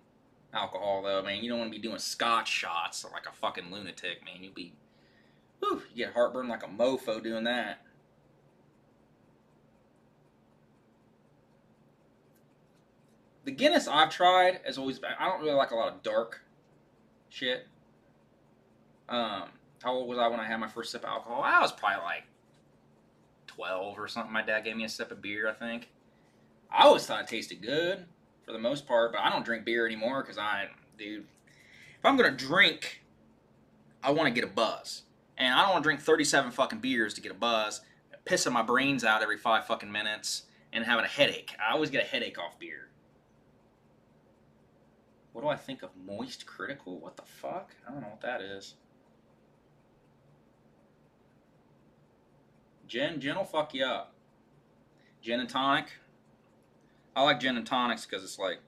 alcohol, though, man. You don't want to be doing scotch shots like a fucking lunatic, man. You get heartburn like a mofo doing that. The Guinness I've tried has always been, I don't really like a lot of dark shit. How old was I when I had my first sip of alcohol? I was probably like 12 or something. My dad gave me a sip of beer, I think. I always thought it tasted good for the most part, but I don't drink beer anymore because dude, if I'm going to drink, I want to get a buzz. And I don't want to drink 37 fucking beers to get a buzz, pissing my brains out every 5 fucking minutes, and having a headache. I always get a headache off beer. What do I think of Moist Critical? What the fuck? I don't know what that is. Gin will fuck you up. Gin and tonic. I like gin and tonics because it's like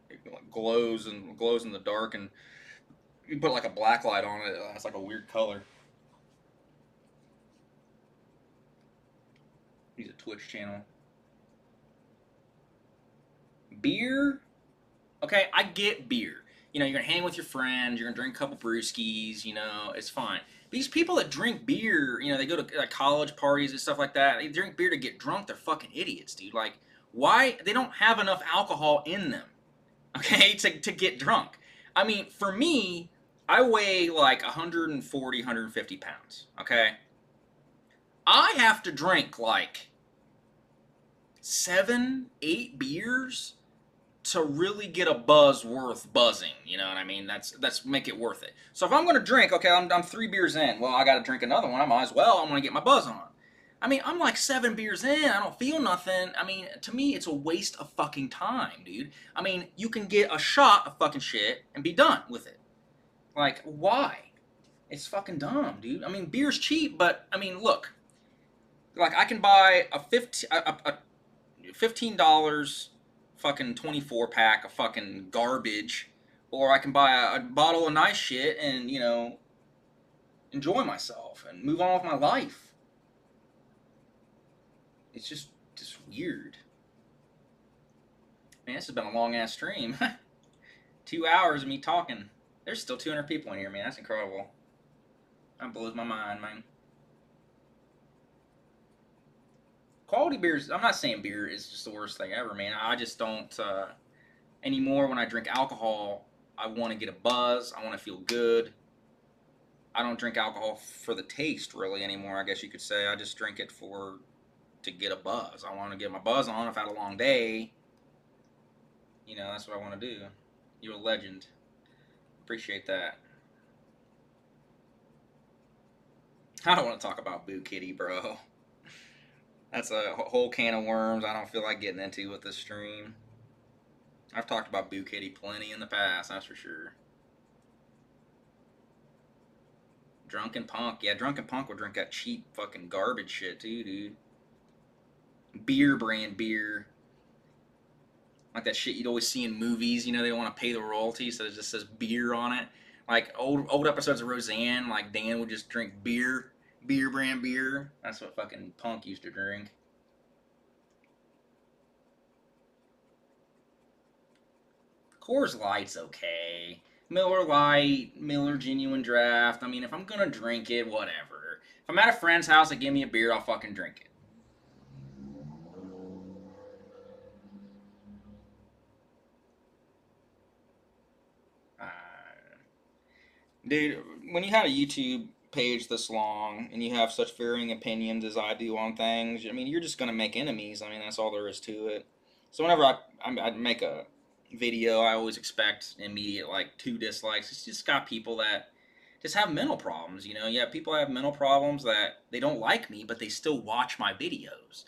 it glows in the dark, and you put like a black light on it. It's like a weird color. He's a Twitch channel. Beer. Okay, I get beer. You know, you're gonna hang with your friends. You're gonna drink a couple brewskis. You know, it's fine. These people that drink beer, you know, they go to like college parties and stuff like that. They drink beer to get drunk. They're fucking idiots, dude. Like, why? They don't have enough alcohol in them, okay, to get drunk. I mean, for me, I weigh like 140, 150 pounds, okay? I have to drink like 7, 8 beers to really get a buzz worth buzzing, you know what I mean? That's make it worth it. So if I'm gonna drink, okay, I'm 3 beers in. Well, I gotta drink another one. I might as well. I'm gonna get my buzz on. I mean, I'm like 7 beers in. I don't feel nothing. I mean, to me, it's a waste of fucking time, dude. I mean, you can get a shot of fucking shit and be done with it. Like, why? It's fucking dumb, dude. I mean, beer's cheap, but I mean, look. Like, I can buy a $15 fucking 24 pack of fucking garbage, or I can buy a bottle of nice shit and, you know, enjoy myself and move on with my life. It's just weird. Man, this has been a long ass stream. 2 hours of me talking. There's still 200 people in here, man. That's incredible. That blows my mind, man. Quality beers, I'm not saying beer is just the worst thing ever, man. I just don't, anymore when I drink alcohol, I want to get a buzz. I want to feel good. I don't drink alcohol for the taste, really, anymore, I guess you could say. I just drink it to get a buzz. I want to get my buzz on. If I had a long day, you know, that's what I want to do. You're a legend. Appreciate that. I don't want to talk about Boo Kitty, bro. That's a whole can of worms I don't feel like getting into with this stream. I've talked about Boo Kitty plenty in the past, that's for sure. Drunken Punk. Yeah, Drunken Punk will drink that cheap fucking garbage shit too, dude. Beer brand beer. Like that shit you'd always see in movies, you know, they don't want to pay the royalties, so it just says beer on it. Like old episodes of Roseanne, like Dan would just drink beer brand beer. That's what fucking Punk used to drink. Coors Light's okay. Miller Lite, Miller Genuine Draft. I mean, if I'm gonna drink it, whatever. If I'm at a friend's house and give me a beer, I'll fucking drink it. Dude, when you have a YouTube page this long and you have such varying opinions as I do on things, I mean, you're just going to make enemies. I mean, that's all there is to it. So whenever I make a video, I always expect immediate, like, 2 dislikes. It's just got people that just have mental problems, you know? You have people that have mental problems that they don't like me, but they still watch my videos.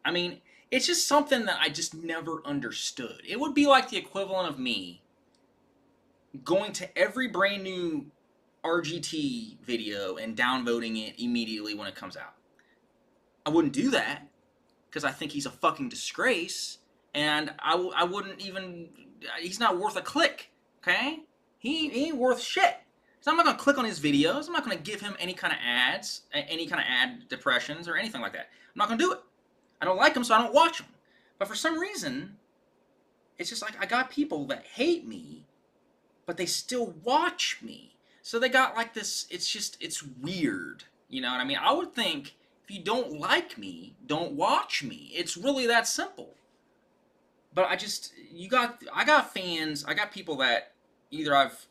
I mean, it's just something that I just never understood. It would be like the equivalent of me going to every brand new RGT video and downvoting it immediately when it comes out. I wouldn't do that because I think he's a fucking disgrace, and I wouldn't even. He's not worth a click. Okay, he ain't worth shit. So I'm not gonna click on his videos. I'm not gonna give him any kind of ads, any kind of ad depressions or anything like that. I'm not gonna do it. I don't like him, so I don't watch him. But for some reason, it's just like I got people that hate me, but they still watch me. So they got like this, it's weird. You know what I mean? I would think if you don't like me, don't watch me. It's really that simple. But I got fans, I got people that either I've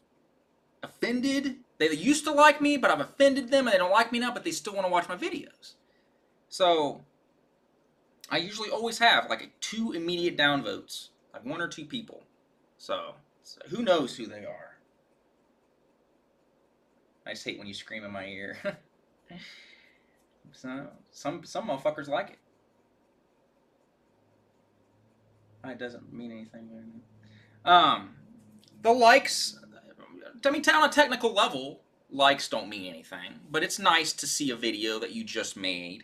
offended, they used to like me, but I've offended them and they don't like me now, but they still want to watch my videos. So I usually always have like 2 immediate downvotes, like 1 or 2 people. So who knows who they are. I just hate when you scream in my ear. So, some motherfuckers like it. It doesn't mean anything. The likes, I mean, on a technical level, likes don't mean anything. But it's nice to see a video that you just made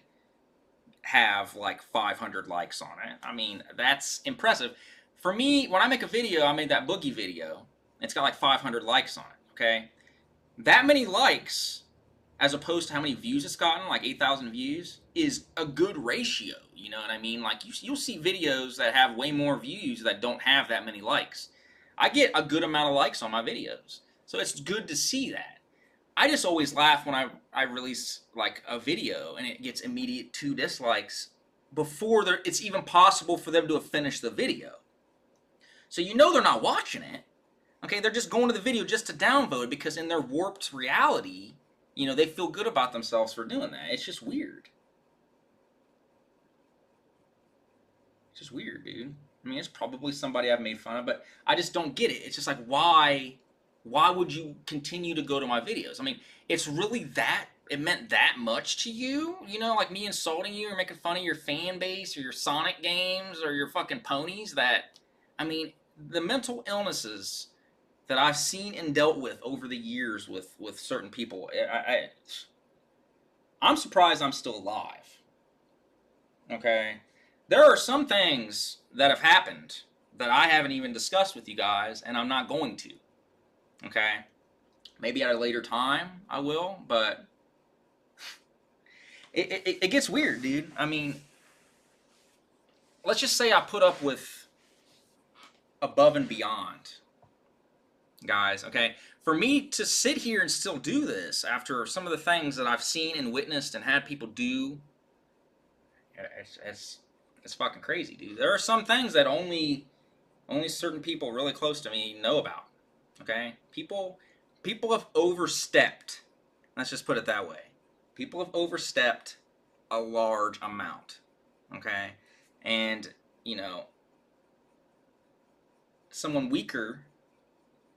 have like 500 likes on it. I mean, that's impressive. For me, when I make a video, I made that boogie video. It's got like 500 likes on it, okay? That many likes, as opposed to how many views it's gotten, like 8,000 views, is a good ratio. You know what I mean? Like, you'll see videos that have way more views that don't have that many likes. I get a good amount of likes on my videos. So it's good to see that. I just always laugh when I release like a video and it gets immediate 2 dislikes before it's even possible for them to have finished the video. So you know they're not watching it. Okay, they're just going to the video just to downvote because in their warped reality, you know, they feel good about themselves for doing that. It's just weird. It's just weird, dude. I mean, it's probably somebody I've made fun of, but I just don't get it. It's just like, why would you continue to go to my videos? I mean, it's really that, it meant that much to you? You know, like me insulting you or making fun of your fan base or your Sonic games or your fucking ponies that, I mean, the mental illnesses that I've seen and dealt with over the years with certain people, I'm surprised I'm still alive. Okay? There are some things that have happened that I haven't even discussed with you guys, and I'm not going to. Okay? Maybe at a later time I will, but it gets weird, dude. I mean, let's just say I put up with above and beyond, guys, okay? For me to sit here and still do this after some of the things that I've seen and witnessed and had people do, it's fucking crazy, dude. There are some things that only certain people really close to me know about, okay? People have overstepped. Let's just put it that way. People have overstepped a large amount, okay? And, you know, someone weaker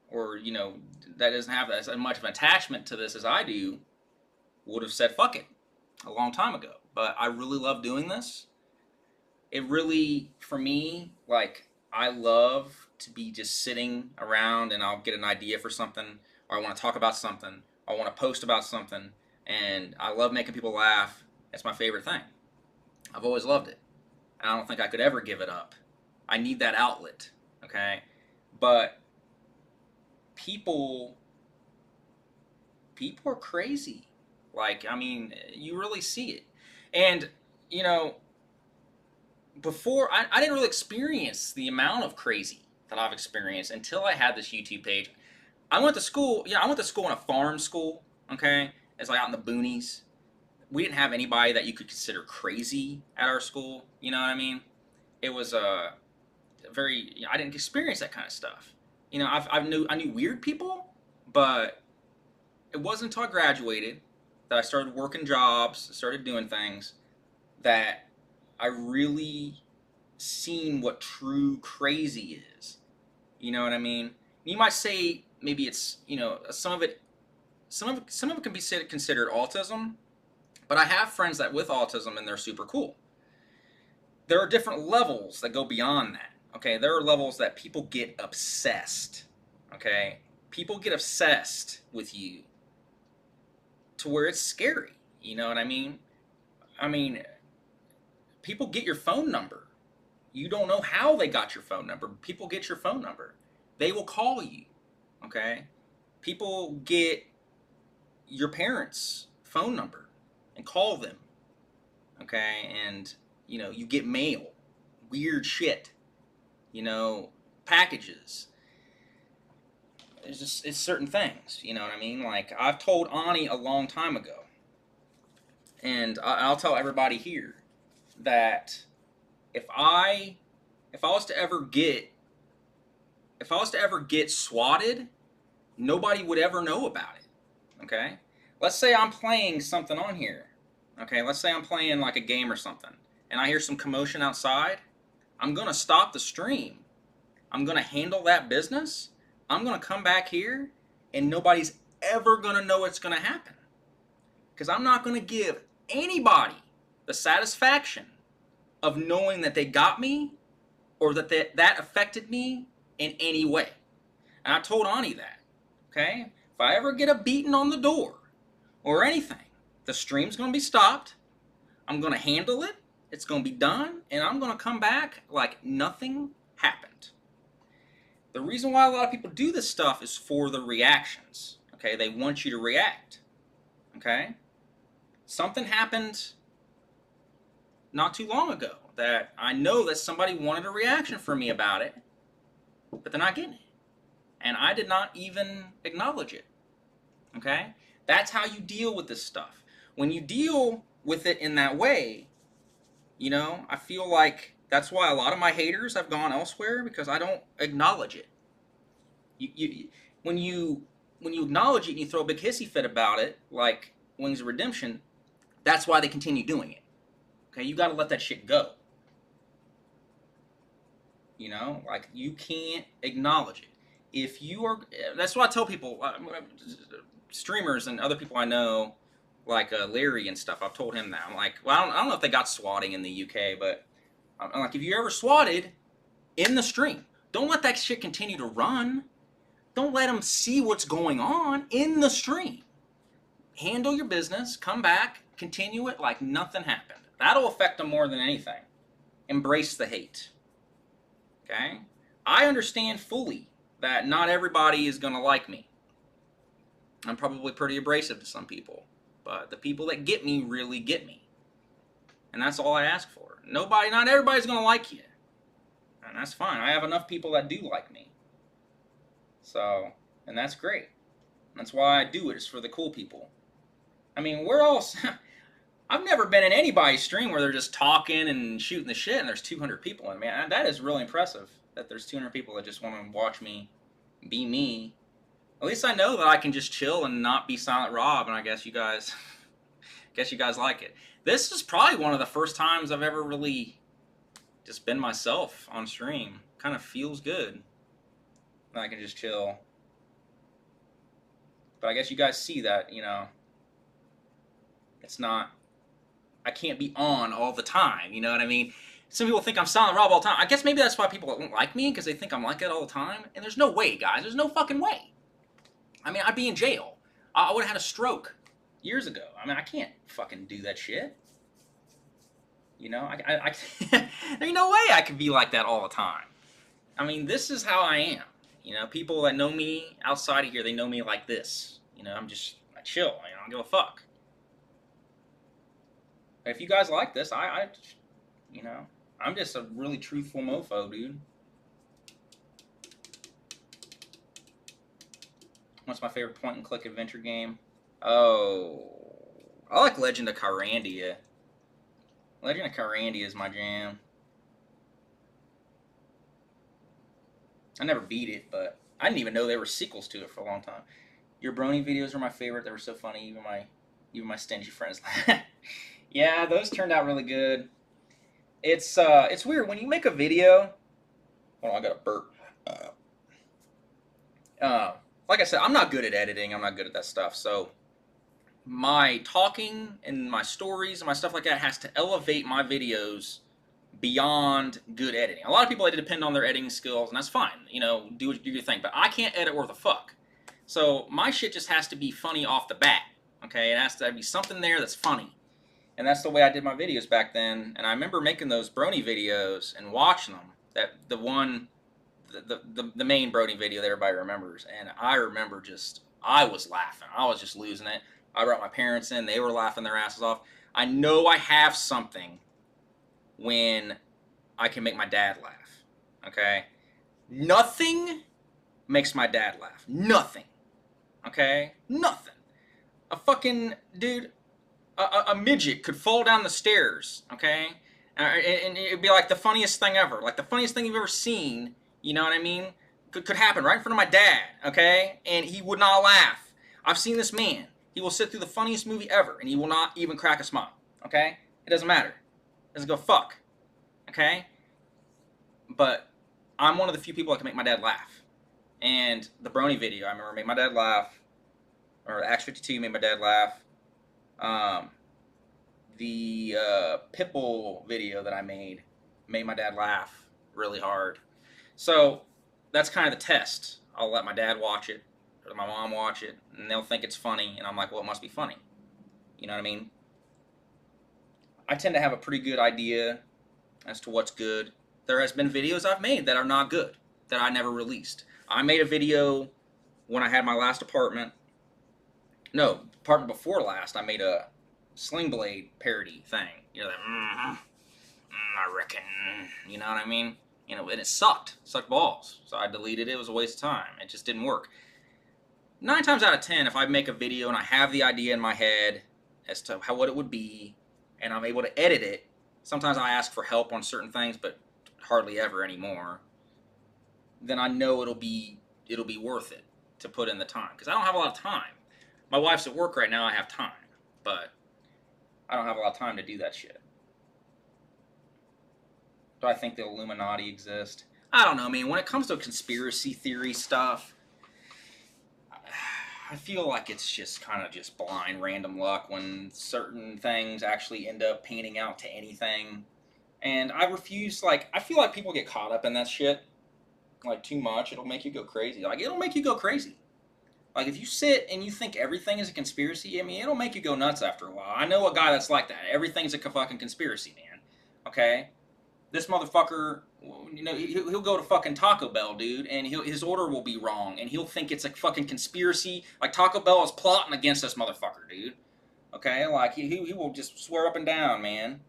or, you know, that doesn't have as much of an attachment to this as I do would have said fuck it a long time ago. But I really love doing this. It really, for me, like, I love to be just sitting around and I'll get an idea for something, or I want to talk about something, or I want to post about something, and I love making people laugh. It's my favorite thing. I've always loved it. And I don't think I could ever give it up. I need that outlet, okay? But people are crazy. Like, I mean, you really see it. And, you know, before, I didn't really experience the amount of crazy that I've experienced until I had this YouTube page. I went to school, I went to school in a farm school, okay? It's like out in the boonies. We didn't have anybody that you could consider crazy at our school, you know what I mean? It was I didn't experience that kind of stuff. You know, I knew weird people, but it wasn't until I graduated that I started working jobs, started doing things, that I really seen what true crazy is. You know what I mean? You might say maybe it's, you know, some of it can be considered autism, but I have friends that with autism and they're super cool. There are different levels that go beyond that. Okay, there are levels that people get obsessed. Okay, people get obsessed with you to where it's scary. You know what I mean? I mean, people get your phone number. You don't know how they got your phone number. People get your phone number. They will call you. Okay, people get your parents' phone number and call them. Okay, and you know, you get mail, weird shit. You know, packages. It's certain things, you know what I mean? Like, I've told Ani a long time ago, and I'll tell everybody here, that if I was to ever get swatted, nobody would ever know about it, okay? Let's say I'm playing something on here, okay? Let's say I'm playing like a game or something, and I hear some commotion outside. I'm going to stop the stream. I'm going to handle that business. I'm going to come back here, and nobody's ever going to know what's going to happen. Because I'm not going to give anybody the satisfaction of knowing that they got me or that that affected me in any way. And I told Ani that, okay? If I ever get a beating on the door or anything, the stream's going to be stopped. I'm going to handle it. It's going to be done, and I'm going to come back like nothing happened. The reason why a lot of people do this stuff is for the reactions. Okay, they want you to react. Okay? Something happened not too long ago that I know that somebody wanted a reaction from me about it, but they're not getting it. And I did not even acknowledge it. Okay? That's how you deal with this stuff. When you deal with it in that way, you know, I feel like that's why a lot of my haters have gone elsewhere, because I don't acknowledge it. When you acknowledge it and you throw a big hissy fit about it, like Wings of Redemption, that's why they continue doing it. Okay, you got to let that shit go. You know, like, you can't acknowledge it. If you are, that's what I tell people, streamers and other people I know, like Larry and stuff. I've told him that. I'm like, well, I don't know if they got swatting in the UK, but I'm like, if you ever swatted in the stream, don't let that shit continue to run. Don't let them see what's going on in the stream. Handle your business, come back, continue it like nothing happened. That'll affect them more than anything. Embrace the hate. Okay? I understand fully that not everybody is going to like me. I'm probably pretty abrasive to some people. But the people that get me really get me. And that's all I ask for. Not everybody's going to like you. And that's fine. I have enough people that do like me. So, and that's great. That's why I do it. It's for the cool people. I mean, we're all... I've never been in anybody's stream where they're just talking and shooting the shit and there's 200 people in. Man, that is really impressive, that there's 200 people that just want to watch me be me. At least I know that I can just chill and not be Silent Rob, and I guess you guys like it. This is probably one of the first times I've ever really just been myself on stream. Kind of feels good. I can just chill. But I guess you guys see that, you know, it's not, I can't be on all the time, you know what I mean? Some people think I'm Silent Rob all the time. I guess maybe that's why people don't like me, because they think I'm like that all the time. And there's no way, guys. There's no fucking way. I mean, I'd be in jail. I would have had a stroke years ago. I mean, I can't fucking do that shit. You know, there's no way I could be like that all the time. I mean, this is how I am. You know, people that know me outside of here, they know me like this. You know, I chill. I don't give a fuck. But if you guys like this, you know, I'm just a really truthful mofo, dude. What's my favorite point-and-click adventure game? Oh, I like Legend of Kyrandia. Legend of Kyrandia is my jam. I never beat it, but I didn't even know there were sequels to it for a long time. Your Brony videos are my favorite. They were so funny. Even my stingy friends. Yeah, those turned out really good. It's weird when you make a video. Hold on, I got a burp. Like I said, I'm not good at editing. I'm not good at that stuff. So my talking and my stories and my stuff like that has to elevate my videos beyond good editing. A lot of people, they depend on their editing skills, and that's fine. You know, do your thing. But I can't edit worth a fuck. So my shit just has to be funny off the bat. Okay, it has to be something there that's funny. And that's the way I did my videos back then. And I remember making those Brony videos and watching them. The main Brony video that everybody remembers. And I remember I was laughing. I was just losing it. I brought my parents in. They were laughing their asses off. I know I have something when I can make my dad laugh. Okay? Nothing makes my dad laugh. Nothing. Okay? Nothing. A fucking dude... A midget could fall down the stairs, okay? And it'd be like the funniest thing ever. Like the funniest thing you've ever seen, you know what I mean? Could happen right in front of my dad, okay? And he would not laugh. I've seen this man. He will sit through the funniest movie ever, and he will not even crack a smile, okay? It doesn't matter. It doesn't go fuck, okay? But I'm one of the few people that can make my dad laugh. And the Brony video, I remember, made my dad laugh. Or Axe 52 made my dad laugh. The Pitbull video that I made my dad laugh really hard. So that's kind of the test. I'll let my dad watch it, or my mom watch it, and they'll think it's funny, and I'm like, well, it must be funny. You know what I mean? I tend to have a pretty good idea as to what's good. There has been videos I've made that are not good, that I never released. I made a video when I had my last apartment. No, apartment before last, I made a Sling Blade parody thing. You're like, I reckon, you know what I mean? You know, and it sucked balls. So I deleted it. It was a waste of time. It just didn't work. 9 times out of 10, if I make a video and I have the idea in my head as to what it would be, and I'm able to edit it, sometimes I ask for help on certain things, but hardly ever anymore, then I know it'll be worth it to put in the time. Because I don't have a lot of time. My wife's at work right now, I have time. But I don't have a lot of time to do that shit. Do I think the Illuminati exist? I don't know, man. When it comes to conspiracy theory stuff, I feel like it's just kind of just blind random luck when certain things actually end up panning out to anything. And I refuse, like, I feel like people get caught up in that shit, like, too much. It'll make you go crazy. Like, it'll make you go crazy. Like, if you sit and you think everything is a conspiracy, I mean, it'll make you go nuts after a while. I know a guy that's like that. Everything's a fucking conspiracy, man. Okay? This motherfucker, you know, he'll go to fucking Taco Bell, dude, and his order will be wrong, and he'll think it's a fucking conspiracy. Like, Taco Bell is plotting against this motherfucker, dude. Okay? Like, he will just swear up and down, man.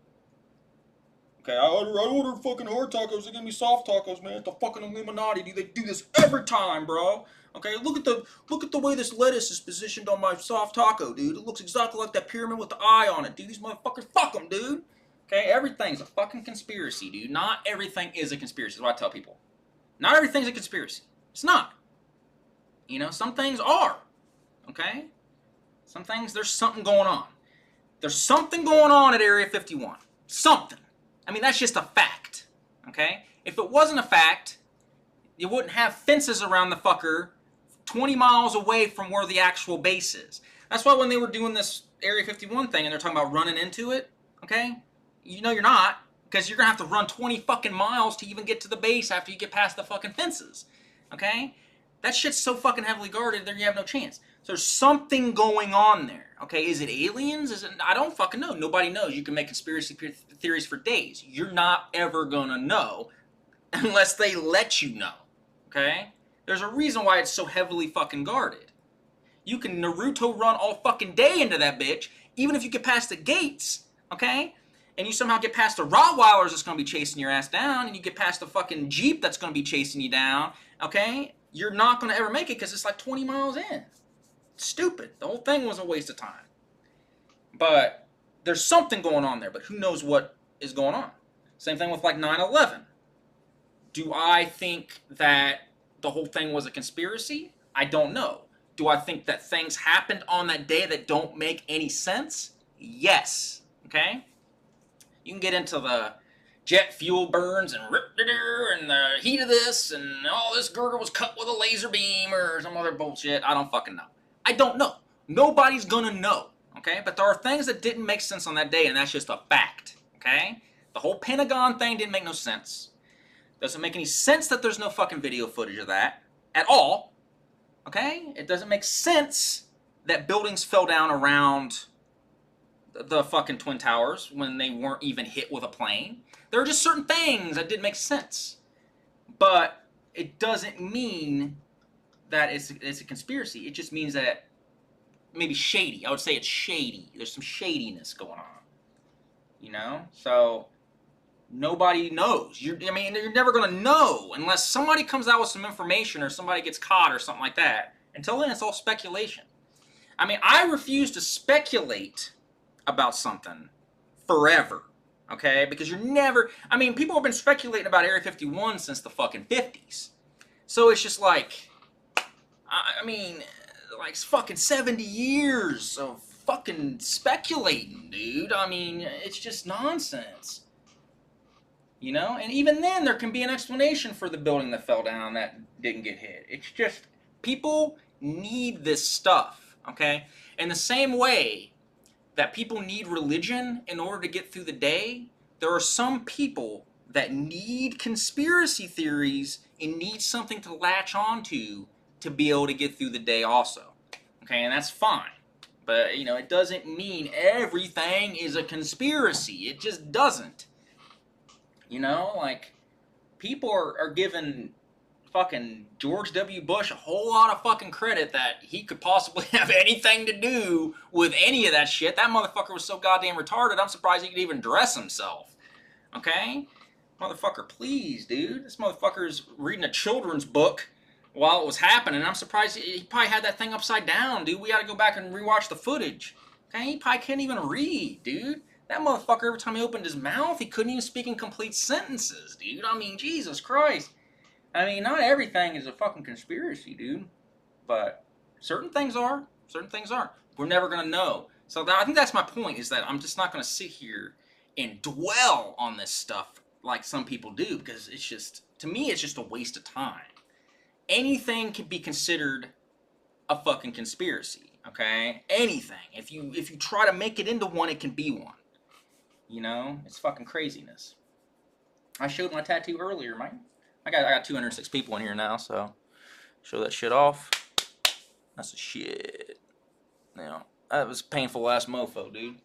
Okay, I ordered fucking hard tacos. They give me soft tacos, man. It's the fucking Illuminati, dude. They do this every time, bro. Okay, look at the way this lettuce is positioned on my soft taco, dude. It looks exactly like that pyramid with the eye on it, dude. These motherfuckers, fuck them, dude. Okay, everything's a fucking conspiracy, dude. Not everything is a conspiracy. That's what I tell people. Not everything's a conspiracy. It's not. You know, some things are. Okay? Some things, there's something going on. There's something going on at Area 51. Something. I mean, that's just a fact. Okay? If it wasn't a fact, you wouldn't have fences around the fucker 20 miles away from where the actual base is. That's why when they were doing this Area 51 thing and they're talking about running into it, okay? You know you're not, because you're going to have to run 20 fucking miles to even get to the base after you get past the fucking fences. Okay? That shit's so fucking heavily guarded there you have no chance. So there's something going on there. Okay? Is it aliens? Is it? I don't fucking know. Nobody knows. You can make conspiracy theories for days. You're not ever going to know unless they let you know. Okay? There's a reason why it's so heavily fucking guarded. You can Naruto run all fucking day into that bitch, even if you get past the gates, okay? And you somehow get past the Rottweilers that's going to be chasing your ass down, and you get past the fucking Jeep that's going to be chasing you down, okay? You're not going to ever make it because it's like 20 miles in. It's stupid. The whole thing was a waste of time. But there's something going on there, but who knows what is going on? Same thing with like 9/11. Do I think that the whole thing was a conspiracy? I don't know. Do I think that things happened on that day that don't make any sense? Yes. Okay? You can get into the jet fuel burns and the heat of this and this girder was cut with a laser beam or some other bullshit. I don't fucking know. I don't know. Nobody's gonna know. Okay? But there are things that didn't make sense on that day, and that's just a fact. Okay? The whole Pentagon thing didn't make no sense. Doesn't make any sense that there's no fucking video footage of that at all. Okay? It doesn't make sense that buildings fell down around the fucking Twin Towers when they weren't even hit with a plane. There are just certain things that didn't make sense. But it doesn't mean that it's a conspiracy. It just means that maybe shady. I would say it's shady. There's some shadiness going on. You know? So nobody knows. You're never going to know unless somebody comes out with some information or somebody gets caught or something like that. Until then, it's all speculation. I mean, I refuse to speculate about something forever, okay? Because you're never... I mean, people have been speculating about Area 51 since the fucking 50s. So it's just like... I mean, like fucking 70 years of fucking speculating, dude. I mean, it's just nonsense. You know? And even then, there can be an explanation for the building that fell down that didn't get hit. It's just... People need this stuff, okay? In the same way that people need religion in order to get through the day, there are some people that need conspiracy theories and need something to latch onto to be able to get through the day also. Okay, and that's fine. But, you know, it doesn't mean everything is a conspiracy. It just doesn't. You know, like, people are giving fucking George W. Bush a whole lot of fucking credit that he could possibly have anything to do with any of that shit. That motherfucker was so goddamn retarded, I'm surprised he could even dress himself. Okay? Motherfucker, please, dude. This motherfucker's reading a children's book while it was happening. I'm surprised he probably had that thing upside down, dude. We gotta go back and rewatch the footage. Okay? He probably couldn't even read, dude. That motherfucker, every time he opened his mouth, he couldn't even speak in complete sentences, dude. I mean, Jesus Christ. I mean, not everything is a fucking conspiracy, dude. But certain things are. Certain things aren't. We're never going to know. So I think that's my point, is that I'm just not going to sit here and dwell on this stuff like some people do, because it's just, to me, it's just a waste of time. Anything can be considered a fucking conspiracy, okay? Anything. If you try to make it into one, it can be one. You know? It's fucking craziness. I showed my tattoo earlier, man. I got 206 people in here now, so show that shit off. That's the shit. You know, that was painful ass mofo, dude.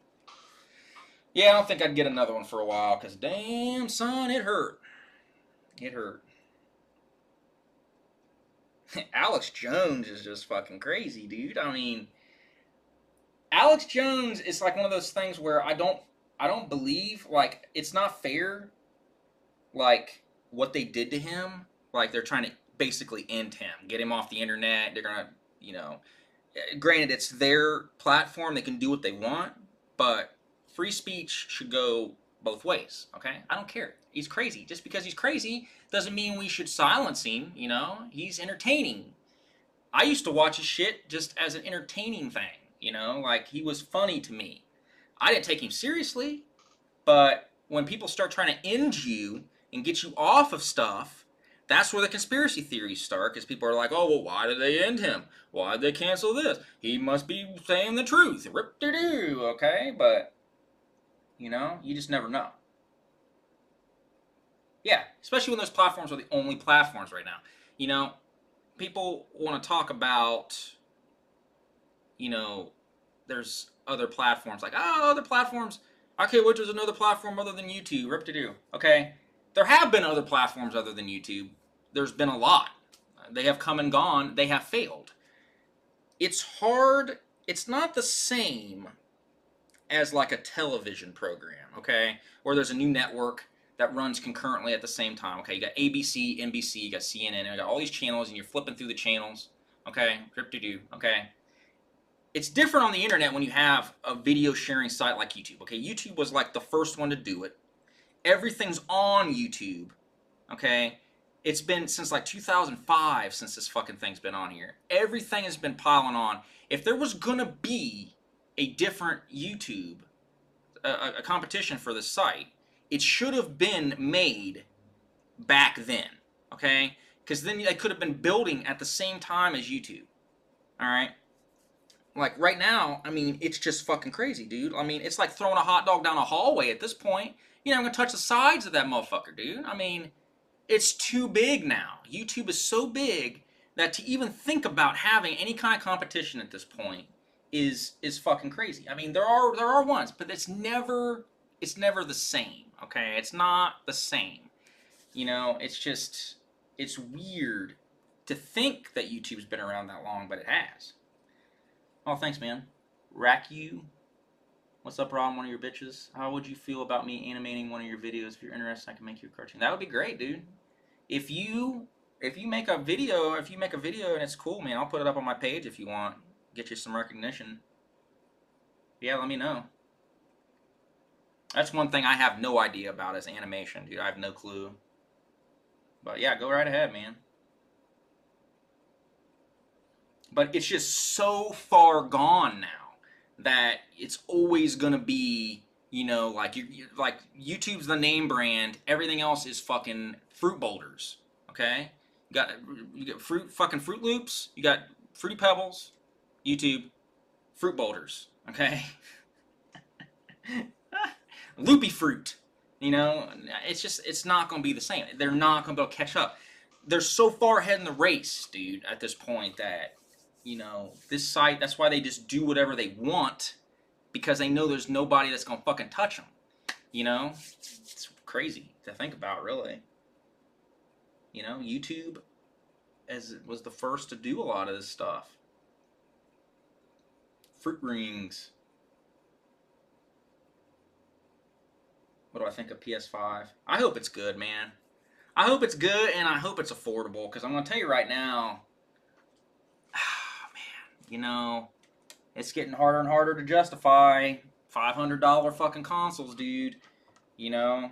Yeah, I don't think I'd get another one for a while, because damn, son, it hurt. It hurt. Alex Jones is just fucking crazy, dude. I mean, Alex Jones is like one of those things where I don't believe, like, it's not fair, like, what they did to him. Like, they're trying to basically end him, get him off the internet. They're gonna, you know, granted, it's their platform, they can do what they want, but free speech should go both ways, okay? I don't care. He's crazy. Just because he's crazy doesn't mean we should silence him, you know? He's entertaining. I used to watch his shit just as an entertaining thing, you know? Like, he was funny to me. I didn't take him seriously, but when people start trying to end you and get you off of stuff, that's where the conspiracy theories start, because people are like, oh, well, why did they end him? Why did they cancel this? He must be saying the truth. Rip-de-doo, okay? But, you know, you just never know. Yeah, especially when those platforms are the only platforms right now. You know, people want to talk about, you know, there's other platforms. Like, oh, other platforms. Okay, which is another platform other than YouTube? Rip-de-doo, okay? There have been other platforms other than YouTube. There's been a lot. They have come and gone. They have failed. It's hard. It's not the same as like a television program, okay? Where there's a new network that runs concurrently at the same time, okay? You got ABC, NBC, you got CNN, and you got all these channels, and you're flipping through the channels, okay? Rip-de-doo, okay? It's different on the internet when you have a video sharing site like YouTube, okay? YouTube was like the first one to do it. Everything's on YouTube, okay? It's been since like 2005 since this fucking thing's been on here. Everything has been piling on. If there was gonna be a different YouTube, a competition for this site, it should have been made back then, okay? Because then they could have been building at the same time as YouTube, all right? Like, right now, I mean, it's just fucking crazy, dude. I mean, it's like throwing a hot dog down a hallway at this point. You know, I'm going to touch the sides of that motherfucker, dude. I mean, it's too big now. YouTube is so big that to even think about having any kind of competition at this point is fucking crazy. I mean, there are ones, but it's never the same, okay? It's not the same. You know, it's just, it's weird to think that YouTube's been around that long, but it has. Oh, thanks, man. Rack you. What's up, Rob? One of your bitches. How would you feel about me animating one of your videos? If you're interested, I can make you a cartoon. That would be great, dude. If you make a video, and it's cool, man, I'll put it up on my page if you want. Get you some recognition. Yeah, let me know. That's one thing I have no idea about is animation, dude. I have no clue. But yeah, go right ahead, man. But it's just so far gone now that it's always gonna be, you know, like like YouTube's the name brand. Everything else is fucking fruit boulders. Okay, you got Fruit Loops. You got Fruity Pebbles. YouTube, fruit boulders. Okay, loopy fruit. You know, it's not gonna be the same. They're not gonna be able to catch up. They're so far ahead in the race, dude, at this point that you know, this site, that's why they just do whatever they want, because they know there's nobody that's gonna fucking touch them. You know, it's crazy to think about, really. You know, YouTube was the first to do a lot of this stuff. Fruit rings. What do I think of PS5? I hope it's good, man. I hope it's good, and I hope it's affordable, because I'm going to tell you right now, man, you know, it's getting harder and harder to justify $500 fucking consoles, dude. You know,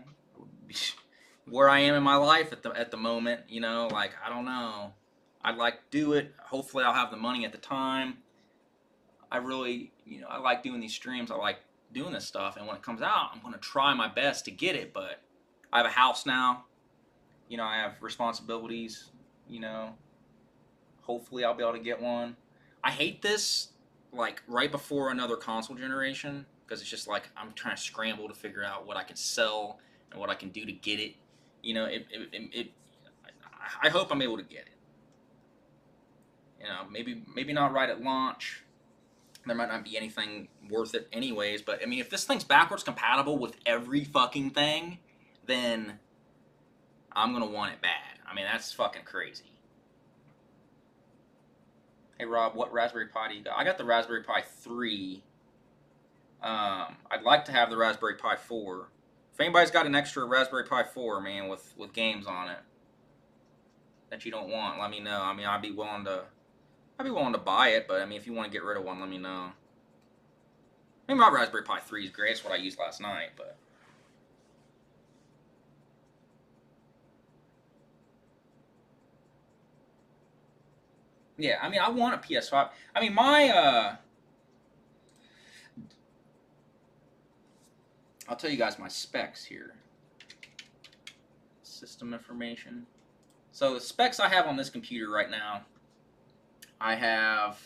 where I am in my life at the moment, you know, like, I don't know. I'd like to do it. Hopefully I'll have the money at the time. I really, you know, I like doing these streams. I like doing this stuff, and when it comes out, I'm going to try my best to get it, but I have a house now. You know, I have responsibilities, you know. Hopefully I'll be able to get one. I hate this, like, right before another console generation, because it's just like I'm trying to scramble to figure out what I can sell and what I can do to get it. You know, I hope I'm able to get it. You know, maybe not right at launch. There might not be anything worth it anyways, but I mean, if this thing's backwards compatible with every fucking thing, then I'm gonna want it bad. I mean, that's fucking crazy. Hey Rob, what Raspberry Pi do you got? I got the Raspberry Pi 3. I'd like to have the Raspberry Pi 4. If anybody's got an extra Raspberry Pi 4, man, with games on it that you don't want, let me know. I mean, I'd be willing to buy it, but I mean, if you want to get rid of one, let me know. I mean, my Raspberry Pi 3 is great. It's what I used last night, but yeah, I mean, I want a PS5. I mean, I'll tell you guys my specs here. System information. So the specs I have on this computer right now, I have,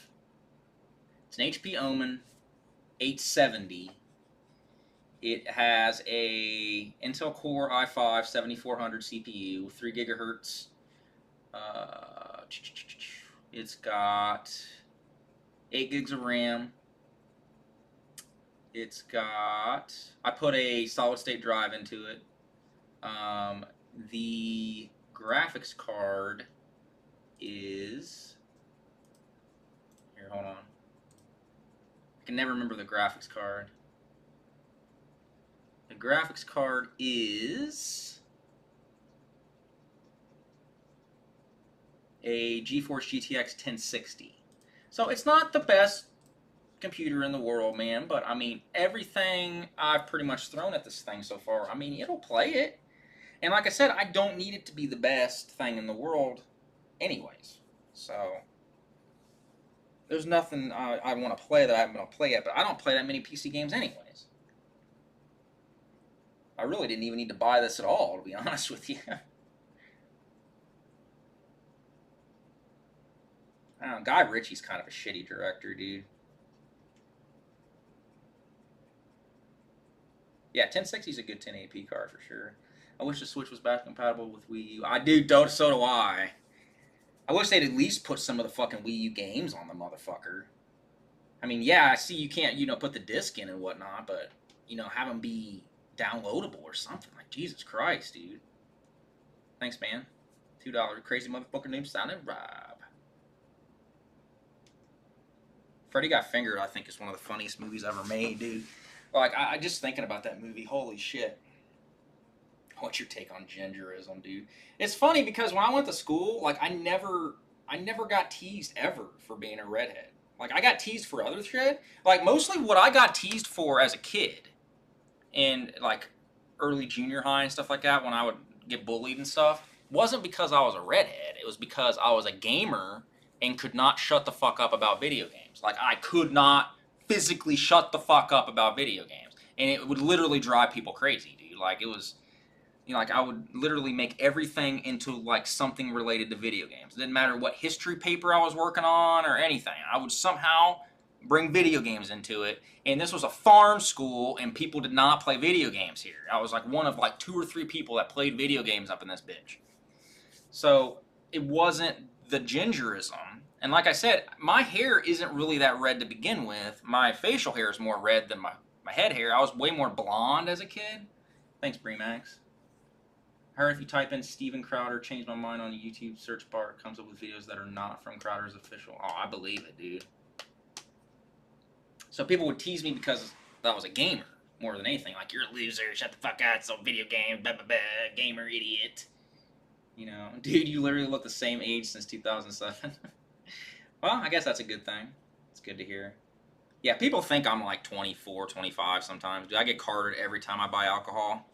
it's an HP Omen 870. It has a Intel Core i5 7400 CPU, 3 gigahertz. It's got 8 gigs of RAM. It's got, I put a solid state drive into it. The graphics card is, here, hold on. I can never remember the graphics card. The graphics card is a GeForce GTX 1060. So it's not the best computer in the world, man, but I mean, everything I've pretty much thrown at this thing so far, I mean, it'll play it. And like I said, I don't need it to be the best thing in the world anyways. So there's nothing I want to play that I haven't been able to play yet, but I don't play that many PC games anyways. I really didn't even need to buy this at all, to be honest with you. I don't know, Guy Ritchie's kind of a shitty director, dude. Yeah, 1060's a good 1080p card for sure. I wish the Switch was back compatible with Wii U. I do, so do I. I wish they'd at least put some of the fucking Wii U games on the motherfucker. I mean, yeah, I see you can't, you know, put the disc in and whatnot, but, you know, have them be downloadable or something. Like, Jesus Christ, dude. Thanks, man. $2. Crazy motherfucker named Silent Rob. Freddy Got Fingered, I think, is one of the funniest movies ever made, dude. Like, I just thinking about that movie, holy shit. What's your take on gingerism, dude? It's funny because when I went to school, like, I never got teased ever for being a redhead. Like, I got teased for other shit. Like, mostly what I got teased for as a kid, in, like, early junior high and stuff like that, when I would get bullied and stuff, wasn't because I was a redhead. It was because I was a gamer and could not shut the fuck up about video games. Like, I could not physically shut the fuck up about video games. And it would literally drive people crazy, dude. Like, it was, you know, like, I would literally make everything into, like, something related to video games. It didn't matter what history paper I was working on or anything. I would somehow bring video games into it. And this was a farm school, and people did not play video games here. I was, like, one of, like, 2 or 3 people that played video games up in this bitch. So, it wasn't the gingerism And like I said, my hair isn't really that red to begin with. My facial hair is more red than my head hair. I was way more blonde as a kid. Thanks, Bremax. I heard if you type in Steven Crowder, change my mind on the YouTube search bar, it comes up with videos that are not from Crowder's official. Oh, I believe it, dude. So people would tease me because I was a gamer more than anything. Like, you're a loser, shut the fuck out, it's a video game, blah, blah, blah, gamer idiot. You know, dude, you literally look the same age since 2007. Well, I guess that's a good thing. It's good to hear. Yeah, people think I'm like 24, 25 sometimes. Dude, I get carded every time I buy alcohol.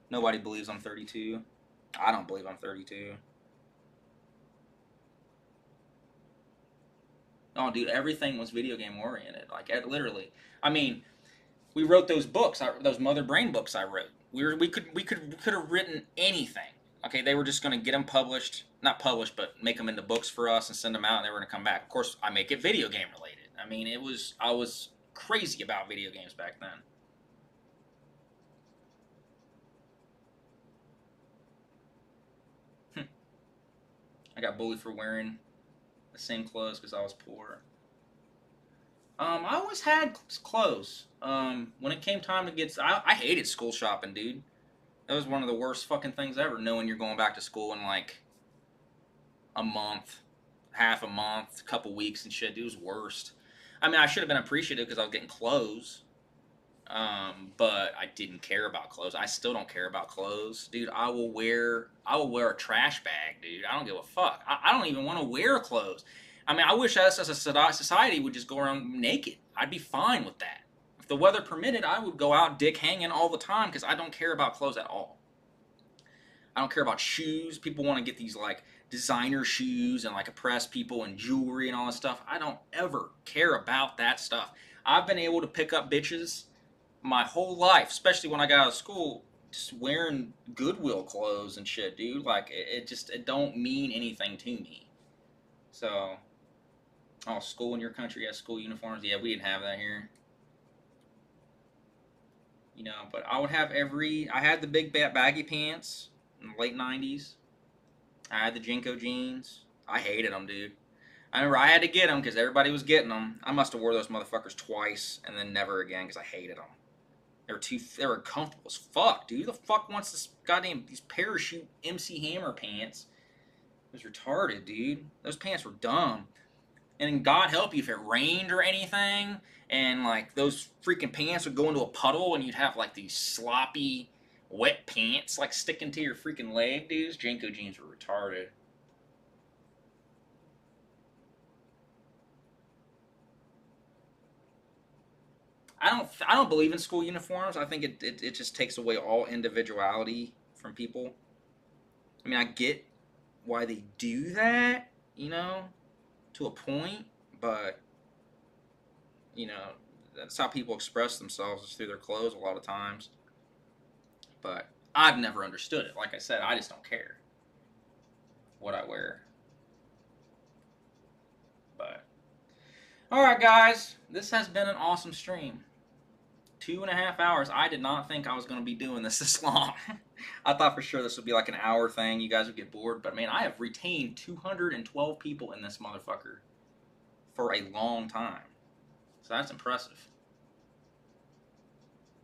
Nobody believes I'm 32. I don't believe I'm 32. Oh, dude, everything was video game oriented. Like, literally. I mean, we wrote those books, those Mother Brain books I wrote. We could have written anything. Okay, they were just going to get them published, not published, but make them into books for us and send them out, and they were going to come back. Of course, I make it video game related. I mean, I was crazy about video games back then. I got bullied for wearing the same clothes because I was poor. I always had clothes. When it came time to get, I hated school shopping, dude. That was one of the worst fucking things ever, knowing you're going back to school in like a month, half a month, a couple weeks and shit. Dude, it was worst. I mean, I should have been appreciative because I was getting clothes, but I didn't care about clothes. I still don't care about clothes. Dude, I will wear a trash bag, dude. I don't give a fuck. I don't even want to wear clothes. I mean, I wish us as a society would just go around naked. I'd be fine with that. If the weather permitted, I would go out dick hanging all the time because I don't care about clothes at all. I don't care about shoes. People want to get these like designer shoes and like oppress people and jewelry and all that stuff. I don't ever care about that stuff. I've been able to pick up bitches my whole life, especially when I got out of school, just wearing Goodwill clothes and shit, dude. Like, it don't mean anything to me. So, oh, school in your country has school uniforms? Yeah, we didn't have that here. You know, but I would have I had the big baggy pants in the late 90s. I had the Jinko jeans. I hated them, dude. I remember I had to get them because everybody was getting them. I must have wore those motherfuckers twice and then never again because I hated them. They were comfortable as fuck, dude. Who the fuck wants these parachute MC Hammer pants? It was retarded, dude. Those pants were dumb. And God help you if it rained or anything, and like those freaking pants would go into a puddle, and you'd have like these sloppy, wet pants like sticking to your freaking leg, dude. Jinko jeans were retarded. I don't believe in school uniforms. I think it just takes away all individuality from people. I mean, I get why they do that, you know, to a point, but you know, that's how people express themselves is through their clothes a lot of times. But I've never understood it. Like I said, I just don't care what I wear. But alright guys, this has been an awesome stream. 2.5 hours. I did not think I was going to be doing this long. I thought for sure this would be like an hour thing. You guys would get bored. But man, I have retained 212 people in this motherfucker for a long time. So that's impressive.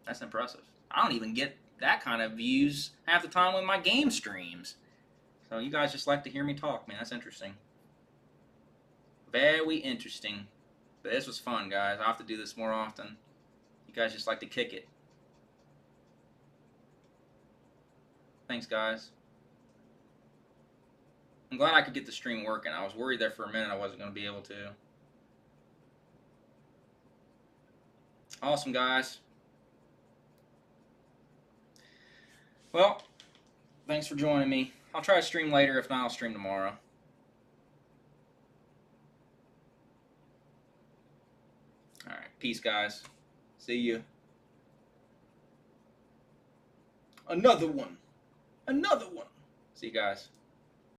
That's impressive. I don't even get that kind of views half the time with my game streams. So you guys just like to hear me talk, man. That's interesting. Very interesting. But this was fun, guys. I'll have to do this more often. You guys just like to kick it. Thanks, guys. I'm glad I could get the stream working. I was worried there for a minute I wasn't going to be able to. Awesome, guys. Well, thanks for joining me. I'll try to stream later. If not, I'll stream tomorrow. Alright, peace, guys. See you. Another one. Another one. See you guys.